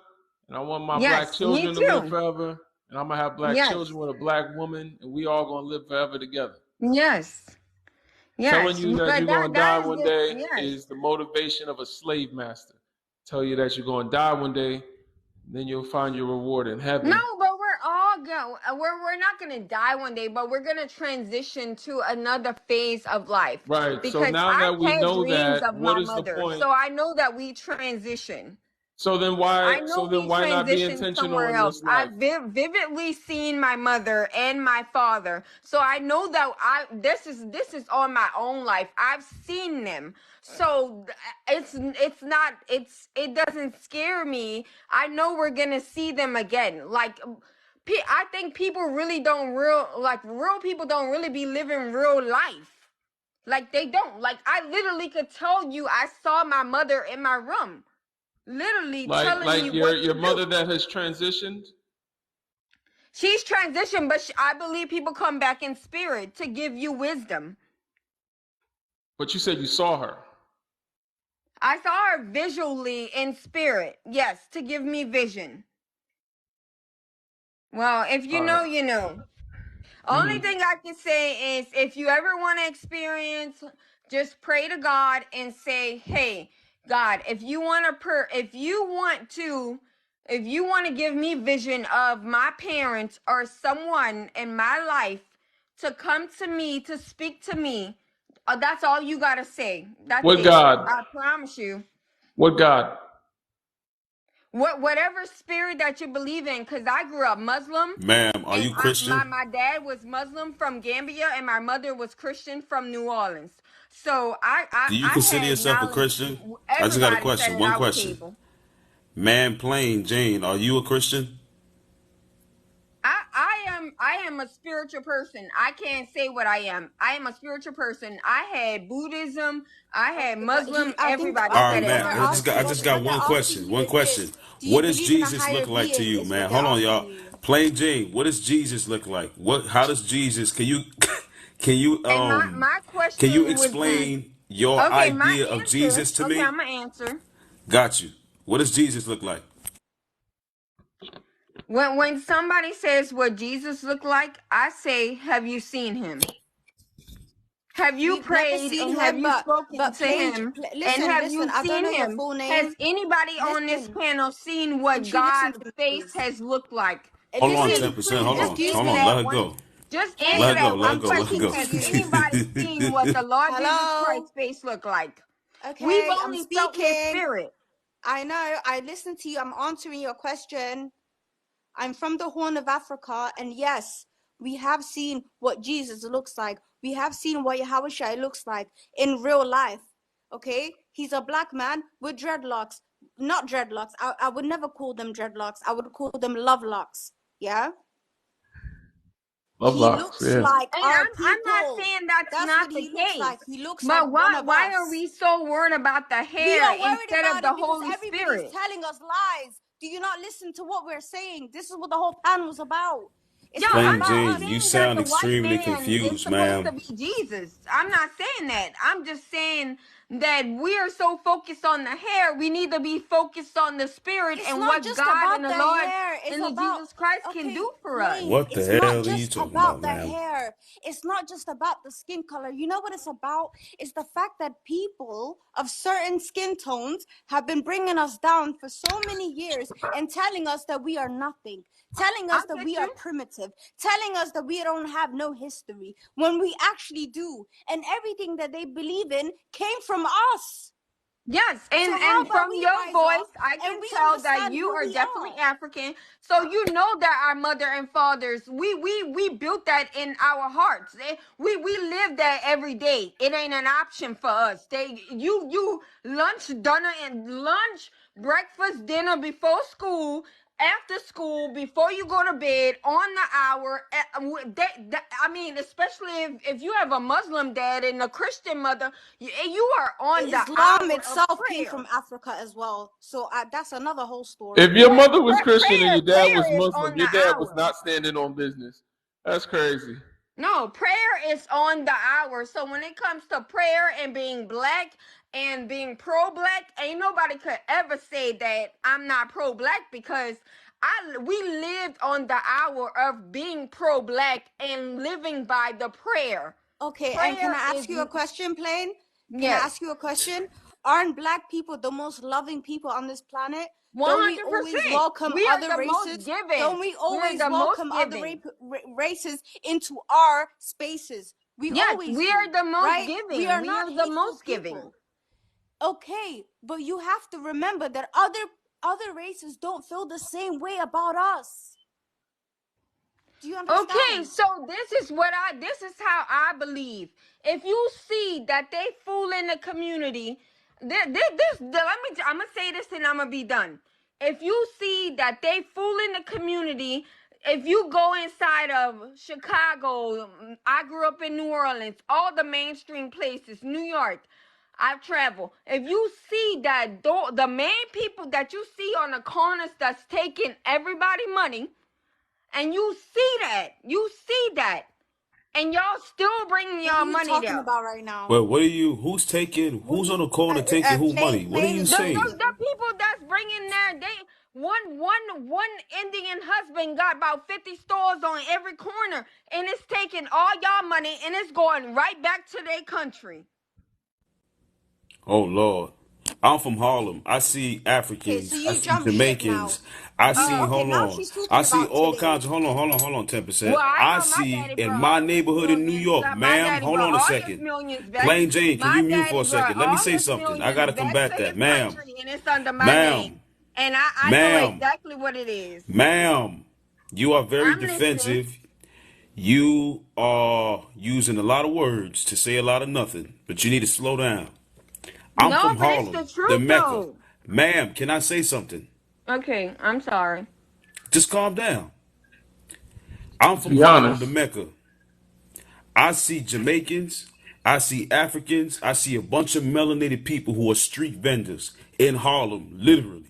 and I want my black Yes, me children to live too. forever, and I'm gonna have black Yes, children with a black woman, and we all gonna live forever together. yes, Telling yes. you that But you're that gonna die that is one the day yes. is the motivation of a slave master. Tell you that you're gonna die one day, then you'll find your reward in No, heaven. but we're all we're not gonna die one day, but we're gonna transition to another phase of life Right. So because now I've that we had know dreams that, of what my is the mother, point? so I know that we transition. So then I why? know So then we why not be transitioned intentional somewhere in else. this I've life? vividly seen my mother and my father, so I know that this is on my own life. I've seen them, so it's not it doesn't scare me. I know we're gonna see them again. Like I think people really don't real people don't really be living real life. Like they don't. Like I literally could tell you I saw my mother in my room literally telling me Like what to your do. mother that has transitioned. She's transitioned, but I believe people come back in spirit to give you wisdom. But you said you saw her. I saw her visually in spirit, yes, to give me vision. Well, if you All know, right. you know. Only Mm-hmm. thing I can say is if you ever want to experience, just pray to God and say, "Hey, God, if you want to give me vision of my parents or someone in my life to come to me to speak to me, that's all you got to say. That's What it. God? I promise you. What God? Whatever spirit that you believe in, because I grew up Muslim, Ma'am, are and you Christian? my dad was Muslim from Gambia, and my mother was Christian from New Orleans. So Do you I consider had yourself a knowledge. Christian? I just got a Everybody said question. it. One I was question. able. Man, plain Jane, are you a Christian? I am a spiritual person. I can't say what I am. I am a spiritual person. I had Buddhism. I had Okay, but Muslim. I Everybody All right, said think it. what man. they're I'm a asking, I just got what they're one asking question. you One is this: question. do you What does believe in a Jesus higher look like to being? you, Is what man? they're Hold on, asking y'all. you. Plain Jane, what does Jesus look like? How does Jesus? Can you and my can you question would be explain your okay. My idea of answer. Jesus to Okay, me? I'm gonna answer. Got you. What does Jesus look like? When somebody says what Jesus looked like, I say, have you seen him? Have you We've never prayed seen and have him, you spoken but to him? And listen, have listen. you I don't know seen your him? full Has name. anybody on this Listen, panel seen won't what you listen God's to me, face please? has looked like? Hold on, Listen, Please, 10%. please, Hold just on. excuse Hold answer on. that Let me. her one. go. Just answer Let her Jane, go. that Let her one I'm go. Let her question. talking go. to Has you. anybody seen what the Lord Jesus Hello? Christ's face looked like? We've Okay, I'm only felt his speaking. spirit. I know, I listened to you. I'm answering your question. I'm from the Horn of Africa, and yes, we have seen what Jesus looks like. We have seen what Yahushua looks like in real life. Okay? He's a black man with dreadlocks. Not dreadlocks. I would never call them dreadlocks. I would call them love locks. Yeah? Love He locks. looks Yeah. like And our I'm not people. saying that's That's not what the he looks case. like. He looks like But one of why are us. we so worried about the We hair are worried instead of about the it because Holy everybody's Spirit? telling us lies. Do you not listen to what we're saying? This is what the whole panel was about. Yo, It's not I'm Plain about not Jane, us. you saying that sound the white extremely man is confused, supposed to ma'am. be Jesus. I'm not saying that. I'm just saying that we are so focused on the hair, we need to be focused on the spirit It's and not what just God and about the the Lord hair. It's and the about, Jesus Christ can okay, do for us. plain. What It's the not hell are you just talking about about, the ma'am? hair. It's not just about the skin color. You know what it's about? It's the fact that people of certain skin tones have been bringing us down for so many years and telling us that we are nothing, telling I us that get we are you. primitive, telling us that we don't have no history when we actually do. And everything that they believe in came from us. Yes, So and how about from we your rise voice, up I and can we tell that understand you who are we definitely are? African. So you know that our mother and fathers, we built that in our hearts. We live that every day. It ain't an option for us. You lunch, dinner, and lunch, breakfast, dinner before school, after school, before you go to bed, on the hour. I mean, especially if you have a Muslim dad and a Christian mother, you are on the Islam hour of itself came prayer. from Africa as well. So that's another whole If story. your Yes, mother was Christian and your dad was prayer is Muslim, on your the dad was hour. not standing on business. That's crazy. No, prayer is on the hour. So when it comes to prayer and being black and being pro-black, ain't nobody could ever say that I'm not pro-black, because we lived on the hour of being pro-black and living by the prayer. Okay, and can Prayer I is ask you a question, Plain? Can I yes, ask you a question? Aren't black people the most loving people on this planet? Don't we always 100%. welcome We are other the most races? giving. Don't we We are always the most welcome other giving. races into our spaces? We Yes, always we are do, the most right? We giving. are We not are the hateful most giving. people. Okay, but you have to remember that other races don't feel the same way about us. Do you Okay, understand? so this is how I believe. If you see that they fool in the community, I'm gonna say this and I'm gonna be done. If you see that they fool in the community, if you go inside of Chicago, I grew up in New Orleans, all the mainstream places, New York, I've traveled. If you see that the main people that you see on the corners that's taking everybody money, and you see that, and y'all still bringing What are y'all you money talking there. about right now? Well, what are you? Who's taking? What are Who's on you the corner taking who money? What are plain you is saying? The speaking. people that's bringing their one Indian husband got about 50 stores on every corner, and it's taking all y'all money and it's going right back to their country. Oh Lord, I'm from Harlem. I see Okay, so Africans. I you see jump ship now. Jamaicans. I see. Oh, Okay, Hold now on. she's I talking see about all today. kinds of. Hold on. 10%. Well, I I know my see daddy in brought my all his neighborhood in New millions. York, My ma'am. daddy Hold brought on a all his second. millions back. Plain Jane, can My you mute for daddy a second? brought Let me all say his something. I millions gotta back combat to that, his ma'am. country, and it's under my name. Ma'am, And I know ma'am, exactly what it is. ma'am. You are very I'm listening. defensive. You are using a lot of words to say a lot of nothing, but you need to slow down. I'm No, from but it's the Harlem, the truth, Mecca. though. Ma'am, can I say something? Okay, I'm sorry. Just calm down. I'm Let's from be Harlem, the honest. Mecca. I see Jamaicans, I see Africans, I see a bunch of melanated people who are street vendors in Harlem, literally.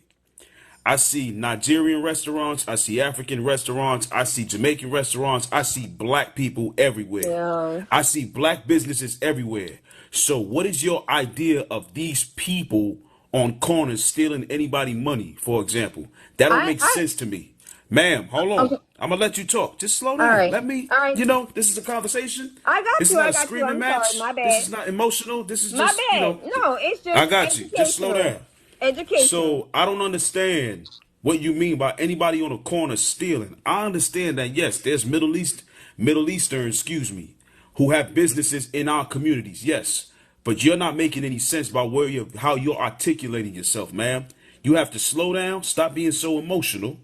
I see Nigerian restaurants, I see African restaurants, I see Jamaican restaurants, I see black people everywhere. Yeah. I see black businesses everywhere. So what is your idea of these people on corners stealing anybody money, for example? That don't make I sense to me. Ma'am, hold okay. on. I'm gonna let you talk. Just slow All down. right. Let me, All right. this is a conversation. I got This is you. not I a got you. screaming I'm sorry. match. My This bad. is not emotional. This is My just, bad. No, it's I just got you. Just slow educational. down. Educational. So I don't understand what you mean by anybody on the corner stealing. I understand that yes, there's Middle Eastern, excuse me, who have businesses in our communities. Yes, but you're not making any sense by how you're articulating yourself, ma'am. You have to slow down, stop being so emotional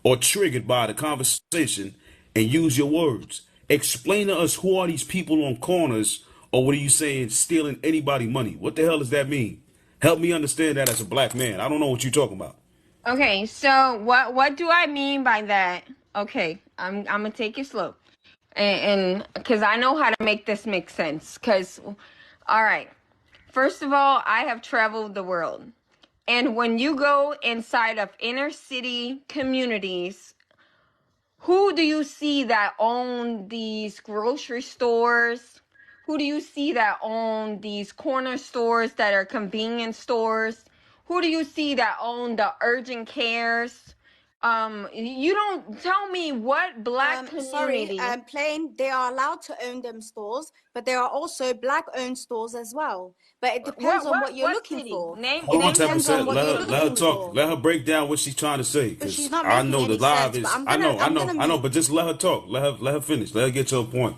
or triggered by the conversation, and use your words. Explain to us who are these people on corners, or what are you saying, stealing anybody money? What the hell does that mean? Help me understand that as a black man. I don't know what you're talking about. Okay, so what do I mean by that? Okay, I'm gonna take it slow, and because I know how to make this make sense. Because, all right, first of all, I have traveled the world, and when you go inside of inner city communities, who do you see that own these grocery stores? Who do you see that own these corner stores that are convenience stores? Who do you see that own the urgent cares? You don't tell me what black Sorry, community. plain. They are allowed to own them stores, but there are also black-owned stores as well. But it depends on what you're What looking city? for. Hold It on, Name the depends on 10%. what you're Let her looking city. talk. for. Let her break down what she's trying to say. But she's Cause not I making know the any live sense. But is. I'm gonna I know. mute. But just let her talk. Let her finish. Let her get to a point.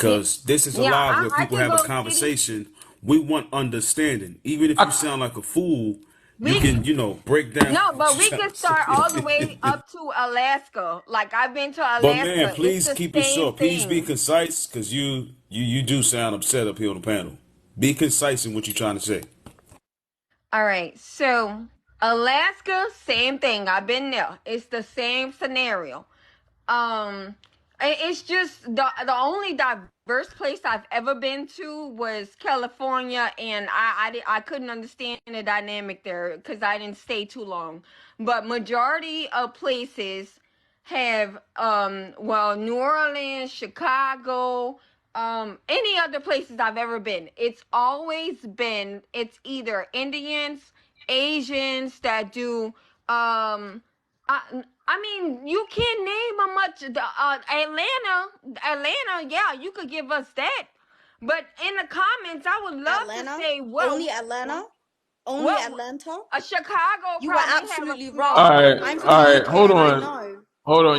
Yeah, Cause this is a yeah. live where I people can have a go city. conversation We want understanding. Even if you sound like a fool, you We can, break down no, what but you're we trying can to start all the way say. up to Alaska. Like I've been to But man, Alaska. It's please the keep it same short. Please be thing. concise, because you do sound upset up here on the panel. Be concise in what you're trying to say. All right. So Alaska, same thing. I've been there. It's the same scenario. It's just the only diverse place I've ever been to was California, and I couldn't understand the dynamic there because I didn't stay too long. But majority of places have well, New Orleans, Chicago, any other places I've ever been, it's always been, it's either Indians, Asians that do I mean, you can't name a much. Atlanta, yeah, you could give us that. But in the comments, I would love to Atlanta? say, Only Atlanta? Only well, Atlanta? Chicago You were probably have a absolutely small wrong. All right, I'm from all the community. right. UK Hold and I on, know.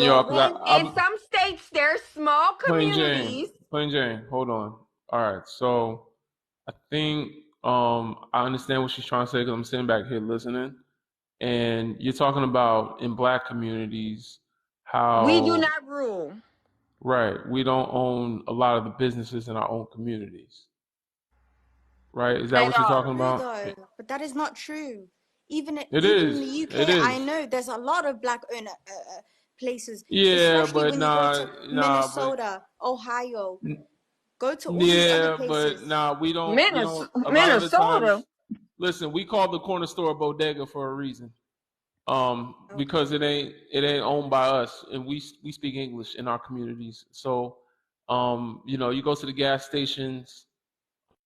y'all, Well, because In some states, there's small communities. Plain Jane. Hold on. All right, so I think I understand what she's trying to say because I'm sitting back here listening, and you're talking about in Black communities We do how not rule. right we don't own a lot of the businesses in our own communities. Right? Is that At what you're talking all. True about? though, but that is not true. Even It even in the is. It UK, I is. know there's a lot of black owned places, Yeah, especially but when you go to but Minnesota, Ohio. Go to all these other yeah, but places. we don't. A lot of the Minnesota. times, listen, we call the corner store a bodega for a reason. Okay. Because it ain't owned by us, and we speak English in our communities. So, you go to the gas stations.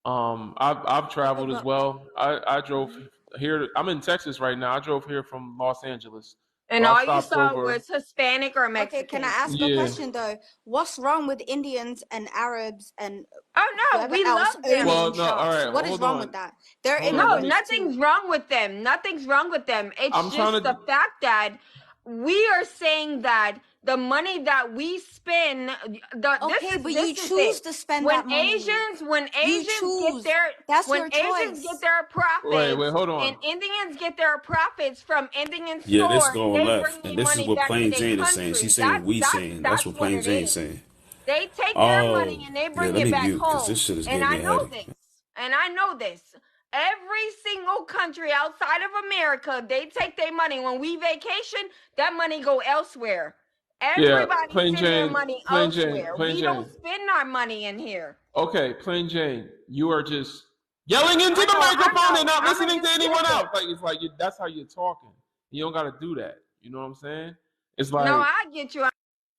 I've Okay, traveled as but well. I drove mhm. here. I'm in Texas right now. I drove here from Los Angeles, so And I all you stopped saw over. was Hispanic or Okay, can I Mexican. ask a Yeah. question though? What's wrong with Indians and Arabs and Oh no, whoever we else love owning Well, them. no. All shops? right. What is Hold wrong with on. that? They're Hold on. Let No, me. immigrants too. nothing's wrong with them. Nothing's wrong with them. It's I'm trying just the to. fact that we are saying that the money that we spend, Okay, but this you is it. choose to spend When that money. Asians when You Asians get choose. their That's when your Asians get choice. their Wait. profits Hold and on. Indians get their profits from Indian Yeah, this stores, going they bring left, and their this is money what back to Plain their Jane is saying. She's country. saying we saying. That's That's what what Plain it Jane is. saying. They take their money Oh, and they yeah. bring Let it me back mute, because home. this shit is And getting I me know headache. this. And I know this. Every single country outside of America, they take their money. When we vacation, that money go elsewhere. Yeah. Everybody Plain send their Jane. money Plain Jane. elsewhere. Plain We don't Jane. spend our money in here. Okay. Plain Jane. You are just yelling into the I microphone and know. not I'ma listening to just anyone listen. else. Like it's like that's how you're talking. You don't got to do that. You know what I'm saying? It's No, like I get you.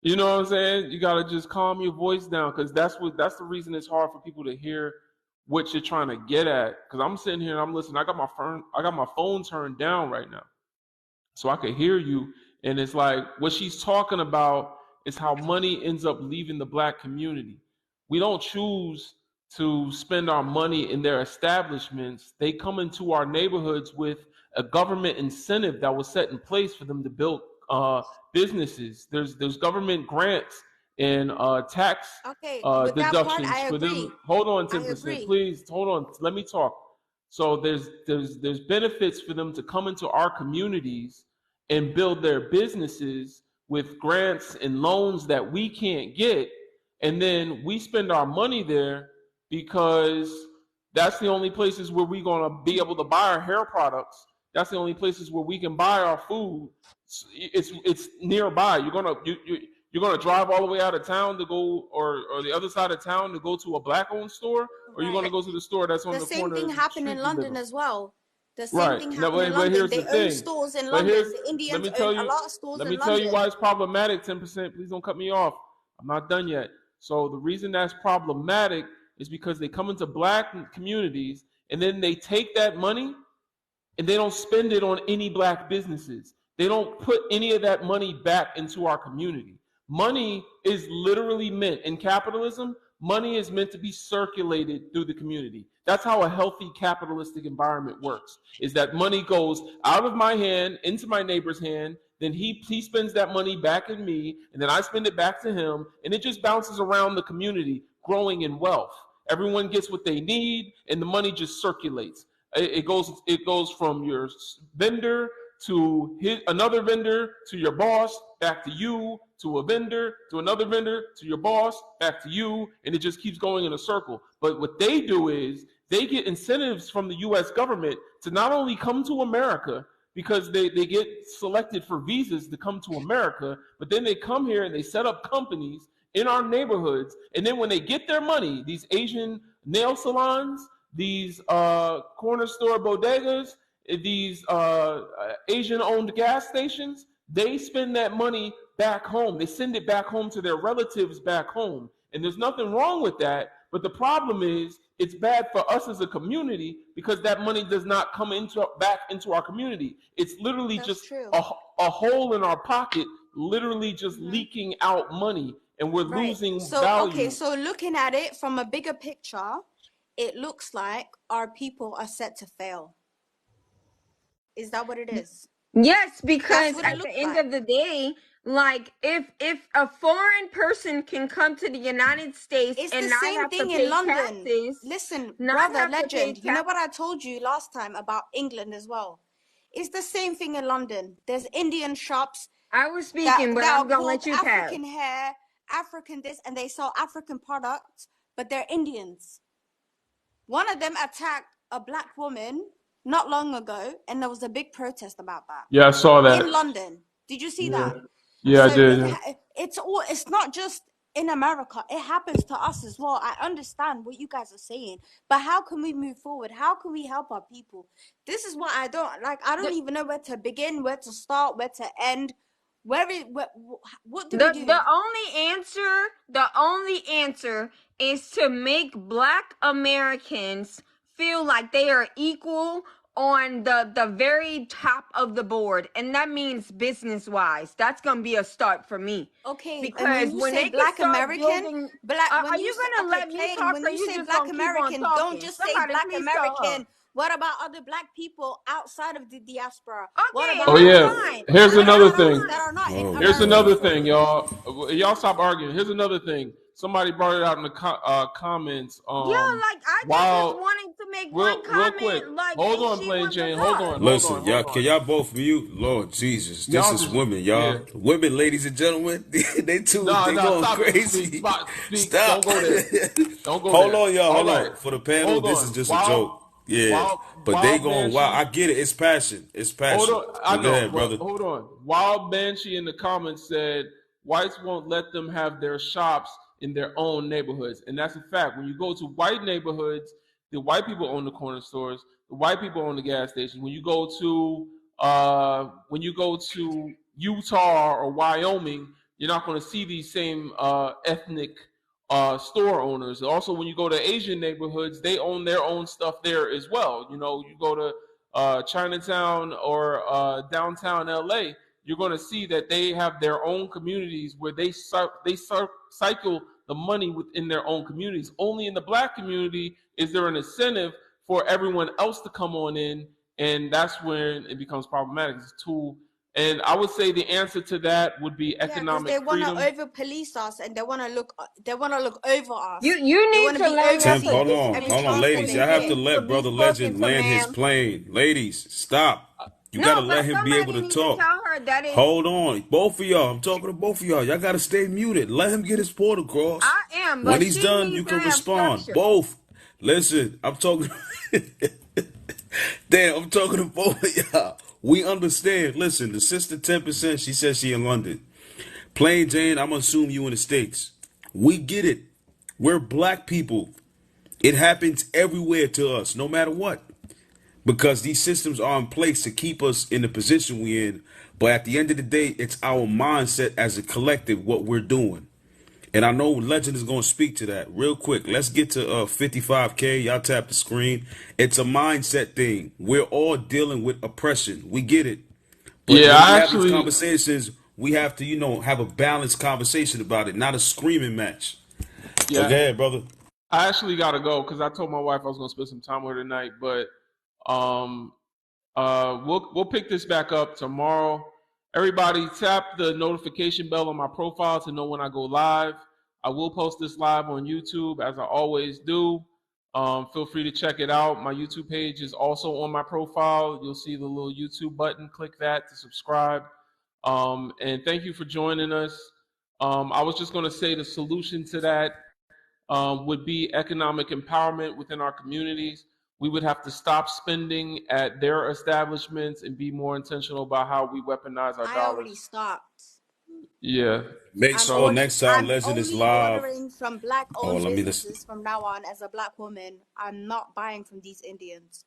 you know what I'm saying. You got to just calm your voice down because that's the reason it's hard for people to hear what you're trying to get at. Because I'm sitting here and I'm listening. I got my phone turned down right now, so I could hear you. And it's like what she's talking about is how money ends up leaving the Black community. We don't choose to spend our money in their establishments. They come into our neighborhoods with a government incentive that was set in place for them to build businesses. There's government grants and tax Okay, with that part, deductions I for them. agree. Hold on, I 10%, agree. please. Hold on, let me talk. So there's benefits for them to come into our communities and build their businesses with grants and loans that we can't get, and then we spend our money there because that's the only places where we're gonna be able to buy our hair products. That's the only places where we can buy our food. It's nearby. You're gonna drive all the way out of town to go, or the other side of town to go to a Black-owned store, or you're Right. gonna go to the store that's on The the same corner thing of the happened street in you live London on. as well. The same Right. thing No, happened in but London. here's They the own thing. stores in But London. here's The let Indians me own tell a you lot of stores let in me tell you London. why it's problematic. 10%. Please don't cut me off. I'm not done yet. So the reason that's problematic is because they come into Black communities and then they take that money and they don't spend it on any Black businesses. They don't put any of that money back into our community. Money is literally meant in capitalism, money is meant to be circulated through the community. That's how a healthy capitalistic environment works. Is that money goes out of my hand into my neighbor's hand, then he spends that money back in me, and then I spend it back to him, and it just bounces around the community, growing in wealth. Everyone gets what they need, and the money just circulates. It goes from your vendor to another vendor to your boss, back to you, to a vendor, to another vendor, to your boss, back to you, and it just keeps going in a circle. But what they do is they get incentives from the U.S. government to not only come to America, because they get selected for visas to come to America, but then they come here and they set up companies in our neighborhoods. And then when they get their money, these Asian nail salons, these corner store bodegas, these Asian-owned gas stations, they spend that money back home. They send it back home to their relatives back home. And there's nothing wrong with that. But the problem is it's bad for us as a community because that money does not come back into our community. It's literally That's just true. a hole in our pocket, literally just leaking out money, and we're losing value. Okay, so looking at it from a bigger picture, it looks like our people are set to fail. Is that what it is? Yes, because That's what it at the looks end like. of the day, like if a foreign person can come to the United States It's and the not same have to thing in pay London. taxes, Listen, not brother, have to pay legend, you know tax. what I told you last time about England as well? It's the same thing in London. There's Indian shops I was speaking, but that I'm are gonna called let you pass. African hair, African this, and they sell African products, but they're Indians. One of them attacked a black woman not long ago, and there was a big protest about that. Yeah, I saw that. In London. Did you see that? Yeah, So I did. it's not just in America. It happens to us as well. I understand what you guys are saying, but how can we move forward? How can we help our people? This is what I don't like. I don't even know where to begin, where to start, where to end. What do we do? The only answer is to make Black Americans feel like they are equal on the very top of the board, and that means business wise. That's gonna be a start for me. Okay, Because and when you when say they can Black start American, building, are you gonna let me plain, talk, when or you you say just Black gonna keep on American, talking? don't just say Somebody Black please tell her. American. What about other Black people outside of the diaspora? What Okay, about Oh that's yeah. fine. Here's what another about others thing. that are not in Oh Here's my America? another God. thing, y'all. Y'all stop arguing. Here's another thing. Somebody brought it out in the comments. Yeah, like I just wanted to make one real quick. comment. Like, Hold if on, she Plain wants to Jane. talk. Listen, y'all, can y'all both mute? Lord Jesus, this Y'all is just women, y'all. yeah. Women, ladies and gentlemen, they No, going stop. crazy. Speak. Stop. Don't go there. Don't go Hold there. on, y'all. All Hold right. on. For the panel, Hold this is on. just a joke. Yeah. But they Wild going wild. Banshee. I get it. It's passion. It's Hold passion. on. I But go know, ahead, but brother. hold on. Wild Banshee in the comments said whites won't let them have their shops in their own neighborhoods, and that's a fact. When you go to white neighborhoods, the white people own the corner stores. The white people own the gas stations. When you go to Utah or Wyoming, you're not going to see these same ethnic store owners. Also, when you go to Asian neighborhoods, they own their own stuff there as well. You know, you go to Chinatown or downtown LA, you're going to see that they have their own communities where they cycle the money within their own communities. Only in the Black community is there an incentive for everyone else to come on in, and that's when it becomes problematic. It's a tool. And I would say the answer to that would be economic they want freedom. to over police us, and they want to look over us. You They need want to to be learn how Temp, to overseen hold every on, chance that ladies. they Y'all have to get. let Brother spoken Legend to, land his ma'am. plane. Ladies, stop. You No, gotta but let him be able somebody to need talk. to tell her that it. Hold on, both of y'all. I'm talking to both of y'all. Y'all gotta stay muted. Let him get his point across. I am, When but he's she done, needs you to can have respond. structure. Both. Listen, I'm talking. Damn, I'm talking to both of y'all. We understand. Listen, the sister 10%. She says she in London. Plain Jane, I'm gonna assume you in the States. We get it. We're Black people. It happens everywhere to us, no matter what. Because these systems are in place to keep us in the position we're in. But at the end of the day, it's our mindset as a collective, what we're doing. And I know Legend is going to speak to that real quick. Let's get to 55K. Y'all tap the screen. It's a mindset thing. We're all dealing with oppression. We get it. But Yeah, when we have these conversations, we have to, have a balanced conversation about it, not a screaming match. yeah. Okay, brother. I actually got to go because I told my wife I was going to spend some time with her tonight. But we'll pick this back up tomorrow. Everybody tap the notification bell on my profile to know when I go live. I will post this live on YouTube as I always do. Feel free to check it out. My YouTube page is also on my profile. You'll see the little YouTube button. Click that to subscribe. And thank you for joining us. I was just going to say the solution to that would be economic empowerment within our communities. We would have to stop spending at their establishments and be more intentional about how we weaponize our I dollars. already stopped. Yeah. Make sure next time I'm Legend is only live. ordering from black-owned let me businesses from now on. As a black woman, I'm not buying from these Indians.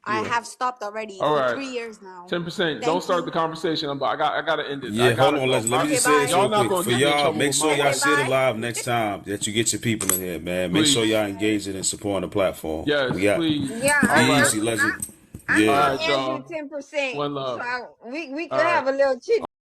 I Yeah. have stopped already All for right. 3 years now. 10%. Don't start the conversation. I gotta end it. Yeah, I gotta hold on, go. Legend. Let me just say this bye. real Y'all not quick. gonna For get me in y'all, trouble make with sure my y'all wife. share the bye. live next time that you get your people in here, man. Make sure Please. y'all engaging and supporting the platform. Yes, We got please. Yeah, All right. easy, Legend. I'm All Yeah. gonna right, answer y'all. 10%. One love. So we All could right. have a little chit